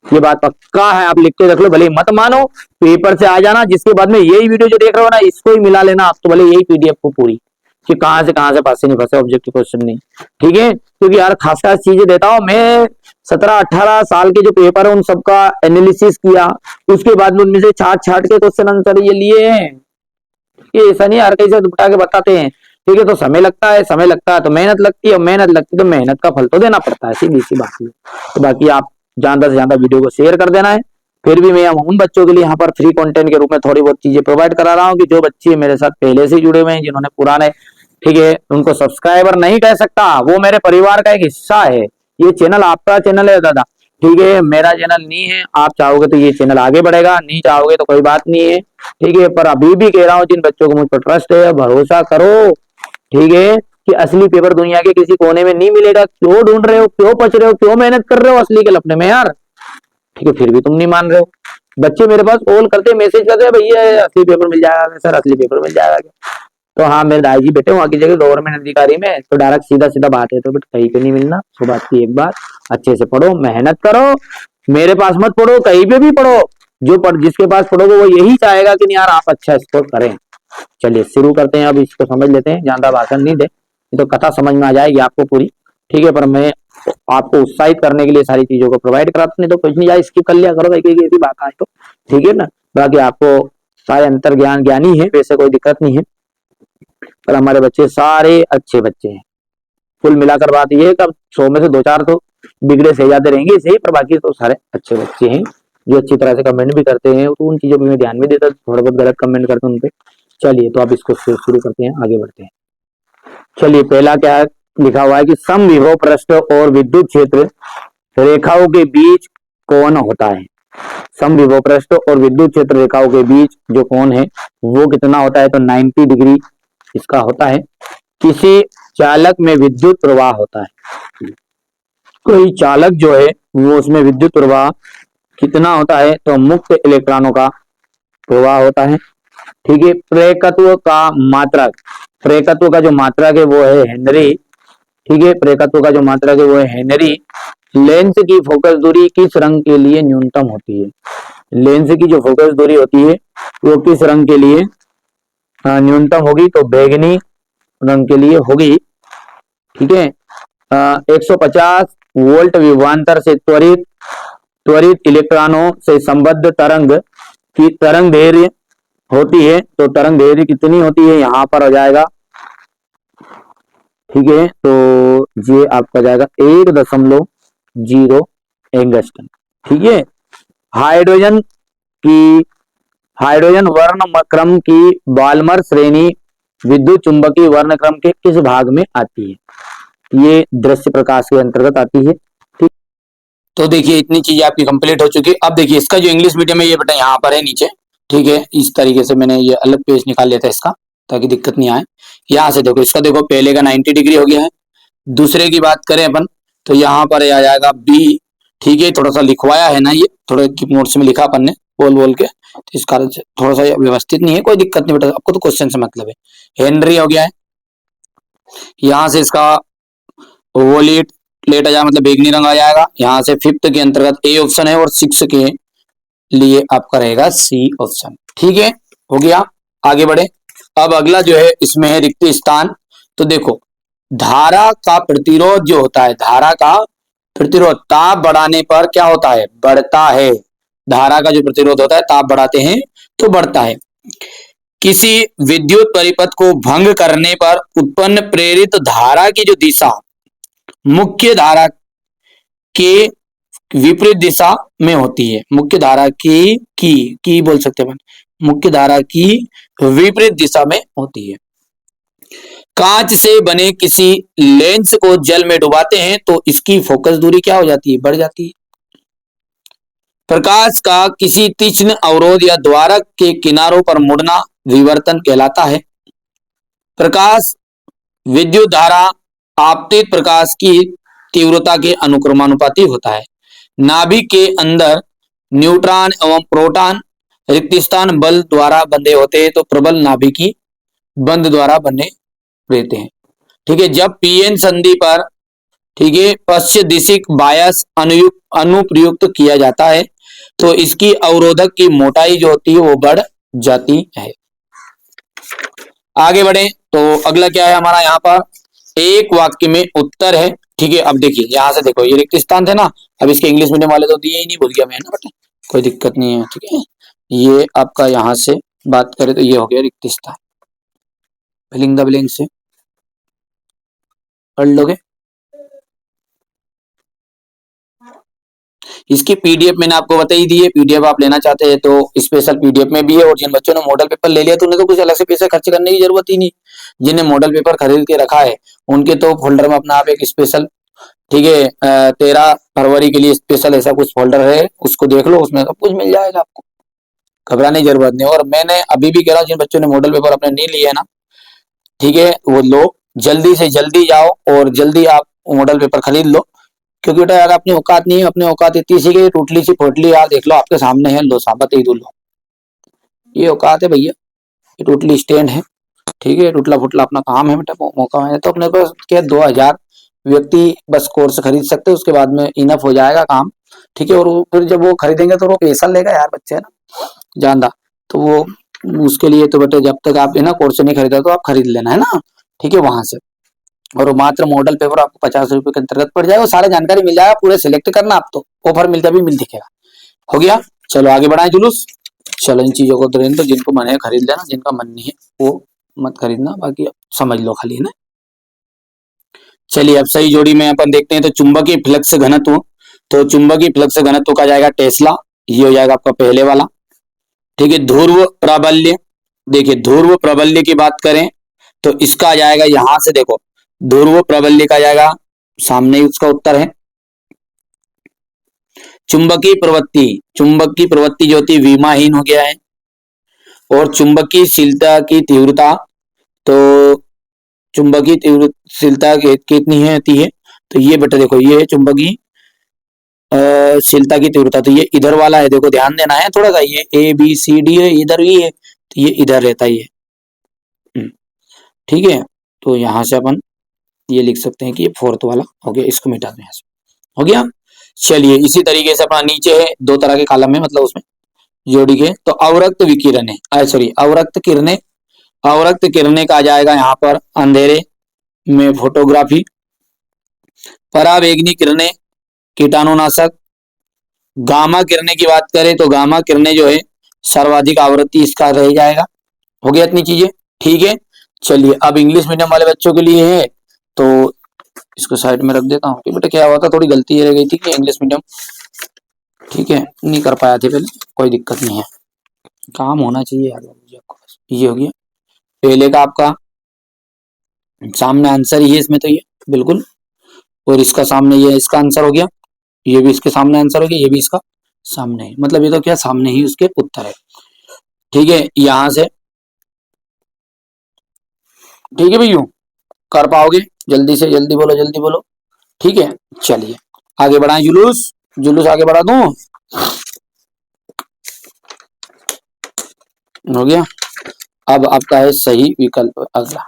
ये बात पक्का है, आप लिख के रख लो, भले मत मानो, पेपर से आ जाना, जिसके बाद में यही वीडियो जो देख रहे हो ना, इसको ही मिला लेना आप, तो भले यही PDF को पूरी कि कहां से फंसे नहीं फंसे ऑब्जेक्टिव क्वेश्चन नहीं। ठीक है, क्योंकि यार खास खास चीजें देता हूं मैं। 17-18 साल के जो पेपर है उन सबका एनालिसिस किया, उसके बाद में उनमें से छाट के क्वेश्चन आंसर ये लिए हैं। ये ऐसा नहीं हर कहीं से उठा के बताते हैं। ठीक है, तो समय लगता है तो मेहनत लगती है, और मेहनत लगती है तो मेहनत का फल तो देना पड़ता है, सीधी सी बात है। तो बाकी आप ज्यादा से ज्यादा वीडियो को शेयर कर देना है। फिर भी मैं उन बच्चों के लिए यहाँ पर फ्री कंटेंट के रूप में थोड़ी बहुत चीजें प्रोवाइड करा रहा हूँ कि जो बच्चे मेरे साथ पहले से जुड़े हुए हैं, जिन्होंने पुराने, ठीक है, उनको सब्सक्राइबर नहीं कह सकता, वो मेरे परिवार का एक हिस्सा है। ये चैनल आपका चैनल है दादा, ठीक है, मेरा चैनल नहीं है। आप चाहोगे तो ये चैनल आगे बढ़ेगा, नहीं चाहोगे तो कोई बात नहीं है, ठीक है। पर अभी भी कह रहा हूँ, जिन बच्चों को मुझ पर ट्रस्ट है, भरोसा करो, ठीक है, कि असली पेपर दुनिया के किसी कोने में नहीं मिलेगा। क्यों ढूंढ रहे हो, क्यों पच रहे हो, क्यों मेहनत कर रहे हो असली के लपने में यार, ठीक है, फिर भी तुम नहीं मान रहे हो। बच्चे मेरे पास कॉल करते, मैसेज करते हैं, भैया असली पेपर मिल जाएगा सर, असली पेपर मिल जाएगा क्या? तो हाँ, मेरे दाई जी बेटे वहां की जगह गवर्नमेंट अधिकारी में, तो डायरेक्ट सीधा सीधा बात है, तो बेटा कहीं पे नहीं मिलना। सुबह की एक बार अच्छे से पढ़ो, मेहनत करो, मेरे पास मत पढ़ो, कहीं पे भी पढ़ो, जिसके पास पढ़ोगे वो यही चाहेगा कि नहीं यार आप अच्छा स्कोर करें। चलिए शुरू करते हैं, अब इसको समझ लेते हैं, ज्यादा भाषण नहीं दे, ये तो कथा समझ में आ जाएगी आपको पूरी, ठीक है। पर मैं आपको उत्साहित करने के लिए सारी चीजों को प्रोवाइड कराता, नहीं तो कुछ नहीं, जाए स्किप कर लिया करो, एक ऐसी बात आए तो, ठीक है ना। बाकी आपको सारे अंतर ज्ञान ज्ञानी है, वैसे कोई दिक्कत नहीं है, पर हमारे बच्चे सारे अच्छे बच्चे हैं। कुल मिलाकर बात यह है कि अब 100 में से 2-4 तो बिगड़े सही जाते रहेंगे सही, पर बाकी तो सारे अच्छे बच्चे हैं, जो अच्छी तरह से कमेंट भी करते हैं, तो उन चीजों पर मैं ध्यान भी देता, थोड़ा बहुत गलत कमेंट करते हैं उन पे। चलिए तो आप इसको शुरू करते हैं, आगे बढ़ते हैं। चलिए पहला क्या है, लिखा हुआ है कि समविभव पृष्ठ और विद्युत क्षेत्र रेखाओं के बीच कौन होता है। समविभव पृष्ठ और विद्युत क्षेत्र रेखाओं के बीच जो कोण है वो कितना होता है, तो 90 डिग्री इसका होता है। किसी चालक में विद्युत प्रवाह होता है, कोई चालक जो है वो उसमें विद्युत प्रवाह कितना होता है, तो मुक्त इलेक्ट्रॉनों का प्रवाह होता है, ठीक है। प्रेरकत्व का मात्रक, प्रेरकत्व का जो मात्रक है वो है हेनरी, ठीक है, प्रेरकत्व का जो मात्रक है वो है हेनरी। लेंस की फोकस दूरी किस रंग के लिए न्यूनतम होती है, लेंस की जो फोकस दूरी होती है वो किस रंग के लिए न्यूनतम होगी, तो बैगनी रंग के लिए होगी, ठीक है। 150 वोल्ट विभवांतर से त्वरित त्वरित इलेक्ट्रॉनों से संबद्ध तरंग की तरंग दैर्घ्य होती है, तो तरंग दैर्घ्य कितनी होती है, यहां पर हो जाएगा, ठीक है। तो ये आपका जाएगा 1.0 एंगस्ट्रम, ठीक है। हाइड्रोजन की हाइड्रोजन वर्ण क्रम की बाल्मर श्रेणी विद्युत चुंबकीय वर्ण क्रम के किस भाग में आती है, ये दृश्य प्रकाश के अंतर्गत आती है, ठीक। तो देखिए इतनी चीजें आपकी कंप्लीट हो चुकी है। अब देखिए इसका जो इंग्लिश मीडियम है ये बेटा यहाँ पर है नीचे, ठीक है। इस तरीके से मैंने ये अलग पेज निकाल लिया था इसका, ताकि दिक्कत नहीं आए। यहाँ से देखो, इसका देखो पहले का 90 डिग्री हो गया है। दूसरे की बात करें अपन, तो यहाँ पर आ जाएगा बी, ठीक है। थोड़ा सा लिखवाया है ना, ये थोड़ा नोट्स में लिखा अपन ने बोल बोल के, तो इस कारण से थोड़ा सा व्यवस्थित नहीं है, कोई दिक्कत नहीं बेटा, आपको तो क्वेश्चन से मतलब है। हेनरी हो गया है, यहाँ से इसका वोलेट लेट आ जाएगा, मतलब बैगनी रंग आ जाएगा। यहाँ से 5th के अंतर्गत ए ऑप्शन है, और 6 के लिए आपका रहेगा सी ऑप्शन, ठीक है। हो गया, आगे बढ़े। अब अगला जो है इसमें है रिक्त स्थान। तो देखो धारा का प्रतिरोध जो होता है, धारा का प्रतिरोध ताप बढ़ाने पर क्या होता है, बढ़ता है। धारा का जो प्रतिरोध होता है ताप बढ़ाते हैं तो बढ़ता है। किसी विद्युत परिपथ को भंग करने पर उत्पन्न प्रेरित धारा की जो दिशा मुख्य धारा के विपरीत दिशा में होती है, मुख्य धारा की बोल सकते हैं, मुख्य धारा की विपरीत दिशा में होती है। कांच से बने किसी लेंस को जल में डुबाते हैं तो इसकी फोकस दूरी क्या हो जाती है, बढ़ जाती है। प्रकाश का किसी तीक्ष्ण अवरोध या द्वारक के किनारों पर मुड़ना विवर्तन कहलाता है। प्रकाश विद्युत धारा आपतित प्रकाश की तीव्रता के अनुक्रमानुपाती होता है। नाभिक के अंदर न्यूट्रॉन एवं प्रोटॉन रिक्त स्थान बल द्वारा बंधे होते हैं, तो प्रबल नाभिकी बंध द्वारा बने रहते हैं, ठीक है। जब पीएन संधि पर, ठीक है, पश्चिम दिशिक बायस अनुप्रयुक्त किया जाता है तो इसकी अवरोधक की मोटाई जो होती है वो बढ़ जाती है। आगे बढ़े तो अगला क्या है हमारा, यहाँ पर एक वाक्य में उत्तर है, ठीक है। अब देखिए यहाँ से देखो, ये रिक्त स्थान थे ना, अब इसके इंग्लिश मीडियम वाले तो दिए ही नहीं, भूल गया मैं ना बेटा, कोई दिक्कत नहीं है, ठीक है। ये आपका यहाँ से बात करें तो ये हो गया रिक्त स्थान, फिलिंग द ब्लैंक से पढ़ लोगे। इसकी पीडीएफ मैंने आपको बता ही दी है, पीडीएफ आप लेना चाहते हैं तो स्पेशल पीडीएफ में भी है। और जिन बच्चों ने मॉडल पेपर ले लिया तो उन्हें तो कुछ अलग से पैसे खर्च करने की जरूरत ही नहीं। जिन्हें मॉडल पेपर खरीद के रखा है उनके तो फोल्डर में अपना आप एक स्पेशल, ठीक है, 13 फरवरी के लिए स्पेशल ऐसा कुछ फोल्डर है, उसको देख लो, उसमें सब कुछ मिल जाएगा आपको, घबराने की जरूरत नहीं। और मैंने अभी भी कह रहा हूँ जिन बच्चों ने मॉडल पेपर अपने नहीं लिए है ना, ठीक है, वो लोग जल्दी से जल्दी जाओ और जल्दी आप मॉडल पेपर खरीद लो। क्योंकि बेटा यार अपनी औकात नहीं है, अपनी औकात इतनी सी कि टूटली सी फोटली यार देख लो आपके सामने है, लो साबत ही दो लो, ये औकात है भैया, ये टूटली स्टैंड है, ठीक है, टूटला फुटला अपना काम है बेटा। मौका है तो अपने पास क्या 2000 व्यक्ति बस कोर्स खरीद सकते हैं, उसके बाद में इनफ हो जाएगा काम, ठीक है। और फिर जब वो खरीदेंगे तो वो पैसा लेगा यार बच्चे, है ना, जानदा, तो वो उसके लिए तो बेटे जब तक आप है ना कोर्स नहीं खरीदा तो आप खरीद लेना, है ना, ठीक है, वहां से। और वो मात्र मॉडल पेपर आपको 50 रुपए के अंतर्गत पड़ जाएगा, सारे जानकारी मिल जाएगा, पूरे सिलेक्ट करना आप तो ऑफर मिलता भी मिल दिखेगा। हो गया, चलो आगे बढ़ाए जुलूस। चलो इन चीजों को तो जिनको मन है खरीद लेना, जिनका मन नहीं है वो मत खरीदना, बाकी समझ लो खाली, है ना। चलिए अब सही जोड़ी में अपन देखते हैं तो चुंबकीय फ्लक्स घनत्व, तो चुंबकीय फ्लक्स घनत्व का जाएगा टेस्ला, ये हो जाएगा आपका पहले वाला, ठीक है। ध्रुव प्राबल्य, देखिए ध्रुव प्राबल्य की बात करें तो इसका आ जाएगा यहां से, देखो ध्रुव प्राबल्य का जाएगा सामने ही उसका उत्तर है। चुंबकीय प्रवृत्ति, चुंबक की प्रवृत्ति जो होती है विमाहीन हो गया है। और चुंबकीयशीलता की तीव्रता, तो चुंबकीय तीव्रशीलता कितनी है आती है, तो ये बेटा देखो ये है चुंबकीय शीलता की तीव्रता, तो ये इधर वाला है, देखो ध्यान देना है थोड़ा सा, ये ए बी सी डी है, इधर भी है तो ये इधर रहता है ये, ठीक है। तो यहां से अपन ये लिख सकते हैं कि ये फोर्थ वाला हो गया, इसको मिटा दें यहाँ से, हो गया। चलिए इसी तरीके से अपना नीचे है 2 तरह के कॉलम है, मतलब उसमें जोड़ी के, तो अवरक्त विकिरण है, सॉरी अवरक्त किरणें, अवरक्त किरणें का आ जाएगा यहाँ पर अंधेरे में फोटोग्राफी। पराबैंगनी किरणें कीटाणुनाशक। गामा किरणें की बात करें तो गामा किरणें जो है सर्वाधिक आवृत्ति इसका रह जाएगा। हो गया इतनी चीजें, ठीक है। चलिए अब इंग्लिश मीडियम वाले बच्चों के लिए है तो इसको साइड में रख देता हूँ कि बेटा क्या हुआ था, थोड़ी गलती रह गई थी कि इंग्लिश मीडियम, ठीक है, नहीं कर पाया थे पहले, कोई दिक्कत नहीं है, काम होना चाहिए यार आपको। ये हो गया पहले का आपका सामने आंसर ही है इसमें, तो ये बिल्कुल, और इसका सामने ये इसका आंसर हो गया, ये भी इसके सामने आंसर हो गया, ये भी इसका सामने है, मतलब ये तो क्या सामने ही उसके उत्तर है, ठीक है। यहां से ठीक है भैया, कर पाओगे, जल्दी से जल्दी बोलो, जल्दी बोलो, ठीक है। चलिए आगे बढ़ाएं, जुलूस जुलूस आगे बढ़ा दूं, हो गया। अब आपका है सही विकल्प अगला।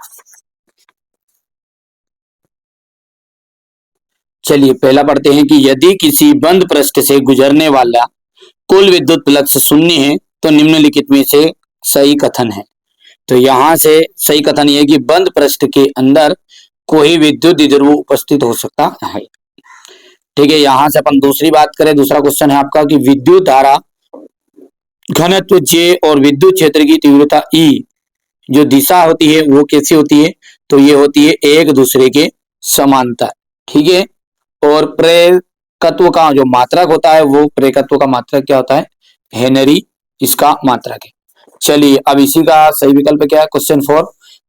चलिए पहला पढ़ते हैं कि यदि किसी बंद पृष्ठ से गुजरने वाला कुल विद्युत फ्लक्स शून्य है तो निम्नलिखित में से सही कथन है। तो यहां से सही कथन यह है कि बंद पृष्ठ के अंदर कोई विद्युत द्विध्रुव उपस्थित हो सकता है, ठीक है। यहां से अपन दूसरी बात करें, दूसरा क्वेश्चन है आपका कि विद्युत धारा घनत्व J और विद्युत क्षेत्र की तीव्रता E जो दिशा होती है वो कैसी होती है, तो ये होती है एक दूसरे के समांतर, ठीक है। और प्रेरकत्व का जो मात्रक होता है वो प्रेरकत्व का मात्रक क्या होता है, हेनरी इसका मात्रक है। चलिए अब इसी का सही विकल्प क्या है, क्वेश्चन 4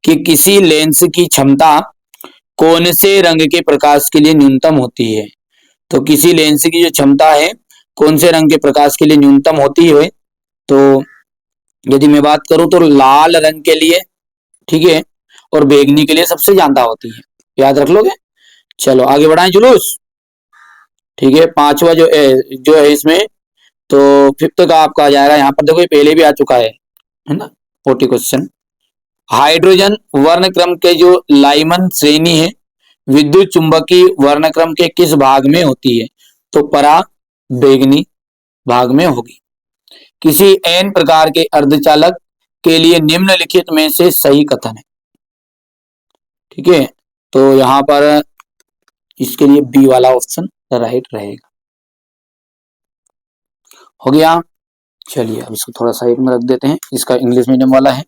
कि किसी लेंस की क्षमता कौन से रंग के प्रकाश के लिए न्यूनतम होती है। तो किसी लेंस की जो क्षमता है कौन से रंग के प्रकाश के लिए न्यूनतम होती है, तो यदि मैं बात करूं तो लाल रंग के लिए, ठीक है, और बैंगनी के लिए सबसे ज्यादा होती है, याद रख लोगे। चलो आगे बढ़ाएं जुलूस, ठीक है। पांचवा जो है इसमें, तो फिफ्थ का आपका आ जाएगा, यहाँ पर देखो ये पहले भी आ चुका है ना, 40 क्वेश्चन। हाइड्रोजन वर्णक्रम के जो लाइमन श्रेणी है विद्युत चुंबकीय वर्णक्रम के किस भाग में होती है, तो परा बैंगनी भाग में होगी। किसी एन प्रकार के अर्धचालक के लिए निम्नलिखित में से सही कथन है, ठीक है। तो यहां पर इसके लिए बी वाला ऑप्शन राइट रहेगा, हो गया। चलिए अब इसको थोड़ा साइड में रख देते हैं, इसका इंग्लिश मीडियम वाला है,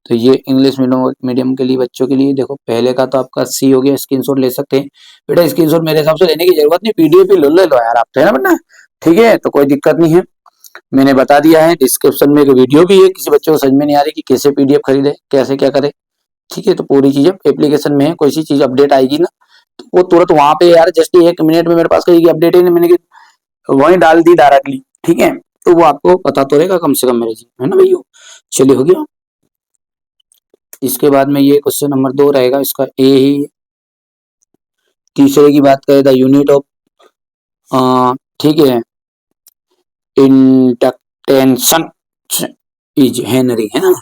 तो ये इंग्लिश मीडियम के लिए बच्चों के लिए देखो पहले का तो आपका सी हो गया, स्क्रीनशॉट ले सकते हैं बेटा, स्क्रीनशॉट मेरे हिसाब से लेने की जरूरत नहीं, पीडीएफ ही ले लो यार आप तो, है ना बेटा, ठीक है, तो कोई दिक्कत नहीं है, मैंने बता दिया है। डिस्क्रिप्शन में एक वीडियो भी है, किसी बच्चे को समझ में नहीं आ रही कि कैसे पीडीएफ खरीदे, कैसे क्या करे, ठीक है, तो पूरी चीजें एप्लीकेशन में है। कोई सी चीज अपडेट आएगी ना तो वो तुरंत वहां पे यार जस्ट 1 मिनट में मेरे पास कहीं अपडेट ही नहीं, मैंने वहीं डाल दी डायरेक्टली, ठीक है, तो वो आपको पता तो रहेगा कम से कम मेरे जी, है ना भैया। चलिए हो गया। इसके बाद में ये क्वेश्चन नंबर 2 रहेगा, इसका ए ही। तीसरे की बात करें द यूनिट ऑफ, ठीक है, इंडक्टेंशन इज हेनरी, है ना,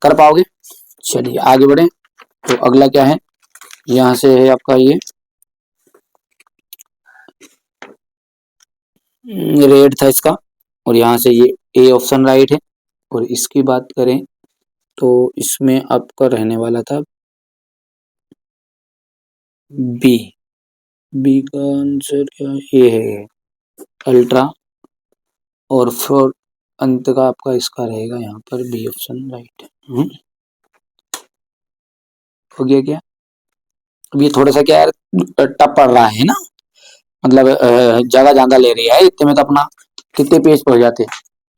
कर पाओगे। चलिए आगे बढ़े। तो अगला क्या है, यहाँ से है आपका ये रेड था इसका, और यहाँ से ये ए ऑप्शन राइट है। और इसकी बात करें तो इसमें आपका रहने वाला था बी। बी का आंसर क्या ये है, अल्ट्रा। और फिर अंत का आपका इसका रहेगा यहाँ पर बी ऑप्शन राइट है। हो गया क्या। अब ये थोड़ा सा क्या है, टफ पड़ रहा है ना, मतलब जगह ज्यादा ले रही है, इतने में तो अपना कितने पेज पढ़ जाते,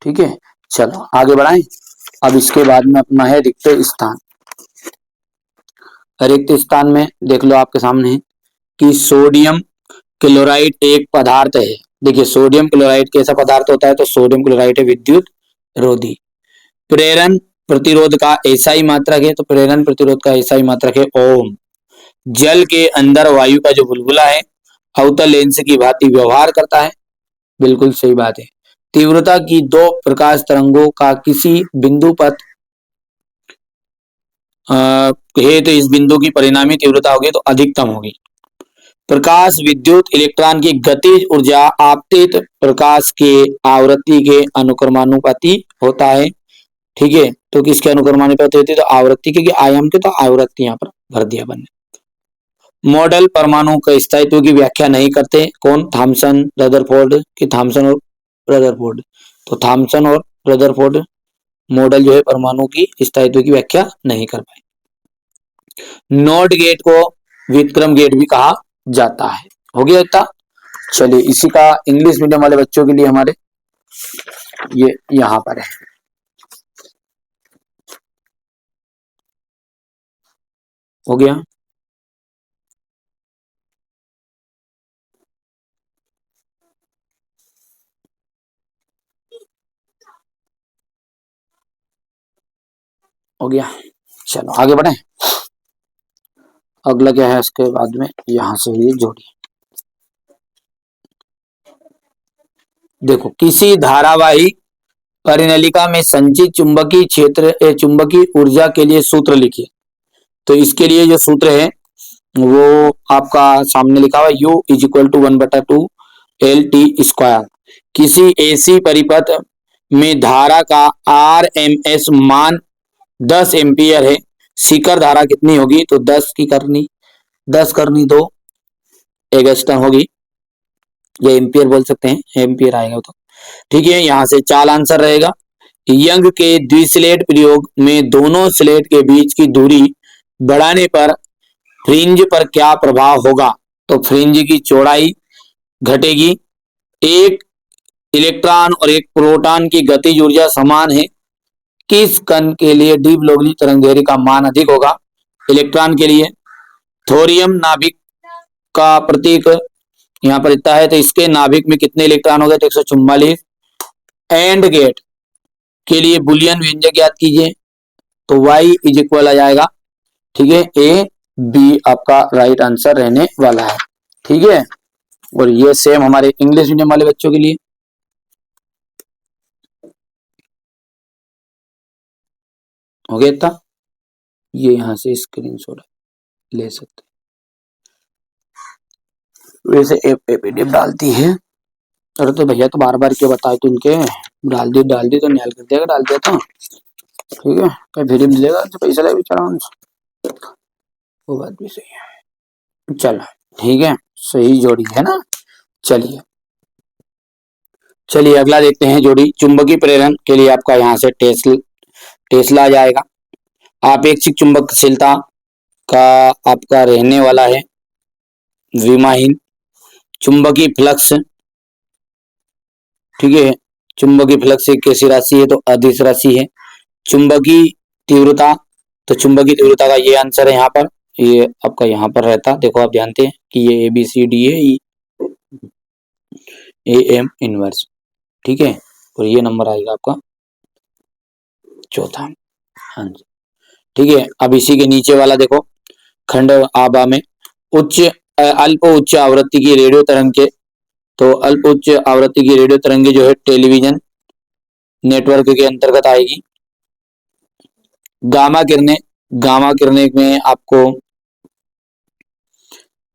ठीक है। चलो आगे बढ़ाएं। अब इसके बाद में अपना है रिक्त स्थान। रिक्त स्थान में देख लो आपके सामने है कि सोडियम क्लोराइड एक पदार्थ है। देखिए सोडियम क्लोराइड कैसा पदार्थ होता है, तो सोडियम क्लोराइड है विद्युत रोधी। प्रेरण प्रतिरोध का एसआई मात्रक है, तो प्रेरण प्रतिरोध का एसआई मात्रक है ओम। जल के अंदर वायु का जो बुलबुला है अवतल लेंस की भांति व्यवहार करता है, बिल्कुल सही बात है। तीव्रता की 2 प्रकाश तरंगों का किसी बिंदु पर है तो इस बिंदु की परिणामी तीव्रता होगी तो अधिकतम होगी। प्रकाश विद्युत इलेक्ट्रॉन की गतिज ऊर्जा आपतित प्रकाश के आवृत्ति के अनुक्रमानुपाती होता है, ठीक है, तो किसके अनुक्रमानुपाती होती है, तो आवृत्ति के, आयाम के, तो आवृत्ति यहाँ पर भर दिया बने। मॉडल परमाणु के स्थायित्व की व्याख्या नहीं करते, कौन, थॉमसन रदरफोर्ड की, थॉमसन और रदरफोर्ड, तो थॉमसन और रदरफोर्ड मॉडल जो है परमाणु की स्थायित्व की व्याख्या नहीं कर पाए। नॉट गेट को व्युत्क्रम गेट भी कहा जाता है। हो गया इतना। चलिए इसी का इंग्लिश मीडियम वाले बच्चों के लिए हमारे ये यहाँ पर है। हो गया। हो गया। चलो आगे बढ़े। अगला क्या है इसके बाद में, यहां से ये जोड़ी। देखो किसी धारावाही परिनलिका में संचित चुंबकीय क्षेत्र चुंबकीय ऊर्जा के लिए सूत्र लिखिए। तो इसके लिए जो सूत्र है वो आपका सामने लिखा हुआ, U is equal to 1/2 LT²। किसी एसी परिपथ में धारा का RMS मान 10 एम्पियर है, शिखर धारा कितनी होगी, तो 10 की करनी 10 करनी 2 एगस्टन होगी, या एम्पियर बोल सकते हैं, एम्पियर आएगा तो, ठीक है। यहाँ से चाल आंसर रहेगा। यंग के द्विस्लेट प्रयोग में दोनों स्लेट के बीच की दूरी बढ़ाने पर फ्रिंज पर क्या प्रभाव होगा, तो फ्रिंज की चौड़ाई घटेगी। एक इलेक्ट्रॉन और एक प्रोटॉन की गतिज ऊर्जा समान है, किस कण के लिए डी ब्रोगली तरंग दैर्ध्य का मान अधिक होगा, इलेक्ट्रॉन के लिए। थोरियम नाभिक का प्रतीक यहाँ पर इतना है, तो इसके नाभिक में कितने इलेक्ट्रॉन हो गए, तो 144। एंड गेट के लिए बुलियन व्यंजक याद कीजिए, तो y इज इक्वल आ जाएगा, ठीक है, ए बी आपका राइट आंसर रहने वाला है, ठीक है। और ये सेम हमारे इंग्लिश मीडियम वाले बच्चों के लिए। हो गया इतना। ये यहाँ से स्क्रीनशॉट ले सकते हैं। वैसे ऐप पे पीडीएफ डालती है, अरे तो भैया तो बार बार क्यों बताए, तुम के डाल दी तो निकाल कर देगा, डाल दिया तो ठीक है, कहीं फिर मिलेगा तो पैसा ले बेचारा उनसे, वो बात भी सही है। चलो ठीक है, सही जोड़ी है ना। चलिए चलिए अगला देखते हैं जोड़ी। चुंबकीय प्रेरण के लिए आपका यहाँ से टेस्ला आ जाएगा। आपेक्षिक चुंबकशीलता का आपका रहने वाला है विमाहीन। चुंबकीय फ्लक्स ठीक है। चुंबकीय फ्लक्स एक कैसी राशि है, तो अदिश राशि है। चुंबकीय तीव्रता, तो चुंबकीय तीव्रता का ये आंसर है यहाँ पर, ये आपका यहाँ पर रहता, देखो आप जानते हैं कि ये ABCD है, AM इनवर्स, ठीक है। और ये नंबर आएगा आपका चौथा। हाँ जी, ठीक है। अब इसी के नीचे वाला देखो, खंड आबा में अल्प उच्च आवृत्ति की रेडियो तरंग के, तो अल्प उच्च आवृत्ति की रेडियो तरंगे जो है टेलीविजन नेटवर्क के अंतर्गत आएगी। गामा किरणें, गामा किरणें में आपको,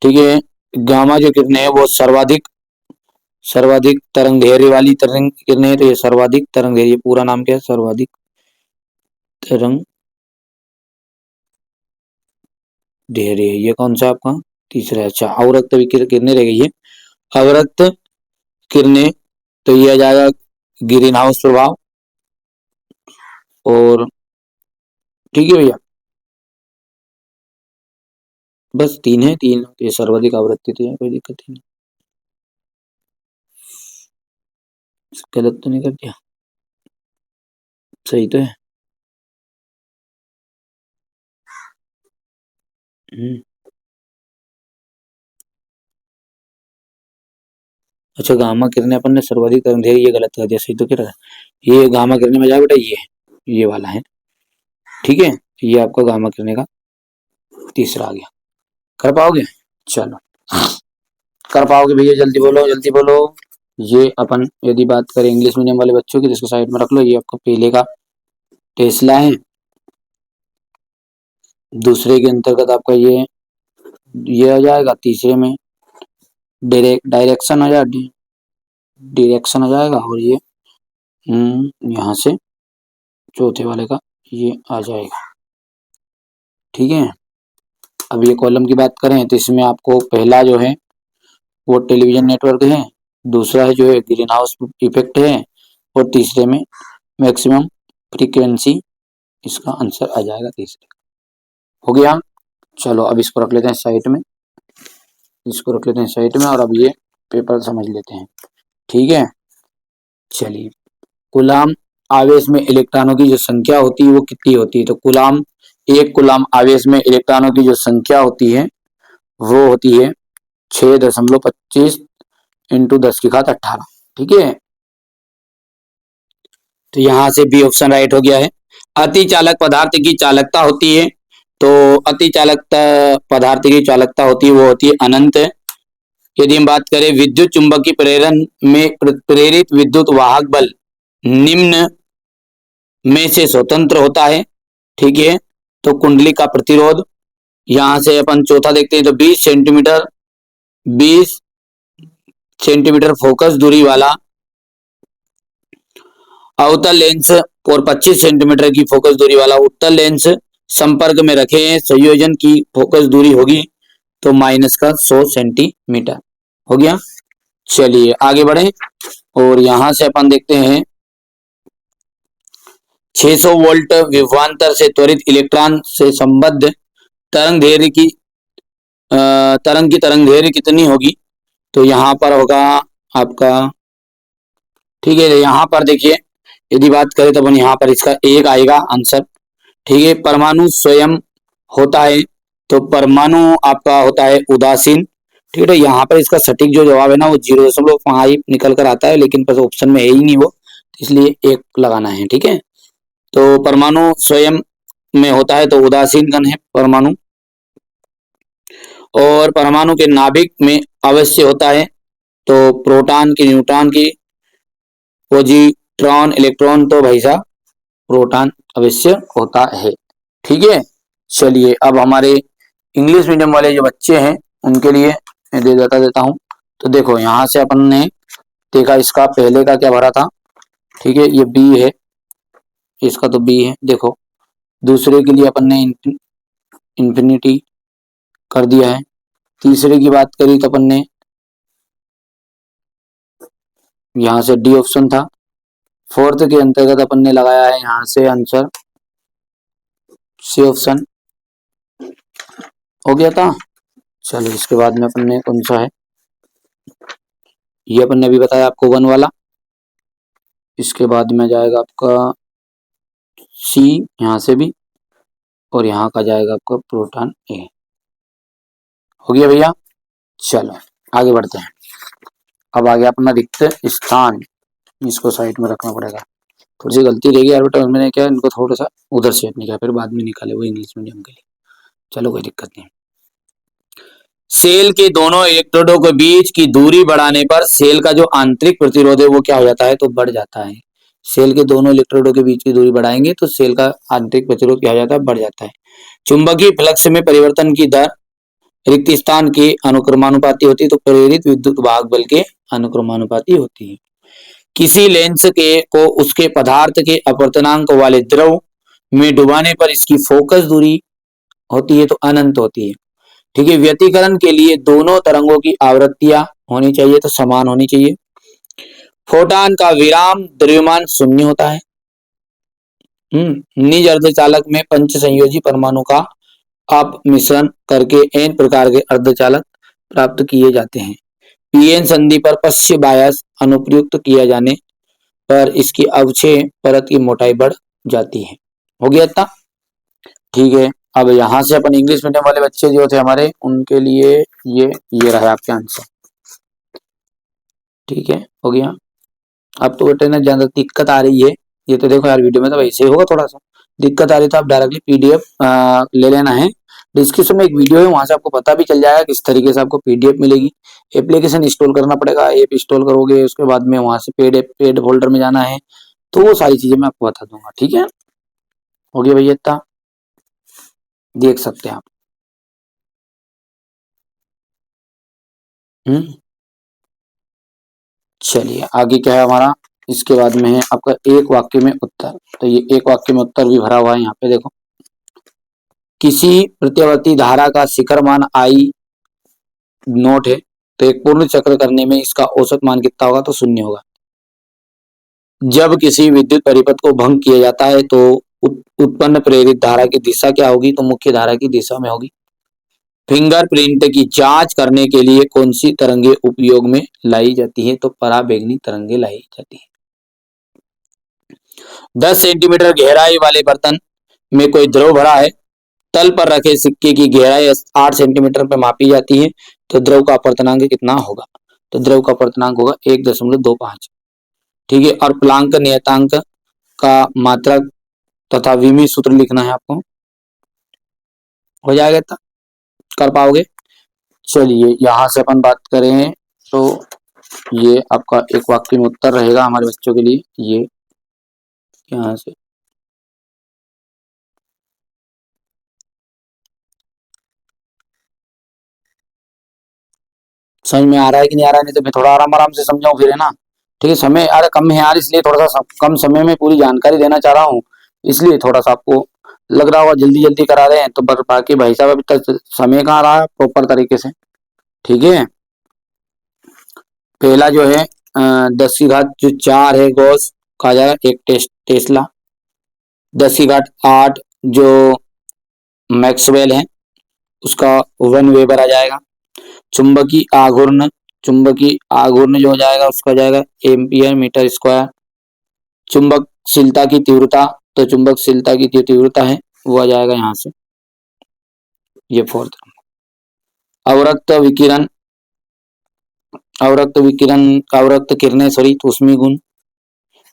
ठीक है, गामा जो किरणें है वो सर्वाधिक सर्वाधिक तरंग दैर्घ्य वाली तरंग किरणें है, तो ये सर्वाधिक तरंग दैर्घ्य, पूरा नाम क्या है, सर्वाधिक तरंग दैर्घ्य, ये कौन सा आपका तीसरा। अच्छा, अवरक्त किरणें रह गई है, अवरक्त किरणें, तो ये आ जाएगा ग्रीन हाउस प्रभाव। और ठीक है भैया, बस तीन है, तीन, तो ये सर्वाधिक आवृत्ति, तो कोई दिक्कत ही नहीं। गलत तो नहीं कर दिया, सही तो है। अच्छा, गामा किरणें अपन ने सर्वाधिक तरंग दैर्घ्य, ये गलत कर दिया, सही तो क्या रहा, ये गामा किरणें में जाए बेटा, ये वाला है, ठीक है। ये आपका गामा किरणें का तीसरा आ गया। कर पाओगे, चलो कर पाओगे भैया, जल्दी बोलो जल्दी बोलो। ये अपन यदि बात करें इंग्लिश मीडियम वाले बच्चों की, तो इसको साइड में रख लो, ये आपका पहले का टेस्ला है, दूसरे के अंतर्गत आपका ये आ जाएगा, तीसरे में डायरेक्शन आ जाएगा, डायरेक्शन आ जाएगा, और ये यहाँ से चौथे वाले का ये आ जाएगा, ठीक है। अब ये कॉलम की बात करें तो इसमें आपको पहला जो है वो टेलीविजन नेटवर्क है, दूसरा है जो है ग्रीन हाउस इफेक्ट है, और तीसरे में मैक्सिमम फ्रीक्वेंसी, इसका आंसर आ जाएगा तीसरे। हो गया, चलो अब इसको रख लेते हैं साइड में, इसको रख लेते हैं साइड में, और अब ये पेपर समझ लेते हैं, ठीक है। चलिए, कूलाम आवेश में इलेक्ट्रॉनों की जो संख्या होती है वो कितनी होती है, तो कूलाम, एक कूलाम आवेश में इलेक्ट्रॉनों की जो संख्या होती है वो होती है 6.25 इंटू 10⁻18, ठीक है। तो यहां से बी ऑप्शन राइट हो गया है। अति चालक पदार्थ की चालकता होती है, तो अति चालकता पदार्थ की चालकता होती है वो होती है अनंत। यदि हम बात करें विद्युत चुंबकीय प्रेरण में प्रेरित विद्युत वाहक बल निम्न में से स्वतंत्र होता है, ठीक है। तो कुंडली का प्रतिरोध, यहां से अपन चौथा देखते हैं, तो 20 सेंटीमीटर फोकस दूरी वाला अवतल लेंस और 25 सेंटीमीटर की फोकस दूरी वाला उत्तल लेंस संपर्क में रखे हैं, संयोजन की फोकस दूरी होगी तो -100 सेंटीमीटर। हो गया, चलिए आगे बढ़े, और यहां से अपन देखते हैं 600 वोल्ट विभवांतर से त्वरित इलेक्ट्रॉन से संबद्ध तरंग दैर्घ्य की तरंग दैर्घ्य कितनी होगी, तो यहाँ पर होगा आपका, ठीक है। यहाँ पर देखिए, यदि बात करें तो अपन यहाँ पर इसका एक आएगा आंसर, ठीक है। परमाणु स्वयं होता है, तो परमाणु आपका होता है उदासीन, ठीक है। यहाँ पर इसका सटीक जो जवाब है ना वो 0.5 निकल कर आता है, लेकिन बस ऑप्शन में है ही नहीं वो, इसलिए एक लगाना है, ठीक है। तो परमाणु स्वयं में होता है तो उदासीन कण है परमाणु, और परमाणु के नाभिक में अवश्य होता है तो प्रोटॉन की, न्यूट्रॉन की, पॉजिट्रॉन, इलेक्ट्रॉन, तो भाई साहब प्रोटॉन अवश्य होता है, ठीक है। चलिए, अब हमारे इंग्लिश मीडियम वाले जो बच्चे हैं उनके लिए मैं देता हूं, तो देखो यहाँ से अपन ने देखा इसका पहले का क्या भरा था, ठीक है, ये बी है, इसका तो बी है। देखो दूसरे के लिए अपन ने इंफिनिटी कर दिया है, तीसरे की बात करी तो अपन ने यहाँ से डी ऑप्शन था, फोर्थ के अंतर्गत अपन ने लगाया है यहाँ से आंसर सी ऑप्शन, हो गया था। चलो इसके बाद में अपन ने कौन सा है, ये अपन ने अभी बताया आपको 1 वाला, इसके बाद में जाएगा आपका सी, यहाँ से भी, और यहाँ का जाएगा आपका प्रोटॉन ए। हो गया भैया। चलो आगे बढ़ते हैं। अब आगे अपना रिक्त स्थान, इसको साइड में रखना पड़ेगा। थोड़ी सी गलती रह गई यार बेटा, मैंने क्या इनको थोड़ा सा उधर से नहीं किया, फिर बाद में निकाले वो इंग्लिश मीडियम के लिए। चलो कोई दिक्कत नहीं। सेल के दोनों इलेक्ट्रोडों के बीच की दूरी बढ़ाने पर सेल का जो आंतरिक प्रतिरोध है वो क्या हो जाता है, तो बढ़ जाता है। सेल के दोनों इलेक्ट्रोडों के बीच की दूरी बढ़ाएंगे तो सेल का आंतरिक प्रतिरोध क्या हो जाता है, बढ़ जाता है। चुंबकीय फ्लक्स में परिवर्तन की दर रिक्त स्थान के अनुक्रमानुपाती होती है, तो प्रेरित विद्युत वाहक बल के अनुक्रमानुपाती होती है। किसी लेंस के को उसके पदार्थ के अपवर्तनांक वाले द्रव में डुबाने पर इसकी फोकस दूरी होती है तो अनंत होती है। ठीक है। व्यतिकरण के लिए दोनों तरंगों की आवृत्तियां होनी चाहिए तो समान होनी चाहिए। फोटॉन का विराम द्रव्यमान शून्य होता है। निज अर्धचालक में पंच संयोजी परमाणु का अपमिश्रण करके n प्रकार के अर्धचालक प्राप्त किए जाते हैं। पीएन संधि पर पश्च बायस अनुप्रयुक्त किया जाने पर इसकी अवक्षय परत की मोटाई बढ़ जाती है। हो गया इतना। ठीक है। अब यहाँ से अपन इंग्लिश मीडियम वाले बच्चे जो थे हमारे, उनके लिए ये रहा आपके आंसर। ठीक है, हो गया। अब तो बेटे ना ज्यादा दिक्कत आ रही है, ये तो देखो यार वीडियो में तो वैसे ही होगा, थोड़ा सा दिक्कत आ रही तो आप डायरेक्टली पीडीएफ ले लेना है। डिस्क्रिप्शन में एक वीडियो है, वहां से आपको पता भी चल जाएगा किस तरीके से आपको पीडीएफ मिलेगी। एप्लीकेशन इंस्टॉल करना पड़ेगा, ऐप इंस्टॉल करोगे उसके बाद में वहां से पेड फोल्डर में जाना है, तो वो सारी चीजें मैं आपको बता दूंगा। ठीक है, हो गया भैया इतना, देख सकते हैं आप। चलिए आगे क्या है हमारा, इसके बाद में है आपका एक वाक्य में उत्तर। तो ये एक वाक्य में उत्तर भी भरा हुआ है यहाँ पे देखो। किसी प्रत्यावर्ती धारा का शिखर मान आई नोट है, तो एक पूर्ण चक्र करने में इसका औसत मान कितना होगा, तो 0 होगा। जब किसी विद्युत परिपथ को भंग किया जाता है तो उत्पन्न प्रेरित धारा की दिशा क्या होगी, तो मुख्य धारा की दिशा में होगी। फिंगरप्रिंट की जांच करने के लिए कौन सी तरंगे उपयोग में लाई जाती है, तो पराबैंगनी तरंगे लाई जाती है। 10 सेंटीमीटर गहराई वाले बर्तन में कोई द्रव भरा है, तल पर रखे सिक्के की गहराई 8 सेंटीमीटर पर मापी जाती है, तो द्रव का अपवर्तनांक कितना होगा, तो द्रव का अपवर्तनांक होगा 1.25। ठीक है, और प्लांक नियतांक का मात्रक तथा विमी सूत्र लिखना है आपको। हो जाएगा इतना, कर पाओगे। चलिए यहां से अपन बात करें तो ये आपका एक वाक्य में उत्तर रहेगा हमारे बच्चों के लिए। ये यहाँ से समझ में आ रहा है कि नहीं आ रहा है, नहीं तो मैं थोड़ा आराम आराम से समझाऊं फिर, है ना। ठीक है, समय अरे कम है यार, इसलिए थोड़ा सा कम समय में पूरी जानकारी देना चाह रहा हूँ, इसलिए थोड़ा सा आपको लग रहा होगा जल्दी जल्दी करा रहे हैं, तो बाकी भाई साहब अभी तक समय कहाँ रहा है प्रॉपर तरीके से। ठीक है, पहला जो है 10 की घात जो 4 है गॉस कहा जाएगा एक टेस्ला। 10 की घात 8 जो मैक्सवेल है उसका 1 वेबर आ जाएगा। चुंबकीय आघूर्ण जो हो जाएगा उसका जाएगा एम्पियर मीटर स्क्वायर। चुंबकशीलता की तीव्रता, तो चुंबकशीलता की तीव्रता है वो आ जाएगा यहाँ से, ये फोर्थ। अवरक्त किरणें सॉरी ऊष्मीय गुण।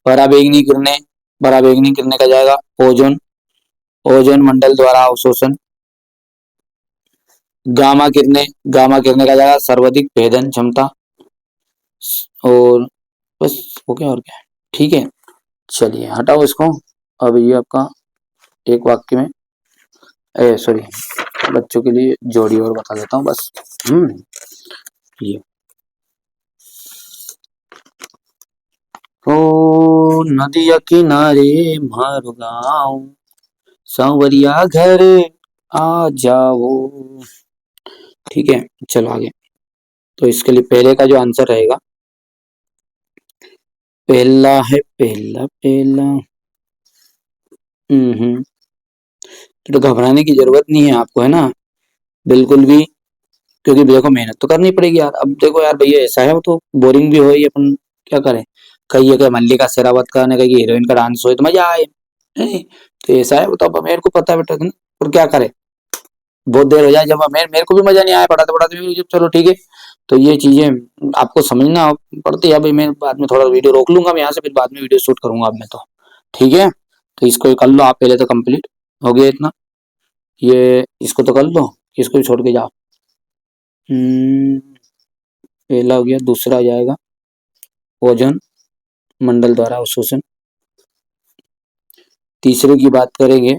पराबैंगनी किरणें का जाएगा ओजोन मंडल द्वारा अवशोषण। गामा किरणें का जाएगा सर्वाधिक भेदन क्षमता। और बस हो गया, और क्या। ठीक है, चलिए हटाओ इसको। अब ये आपका एक वाक्य में सॉरी बच्चों के लिए जोड़ी और बता देता हूँ बस। ये ओ नदिया किनारे मारो गाँव, सांवरिया घर आ जाओ। ठीक है, चलो आगे। तो इसके लिए पहले का जो आंसर रहेगा, पहला है पहला तो घबराने की जरूरत नहीं है आपको, है ना, बिल्कुल भी, क्योंकि देखो मेहनत तो करनी पड़ेगी यार। अब देखो यार भैया ऐसा है, वो तो बोरिंग भी हो, अपन क्या करें, कही है कि मल्लिका शेरावत का ने कही हीरोइन का डांस हो तो मजा आए, नहीं तो ऐसा है। वो तो अब मेरे को पता है बेटा, और क्या करे, बहुत देर हो जाए जब मेरे को भी मजा नहीं आया पढ़ाते पढ़ाते भी। चलो ठीक है, तो ये चीजें आपको समझना पड़ती है भाई। मैं बाद में थोड़ा वीडियो रोक लूंगा मैं यहाँ से, फिर बाद में वीडियो शूट करूंगा अब मैं तो, ठीक है। तो इसको कर लो आप पहले, तो कंप्लीट हो गया इतना, ये इसको तो कर लो, इसको भी छोड़ के जाओ। पहला हो गया, दूसरा आ जाएगा ओजोन मंडल द्वारा अवशोषण। तीसरे की बात करेंगे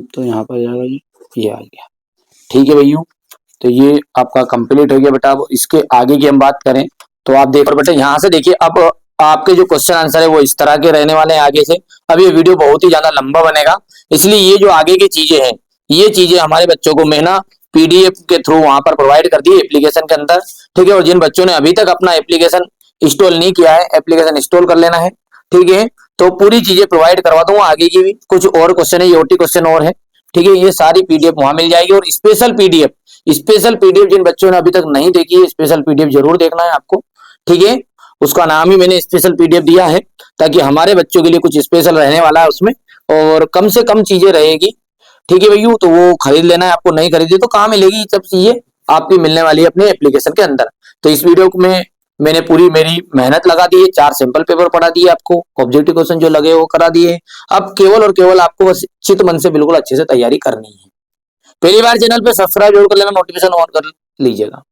तो यहाँ पर जाएगा ये आ गया, ठीक है भैया। तो ये आपका कंप्लीट हो गया बेटा। अब इसके आगे की हम बात करें तो आप देखो बेटा, यहाँ से देखिए अब आपके जो क्वेश्चन आंसर है वो इस तरह के रहने वाले हैं आगे से। अब ये वीडियो बहुत ही ज्यादा लंबा बनेगा, इसलिए ये जो आगे की चीजें हैं ये चीजें हमारे बच्चों को मैं ना पीडीएफ के थ्रू वहां पर प्रोवाइड कर दी एप्लीकेशन के अंदर, ठीक है। और जिन बच्चों ने अभी तक अपना एप्लीकेशन इंस्टॉल नहीं किया है, एप्लीकेशन इंस्टॉल कर लेना है, ठीक है। तो पूरी चीजें प्रोवाइड करवा दूंगा आगे की भी। कुछ और क्वेश्चन है, यूटी क्वेश्चन और है, ठीक है। ये सारी पीडीएफ वहां मिल जाएगी। और स्पेशल पीडीएफ जिन बच्चों ने अभी तक नहीं देखी है, स्पेशल पीडीएफ जरूर देखना है आपको, ठीक है। उसका नाम ही मैंने स्पेशल पीडीएफ दिया है, ताकि हमारे बच्चों के लिए कुछ स्पेशल रहने वाला है उसमें, और कम से कम चीजें रहेगी, ठीक है भैया। तो वो खरीद लेना है, आपको नहीं खरीदी तो कहाँ मिलेगी सब चीजें, आपकी मिलने वाली है अपने एप्लीकेशन के अंदर। तो इस वीडियो में मैंने पूरी मेरी मेहनत लगा दी है, 4 सिंपल पेपर पढ़ा दिए आपको, ऑब्जेक्टिव क्वेश्चन जो लगे वो करा दिए। अब केवल और केवल आपको बस चित मन से बिल्कुल अच्छे से तैयारी करनी है। पहली बार चैनल पे सब्सक्राइब जरूर कर लेना, नोटिफिकेशन ऑन कर लीजिएगा।